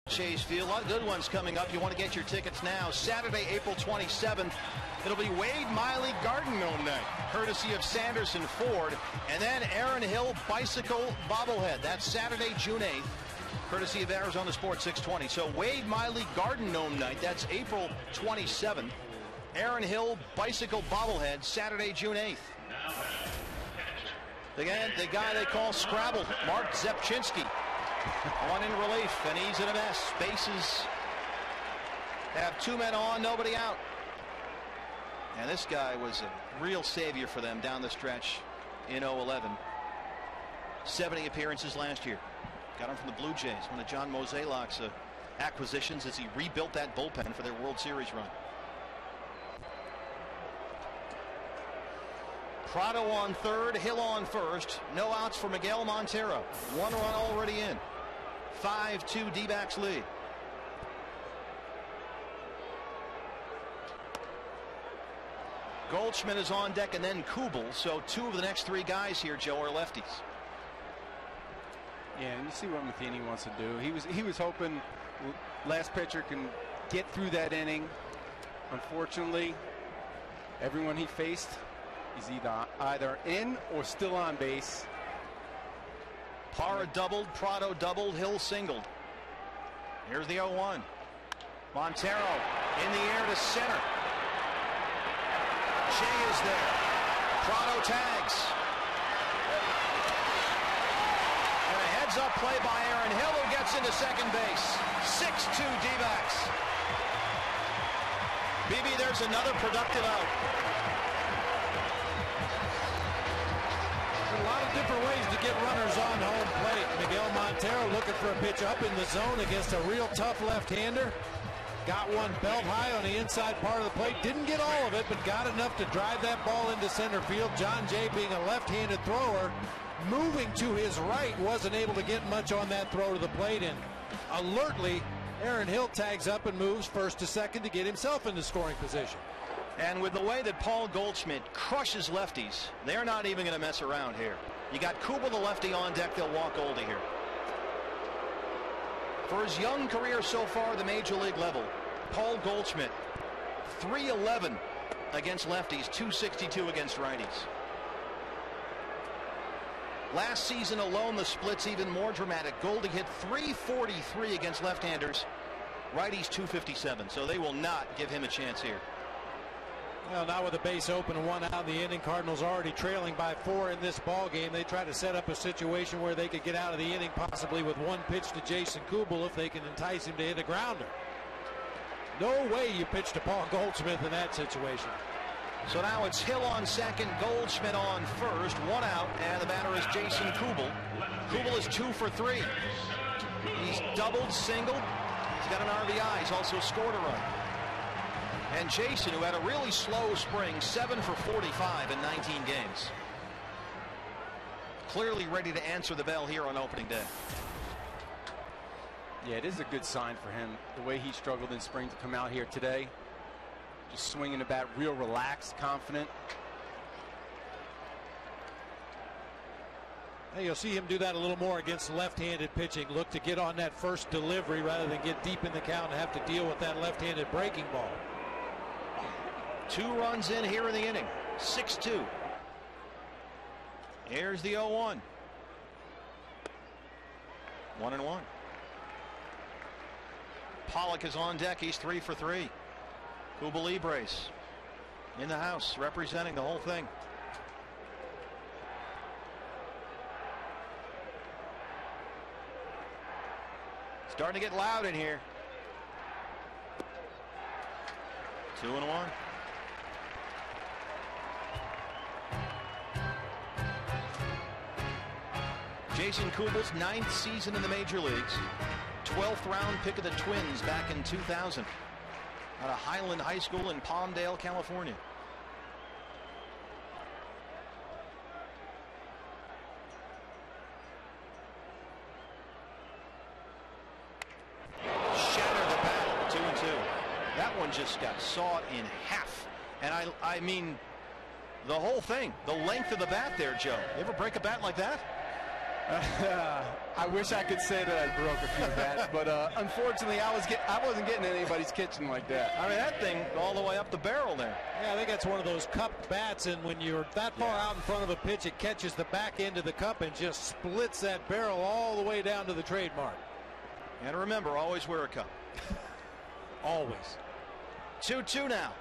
Chase Field. A lot of good ones coming up. You want to get your tickets now. Saturday, April 27th. It'll be Wade Miley Garden Gnome Night, courtesy of Sanderson Ford. And then Aaron Hill Bicycle Bobblehead. That's Saturday, June 8th, courtesy of Arizona Sports 620. So Wade Miley Garden Gnome Night. That's April 27th. Aaron Hill Bicycle Bobblehead, Saturday, June 8th. Again, the guy they call Scrabble, Mark Zepchinski, on in relief, and he's in a mess. Bases have 2 men on, nobody out. And this guy was a real savior for them down the stretch in 2011. 70 appearances last year. Got him from the Blue Jays, one of John Mozeliak's acquisitions as he rebuilt that bullpen for their World Series run. Prado on third, Hill on first. No outs for Miguel Montero. 1 run already in. 5-2 D-backs lead. Goldschmidt is on deck, and then Kubel. So 2 of the next 3 guys here, Joe, are lefties. Yeah, and you see what Matheny wants to do. He was hoping last pitcher can get through that inning. Unfortunately, everyone he faced, he's either in or still on base. Parra doubled, Prado doubled, Hill singled. Here's the 0-1. Montero in the air to center. Shea is there. Prado tags. And a heads-up play by Aaron Hill, who gets into second base. 6-2 D-backs. BB, there's another productive out. A lot of different ways to get runners on home plate. Miguel Montero looking for a pitch up in the zone against a real tough left-hander. Got one belt high on the inside part of the plate. Didn't get all of it, but got enough to drive that ball into center field. John Jay, being a left-handed thrower, moving to his right, wasn't able to get much on that throw to the plate. And alertly, Aaron Hill tags up and moves first to second to get himself into scoring position. And with the way that Paul Goldschmidt crushes lefties, they're not even going to mess around here. You got Kubel, the lefty, on deck. They'll walk Oldie here. For his young career so far, the major league level, Paul Goldschmidt, 311 against lefties, 262 against righties. Last season alone, the split's even more dramatic. Goldie hit 343 against left-handers, righties 257. So they will not give him a chance here. Well, now with a base open and 1 out in the inning, Cardinals already trailing by 4 in this ball game. They try to set up a situation where they could get out of the inning possibly with 1 pitch to Jason Kubel if they can entice him to hit a grounder. No way you pitch to Paul Goldschmidt in that situation. So now it's Hill on second, Goldschmidt on first, 1 out, and the batter is Jason Kubel. Kubel is 2 for 3. He's doubled, singled. He's got an RBI. He's also scored a run. And Jason, who had a really slow spring, 7 for 45 in 19 games. Clearly ready to answer the bell here on opening day. Yeah, it is a good sign for him, the way he struggled in spring to come out here today. Just swinging the bat real relaxed, confident. Hey, you'll see him do that a little more against left-handed pitching. Look to get on that first delivery rather than get deep in the count and have to deal with that left-handed breaking ball. 2 runs in here in the inning. 6-2. Here's the 0-1. 1-1. Pollock is on deck. He's 3 for 3. Kubel Libres in the house representing the whole thing. Starting to get loud in here. 2-1. Jason Kubel's 9th season in the major leagues. 12th round pick of the Twins back in 2000 out of Highland High School in Palmdale, California. Shattered the bat, 2-2. That one just got sawed in half. And I mean the whole thing, the length of the bat there, Joe. You ever break a bat like that? I wish I could say that I broke a few bats, but unfortunately, I wasn't getting in anybody's kitchen like that. I mean, that thing all the way up the barrel there. Yeah, I think that's one of those cupped bats, and when you're that far out in front of a pitch, it catches the back end of the cup and just splits that barrel all the way down to the trademark. And remember, always wear a cup. Always. 2-2 now.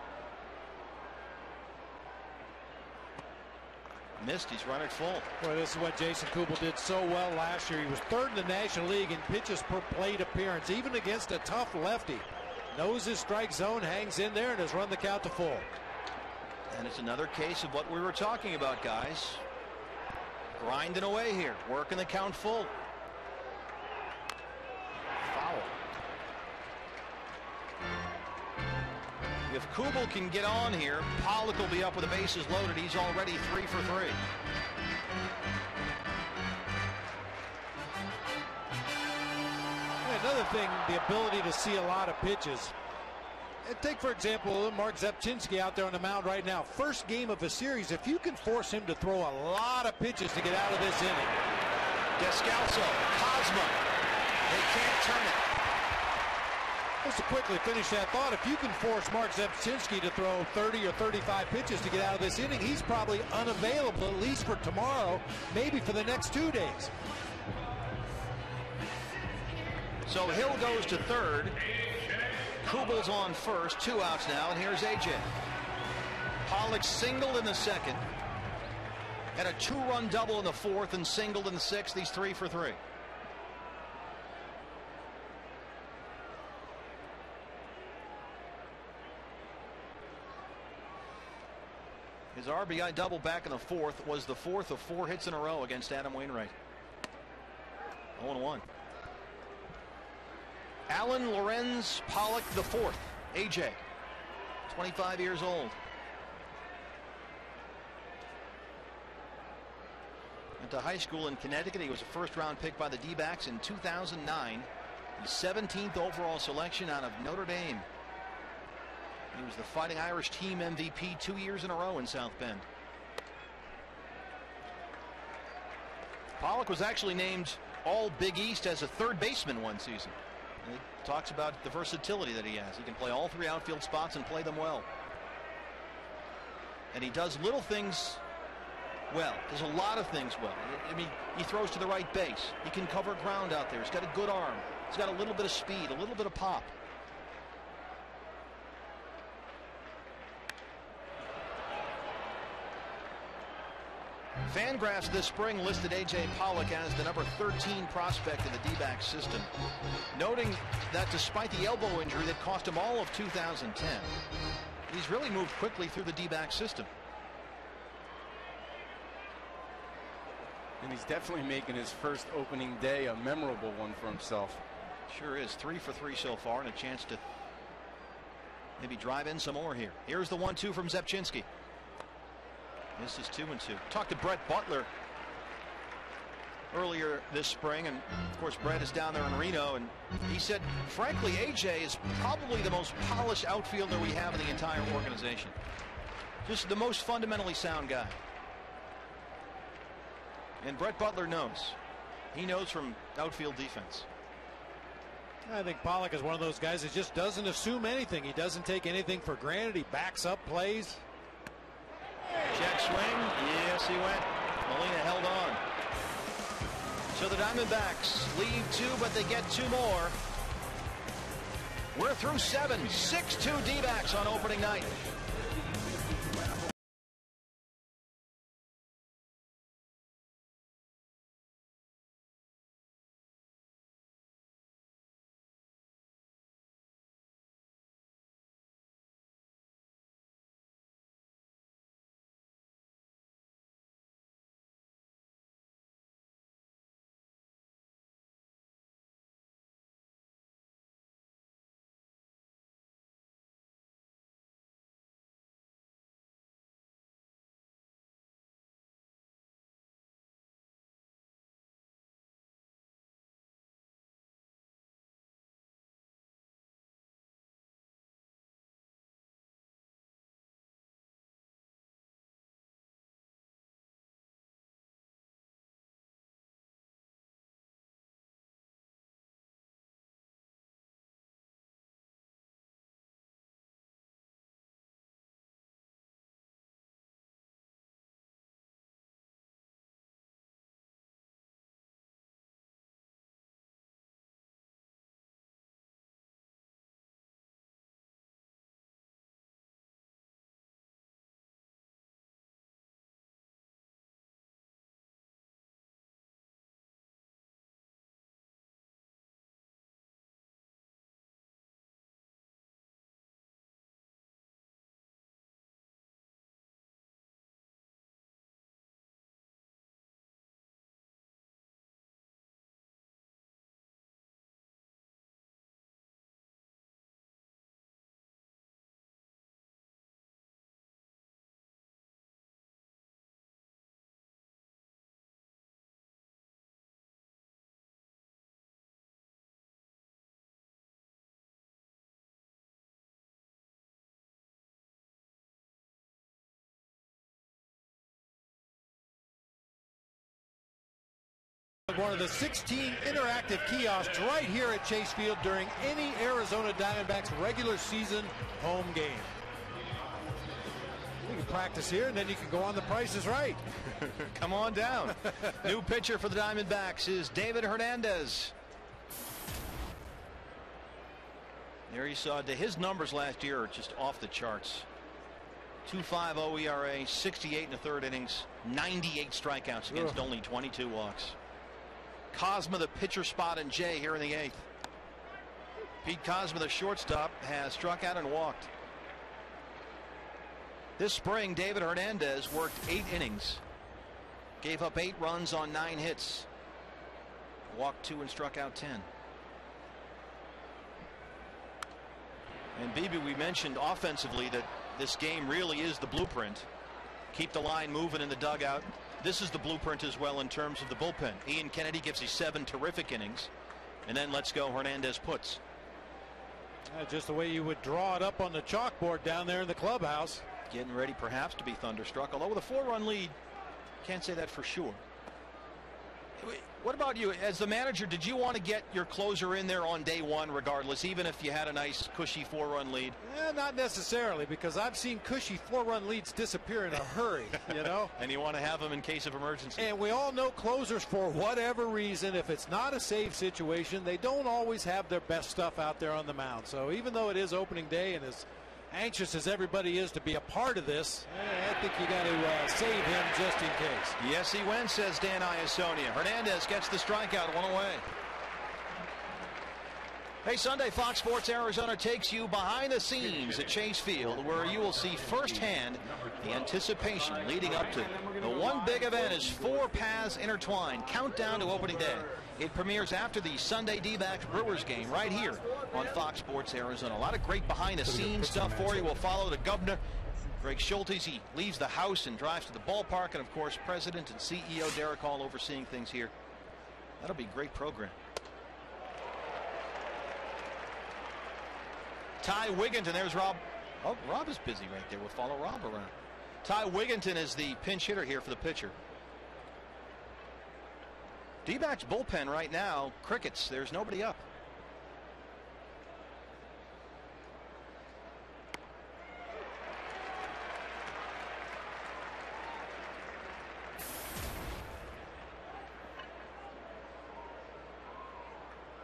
Missed. He's run it full. Boy, this is what Jason Kubel did so well last year. He was third in the National League in pitches per plate appearance, even against a tough lefty. Knows his strike zone, hangs in there, and has run the count to full. And it's another case of what we were talking about, guys. Grinding away here, working the count full. Foul. If Kubel can get on here, Pollock will be up with the bases loaded. He's already 3 for 3. Another thing, the ability to see a lot of pitches. Take, for example, Mark Zepchinski out there on the mound right now. First game of a series, if you can force him to throw a lot of pitches to get out of this inning. Descalso, Cosmo. They can't turn it. Just to quickly finish that thought, if you can force Mark Zepchinski to throw 30 or 35 pitches to get out of this inning, he's probably unavailable at least for tomorrow, maybe for the next 2 days. So Hill goes to third. Kubel's on first. 2 outs now, and here's AJ. Pollock singled in the second. Had a 2-run double in the fourth and singled in the sixth. He's 3 for 3. His RBI double back in the fourth was the fourth of 4 hits in a row against Adam Wainwright. 0-1. Alan Lorenz Pollock the fourth. AJ, 25 years old. Went to high school in Connecticut. He was a first-round pick by the D-backs in 2009. The 17th overall selection out of Notre Dame. He was the Fighting Irish team MVP 2 years in a row in South Bend. Pollock was actually named All Big East as a third baseman one season. And it talks about the versatility that he has. He can play all 3 outfield spots and play them well. And he does little things well. Does a lot of things well. I mean, he throws to the right base. He can cover ground out there. He's got a good arm. He's got a little bit of speed, a little bit of pop. Fangraphs this spring listed A.J. Pollock as the number 13 prospect in the D-backs system, noting that despite the elbow injury that cost him all of 2010, he's really moved quickly through the D-backs system. And he's definitely making his first opening day a memorable one for himself. Sure is. 3 for 3 so far, and a chance to maybe drive in some more here. Here's the 1-2 from Zepchinski. This is 2-2. Talked to Brett Butler earlier this spring, and of course Brett is down there in Reno, and he said, frankly, AJ is probably the most polished outfielder we have in the entire organization. Just the most fundamentally sound guy. And Brett Butler knows. He knows from outfield defense. I think Pollock is one of those guys that just doesn't assume anything. He doesn't take anything for granted. He backs up plays. Check swing. Yes, he went. Molina held on. So the Diamondbacks lead 2, but they get 2 more. We're through 7. 6-2 D-backs on opening night. One of the 16 interactive kiosks right here at Chase Field during any Arizona Diamondbacks regular season home game. You can practice here, and then you can go on The Price is Right. Come on down. New pitcher for the Diamondbacks is David Hernandez. There you saw his numbers last year are just off the charts. 2.50 ERA, 68 in the third innings, 98 strikeouts against only 22 walks. Cosma, the pitcher spot, and Jay here in the 8th. Pete Cosma, the shortstop, has struck out and walked. This spring, David Hernandez worked 8 innings, gave up 8 runs on 9 hits, walked 2 and struck out 10. And BB, we mentioned offensively that this game really is the blueprint. Keep the line moving in the dugout. This is the blueprint as well in terms of the bullpen. Ian Kennedy gives you 7 terrific innings, and then let's go Hernandez puts. Just the way you would draw it up on the chalkboard down there in the clubhouse. Getting ready perhaps to be thunderstruck, although with a 4-run lead, can't say that for sure. What about you as the manager? Did you want to get your closer in there on day one regardless, even if you had a nice cushy 4-run lead? Not necessarily, because I've seen cushy 4-run leads disappear in a hurry, you know. And you want to have them in case of emergency. And we all know closers, for whatever reason, if it's not a save situation, they don't always have their best stuff out there on the mound. So even though it is opening day and as anxious as everybody is to be a part of this, I think you got to save him just in case. Yes, he wins, says Dan Iasonia. Hernandez gets the strikeout, 1 away. Hey, Sunday, Fox Sports Arizona takes you behind the scenes at Chase Field, where you will see firsthand the anticipation leading up to the one big event is 4 paths intertwined. Countdown to opening day. It premieres after the Sunday D-backs Brewers game right here on Fox Sports Arizona. A lot of great behind-the-scenes stuff for you. We'll follow the governor, Greg Schultes. He leaves the house and drives to the ballpark, and of course, President and CEO Derek Hall overseeing things here. That'll be a great program. Ty Wigginton, there's Rob. Oh, Rob is busy right there. We'll follow Rob around. Ty Wigginton is the pinch hitter here for the pitcher. D-backs bullpen right now, crickets. There's nobody up.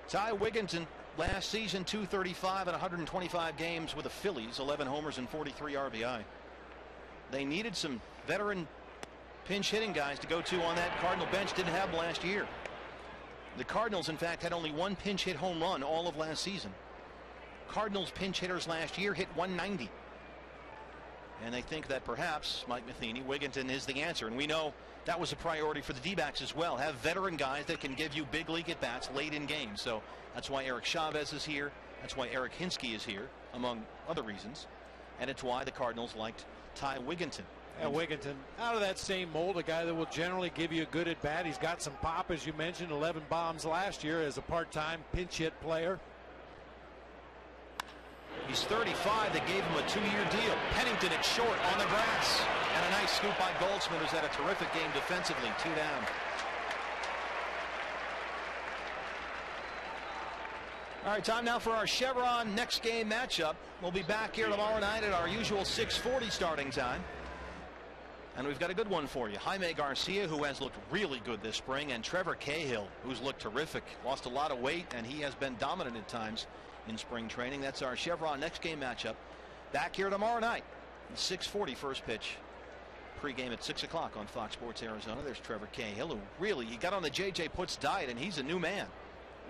Ty Wigginton, last season 235 in 125 games with the Phillies, 11 homers and 43 RBI. They needed some veteran pinch hitting guys to go to on that Cardinal bench. Didn't have them last year. The Cardinals, in fact, had only 1 pinch hit home run all of last season. Cardinals pinch hitters last year hit 190. And they think that perhaps Mike Matheny, Wigginton is the answer. And we know that was a priority for the D-backs as well. Have veteran guys that can give you big league at-bats late in games. So that's why Eric Chavez is here. That's why Eric Hinsky is here, among other reasons. And it's why the Cardinals liked Ty Wigginton. Yeah, Wigginton, out of that same mold, a guy that will generally give you a good at-bat. He's got some pop, as you mentioned, 11 bombs last year as a part-time pinch hit player. He's 35. They gave him a 2-year deal. Pennington at short on the grass. And a nice scoop by Goldsmith, who's had a terrific game defensively. 2 down. All right, time now for our Chevron next game matchup. We'll be back here tomorrow night at our usual 6:40 starting time. And we've got a good one for you. Jaime Garcia, who has looked really good this spring, and Trevor Cahill, who's looked terrific. Lost a lot of weight, and he has been dominant at times in spring training. That's our Chevron next game matchup. Back here tomorrow night. 6:40 first pitch. Pre-game at 6 o'clock on Fox Sports Arizona. There's Trevor Cahill, who really, he got on the J.J. Putz diet, and he's a new man.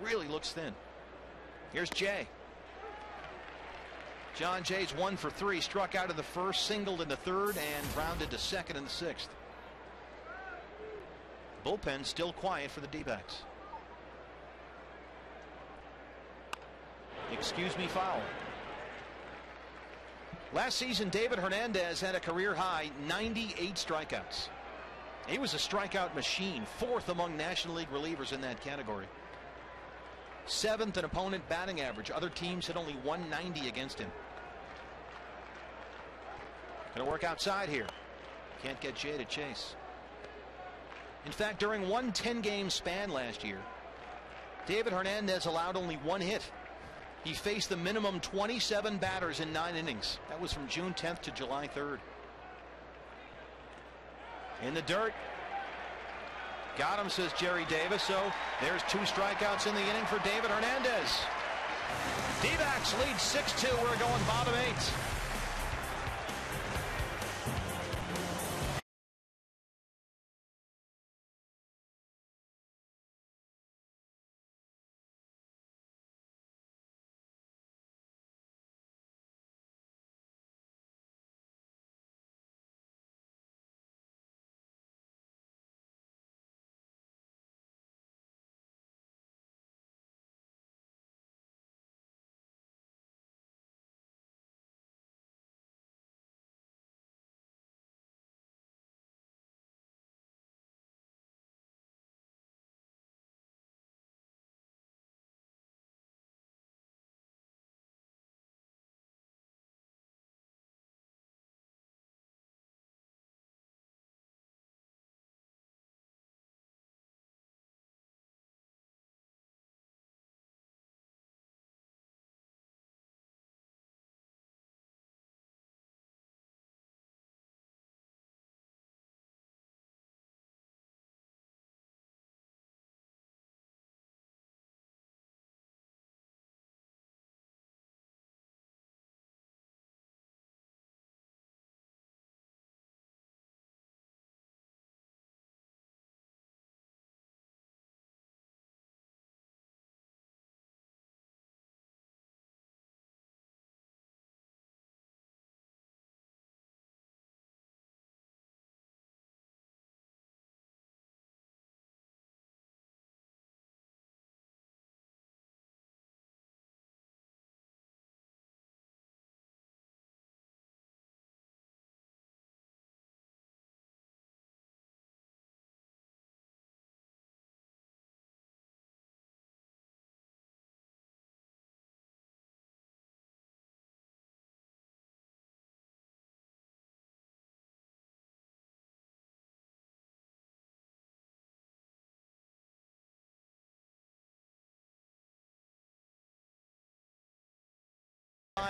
Really looks thin. Here's Jay. John Jay's 1 for 3, struck out in the first, singled in the third, and grounded to second in the 6th. Bullpen still quiet for the D-backs. Excuse me, foul. Last season, David Hernandez had a career high 98 strikeouts. He was a strikeout machine, 4th among National League relievers in that category. 7th in opponent batting average. Other teams hit only 190 against him. Going to work outside here. Can't get Jay to chase. In fact, during one 10-game span last year, David Hernandez allowed only one hit. He faced the minimum 27 batters in 9 innings. That was from June 10th to July 3rd. In the dirt. Got him, says Jerry Davis. So there's 2 strikeouts in the inning for David Hernandez. D-backs lead 6-2. We're going bottom 8.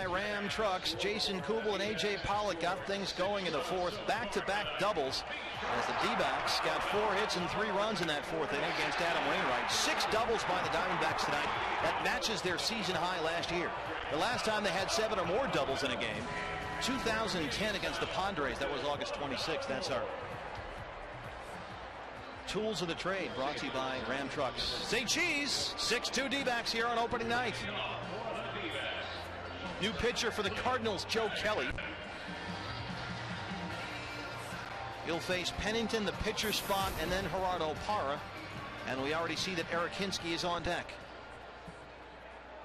Ram trucks. Jason Kubel and A.J. Pollock got things going in the 4th. Back-to-back doubles as the D-backs got 4 hits and 3 runs in that 4th inning against Adam Wainwright. 6 doubles by the Diamondbacks tonight. That matches their season high last year. The last time they had 7 or more doubles in a game, 2010 against the Padres. That was August 26th. That's our tools of the trade, brought to you by Ram Trucks. Say cheese. 6-2 D-backs here on opening night. New pitcher for the Cardinals, Joe Kelly. He'll face Pennington, the pitcher spot, and then Gerardo Parra. And we already see that Eric Hinsky is on deck.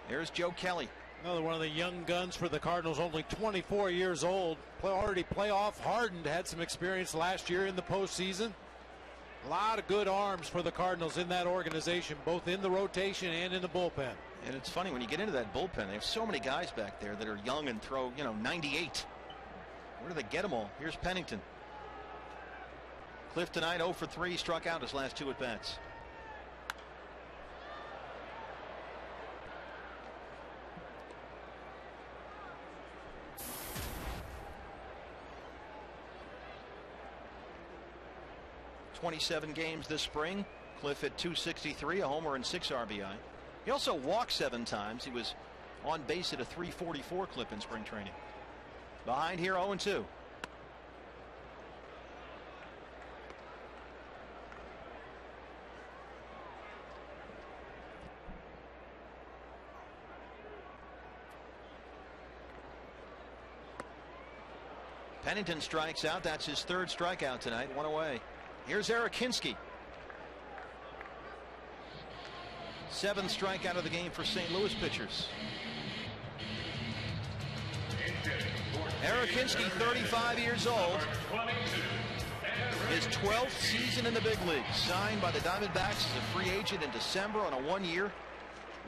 There's Joe Kelly. Another one of the young guns for the Cardinals, only 24 years old. Already playoff hardened, had some experience last year in the postseason. A lot of good arms for the Cardinals in that organization, both in the rotation and in the bullpen. And it's funny when you get into that bullpen, they have so many guys back there that are young and throw, 98. Where do they get them all? Here's Pennington. Cliff tonight 0 for 3, struck out his last 2 at bats. .27 games this spring. Cliff at .263, a homer and 6 RBI. He also walked 7 times. He was on base at a .344 clip in spring training. Behind here 0-2. Pennington strikes out. That's his 3rd strikeout tonight. 1 away. Here's Eric Hinsky. 7th strikeout of the game for St. Louis pitchers. Eric Hinsky, 35 years old. His 12th season in the big leagues. Signed by the Diamondbacks as a free agent in December on a 1-year,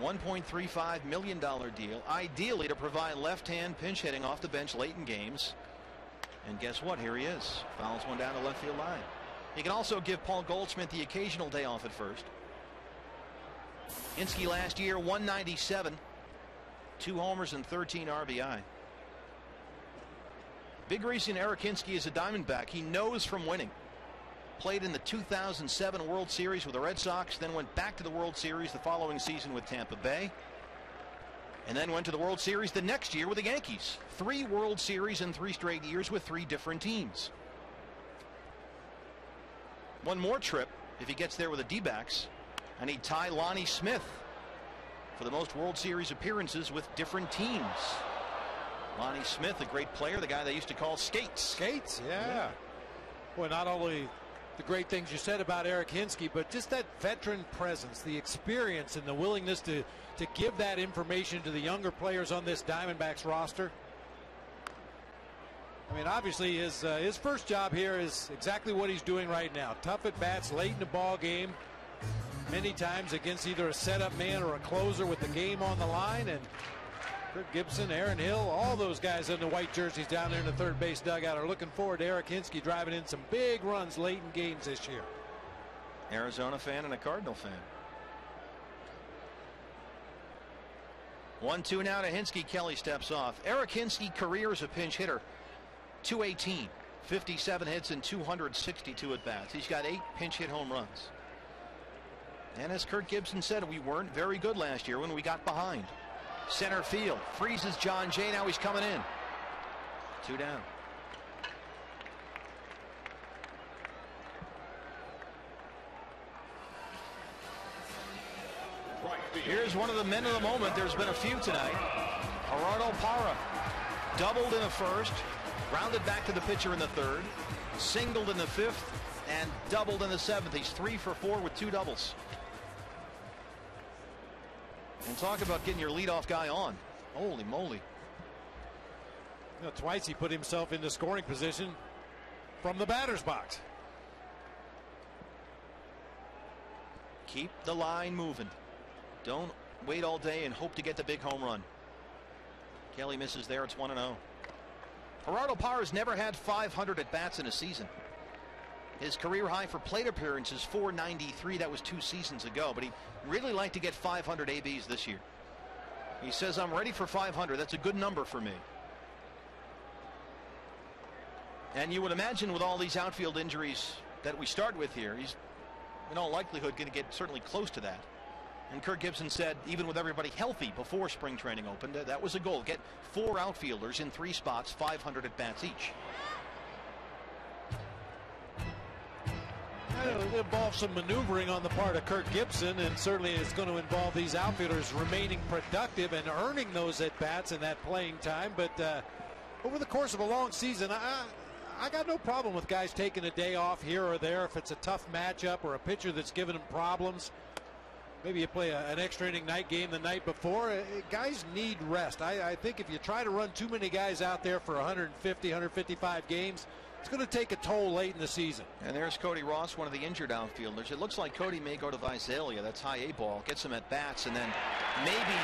$1.35 million deal. Ideally to provide left-hand pinch hitting off the bench late in games. And guess what? Here he is. Fouls one down the left field line. You can also give Paul Goldschmidt the occasional day off at first. Hinske last year, 197, 2 homers and 13 RBI. Big reason Eric Hinske is a Diamondback. He knows from winning. Played in the 2007 World Series with the Red Sox, then went back to the World Series the following season with Tampa Bay, and then went to the World Series the next year with the Yankees. 3 World Series in 3 straight years with 3 different teams. One more trip if he gets there with the D-backs, and he'd tie Lonnie Smith for the most World Series appearances with different teams. Lonnie Smith, a great player, the guy they used to call Skates. Skates, yeah. Boy, not only the great things you said about Eric Hinske, but just that veteran presence, the experience, and the willingness to give that information to the younger players on this Diamondbacks roster. I mean, obviously his first job here is exactly what he's doing right now. Tough at bats late in the ball game, many times against either a setup man or a closer with the game on the line. And Kirk Gibson, Aaron Hill, all those guys in the white jerseys down there in the third base dugout are looking forward to Eric Hinske driving in some big runs late in games this year. Arizona fan and a Cardinal fan. 1-2 now to Hinske. Kelly steps off. Eric Hinske, career as a pinch hitter, 218, 57 hits and 262 at bats. He's got 8 pinch hit home runs. And as Kirk Gibson said, we weren't very good last year when we got behind. Center field freezes John Jay. Now he's coming in. 2 down. Here's one of the men of the moment. There's been a few tonight. Gerardo Parra doubled in the first, rounded back to the pitcher in the third, singled in the 5th, and doubled in the 7th. He's 3 for 4 with 2 doubles. And talk about getting your leadoff guy on. Holy moly. You know, twice he put himself into scoring position from the batter's box. Keep the line moving. Don't wait all day and hope to get the big home run. Kelly misses there. It's 1-0. Gerardo Parra's never had 500 at bats in a season. His career high for plate appearances, 493. That was 2 seasons ago, but he really liked to get 500 ABs this year. He says, I'm ready for 500. That's a good number for me. And you would imagine with all these outfield injuries that we start with here, he's in all likelihood going to get certainly close to that. And Kirk Gibson said, even with everybody healthy before spring training opened, that was a goal. Get 4 outfielders in 3 spots, 500 at bats each. It involves some maneuvering on the part of Kirk Gibson, and certainly it's going to involve these outfielders remaining productive and earning those at bats and that playing time. But over the course of a long season, I got no problem with guys taking a day off here or there if it's a tough matchup or a pitcher that's given them problems. Maybe you play an extra inning night game the night before. Guys need rest. I think if you try to run too many guys out there for 150, 155 games, it's going to take a toll late in the season. And there's Cody Ross, one of the injured outfielders. It looks like Cody may go to Visalia. That's high A ball. Gets him at bats, and then maybe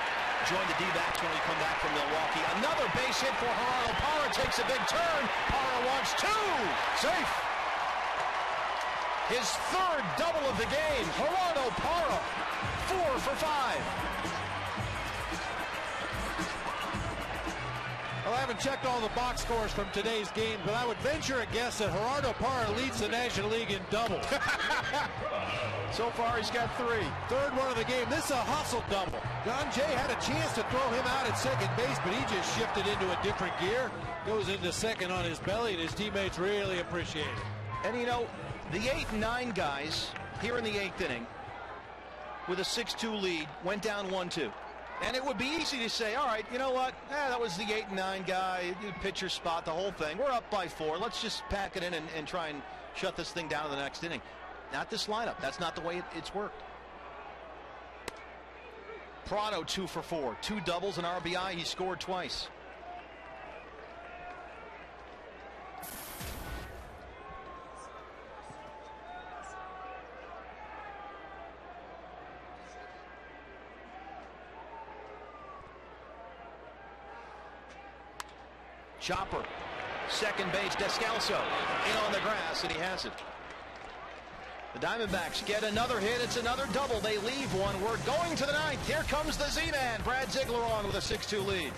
join the D-backs when we come back from Milwaukee. Another base hit for Gerardo Parra. Takes a big turn. Parra wants 2. Safe. His 3rd double of the game. Gerardo Parra, 4 for 5. Well, I haven't checked all the box scores from today's game, but I would venture a guess that Gerardo Parra leads the National League in doubles. So far, he's got 3. 3rd one of the game. This is a hustle double. John Jay had a chance to throw him out at second base, but he just shifted into a different gear. Goes into second on his belly, and his teammates really appreciate it. And you know, the 8 and 9 guys here in the 8th inning with a 6-2 lead went down 1-2. And it would be easy to say, all right, you know what? That was the 8 and 9 guy, pitcher spot, the whole thing. We're up by 4. Let's just pack it in and try and shut this thing down in the next inning. Not this lineup. That's not the way it's worked. Prado 2 for 4. 2 doubles and RBI. He scored twice. Chopper, second base, Descalso in on the grass, and he has it. The Diamondbacks get another hit. It's another double. They leave one. We're going to the ninth. Here comes the Z-Man. Brad Ziegler on with a 6-2 lead.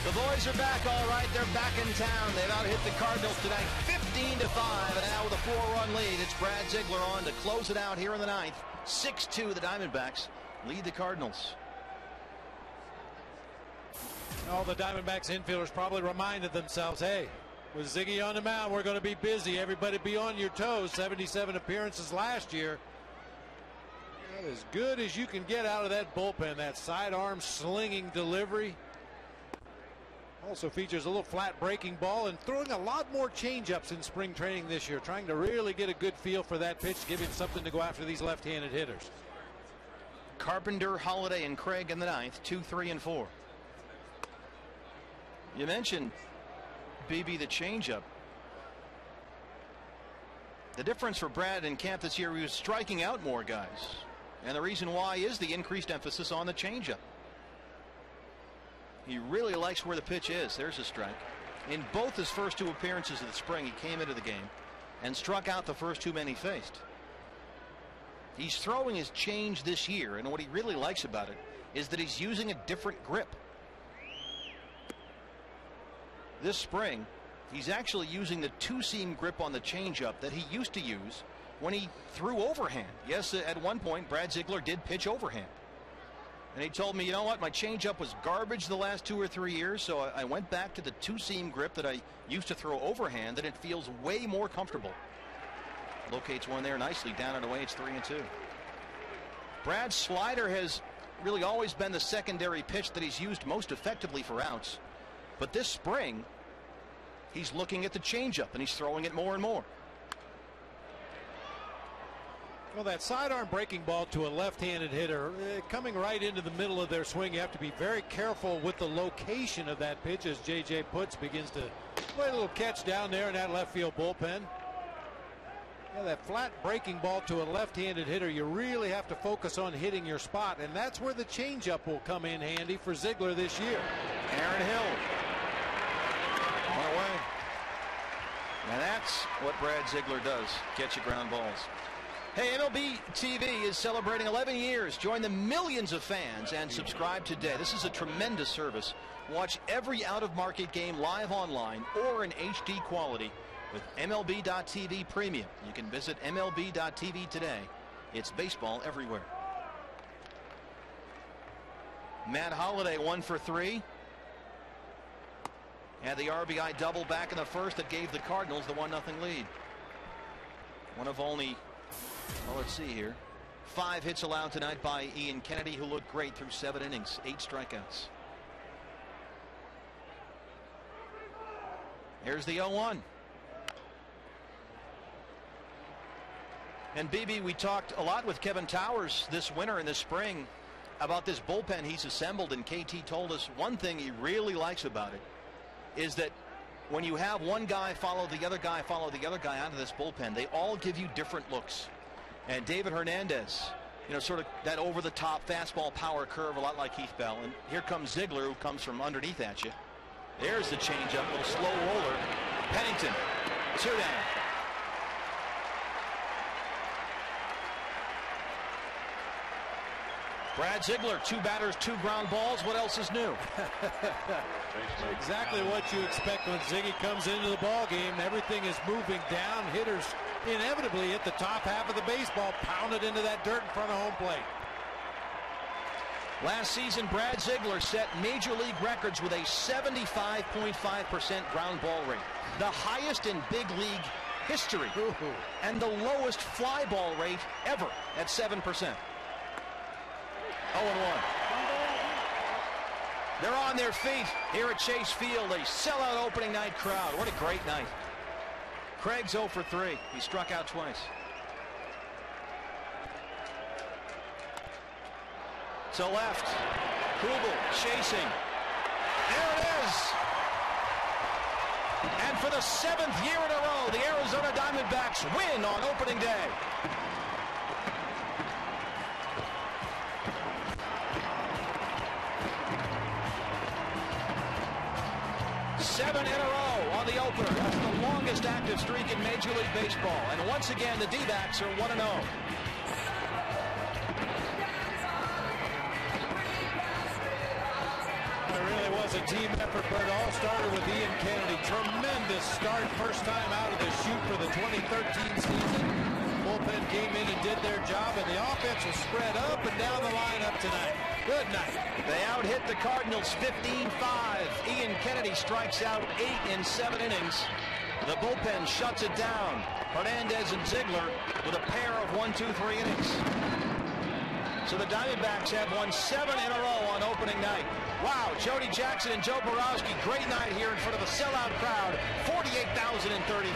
The boys are back, all right. They're back in town. They've out-hit the Cardinals tonight 15-5, and now with a 4-run lead, it's Brad Ziegler on to close it out here in the ninth. 6-2, the Diamondbacks lead the Cardinals. All the Diamondbacks infielders probably reminded themselves, hey, with Ziggy on the mound, we're going to be busy. Everybody be on your toes. 77 appearances last year. That is as good as you can get out of that bullpen. That sidearm slinging delivery. Also features a little flat breaking ball and throwing a lot more changeups in spring training this year, trying to really get a good feel for that pitch, give him something to go after these left-handed hitters. Carpenter, Holiday, and Craig in the ninth, 2, 3, and 4. You mentioned, BB, the changeup. The difference for Brad in camp this year, he was striking out more guys. And the reason why is the increased emphasis on the changeup. He really likes where the pitch is. There's a strike. In both his first 2 appearances of the spring, he came into the game and struck out the first 2 men he faced. He's throwing his change this year, and what he really likes about it is that he's using a different grip. This spring, he's actually using the 2-seam grip on the changeup that he used to use when he threw overhand. Yes, at one point, Brad Ziegler did pitch overhand. And he told me, you know what, my changeup was garbage the last 2 or 3 years, so I went back to the 2-seam grip that I used to throw overhand, and it feels way more comfortable. Locates one there nicely, down and away. It's 3-2. Brad's slider has really always been the secondary pitch that he's used most effectively for outs. But this spring, he's looking at the changeup, and he's throwing it more and more. Well, that sidearm breaking ball to a left-handed hitter coming right into the middle of their swing. You have to be very careful with the location of that pitch, as J.J. Putz begins to play a little catch down there in that left field bullpen. Yeah, that flat breaking ball to a left-handed hitter, you really have to focus on hitting your spot, and that's where the changeup will come in handy for Ziegler this year. Aaron Hill on away. Now that's what Brad Ziegler does, catch you ground balls. Hey, MLB TV is celebrating 11 years. Join the millions of fans and subscribe today. This is a tremendous service. Watch every out-of-market game live online or in HD quality with MLB.TV Premium. You can visit MLB.TV today. It's baseball everywhere. Matt Holliday 1 for 3. Had the RBI double back in the first that gave the Cardinals the 1-0 lead. One of only, well, let's see here, 5 hits allowed tonight by Ian Kennedy, who looked great through 7 innings, 8 strikeouts. Here's the 0-1. And BB, we talked a lot with Kevin Towers this winter and this spring about this bullpen he's assembled, and KT told us one thing he really likes about it is that when you have one guy follow the other guy out of this bullpen, they all give you different looks. And David Hernandez, you know, sort of that over-the-top fastball power curve, a lot like Heath Bell. And here comes Ziegler, who comes from underneath at you. There's the changeup, little slow roller. Pennington, 2 down. Brad Ziegler, 2 batters, 2 ground balls. What else is new? Exactly what you expect when Ziggy comes into the ball game. Everything is moving down. Hitters inevitably hit the top half of the baseball, pounded into that dirt in front of home plate. Last season, Brad Ziegler set major league records with a 75.5% ground ball rate, the highest in big league history, and the lowest fly ball rate ever at 7%. 0-1. They're on their feet here at Chase Field, a sellout opening night crowd. What a great night. Craig's 0 for 3. He struck out twice. To left. Kubel chasing. There it is. And for the 7th year in a row, the Arizona Diamondbacks win on opening day. 7 in a row on the opener. That's the longest active streak in Major League Baseball. And once again, the D-backs are 1-0. It really was a team effort, but it all started with Ian Kennedy. Tremendous start, first time out of the chute for the 2013 season. Bullpen came in and did their job, and the offense was spread up and down the lineup tonight. Good night. They out-hit the Cardinals 15-5. Ian Kennedy strikes out 8 in 7 innings. The bullpen shuts it down. Hernandez and Ziegler with a pair of 1, 2, 3 innings. So the Diamondbacks have won 7 in a row on opening night. Wow, Jody Jackson and Joe Borowski, great night here in front of a sellout crowd, 48,033.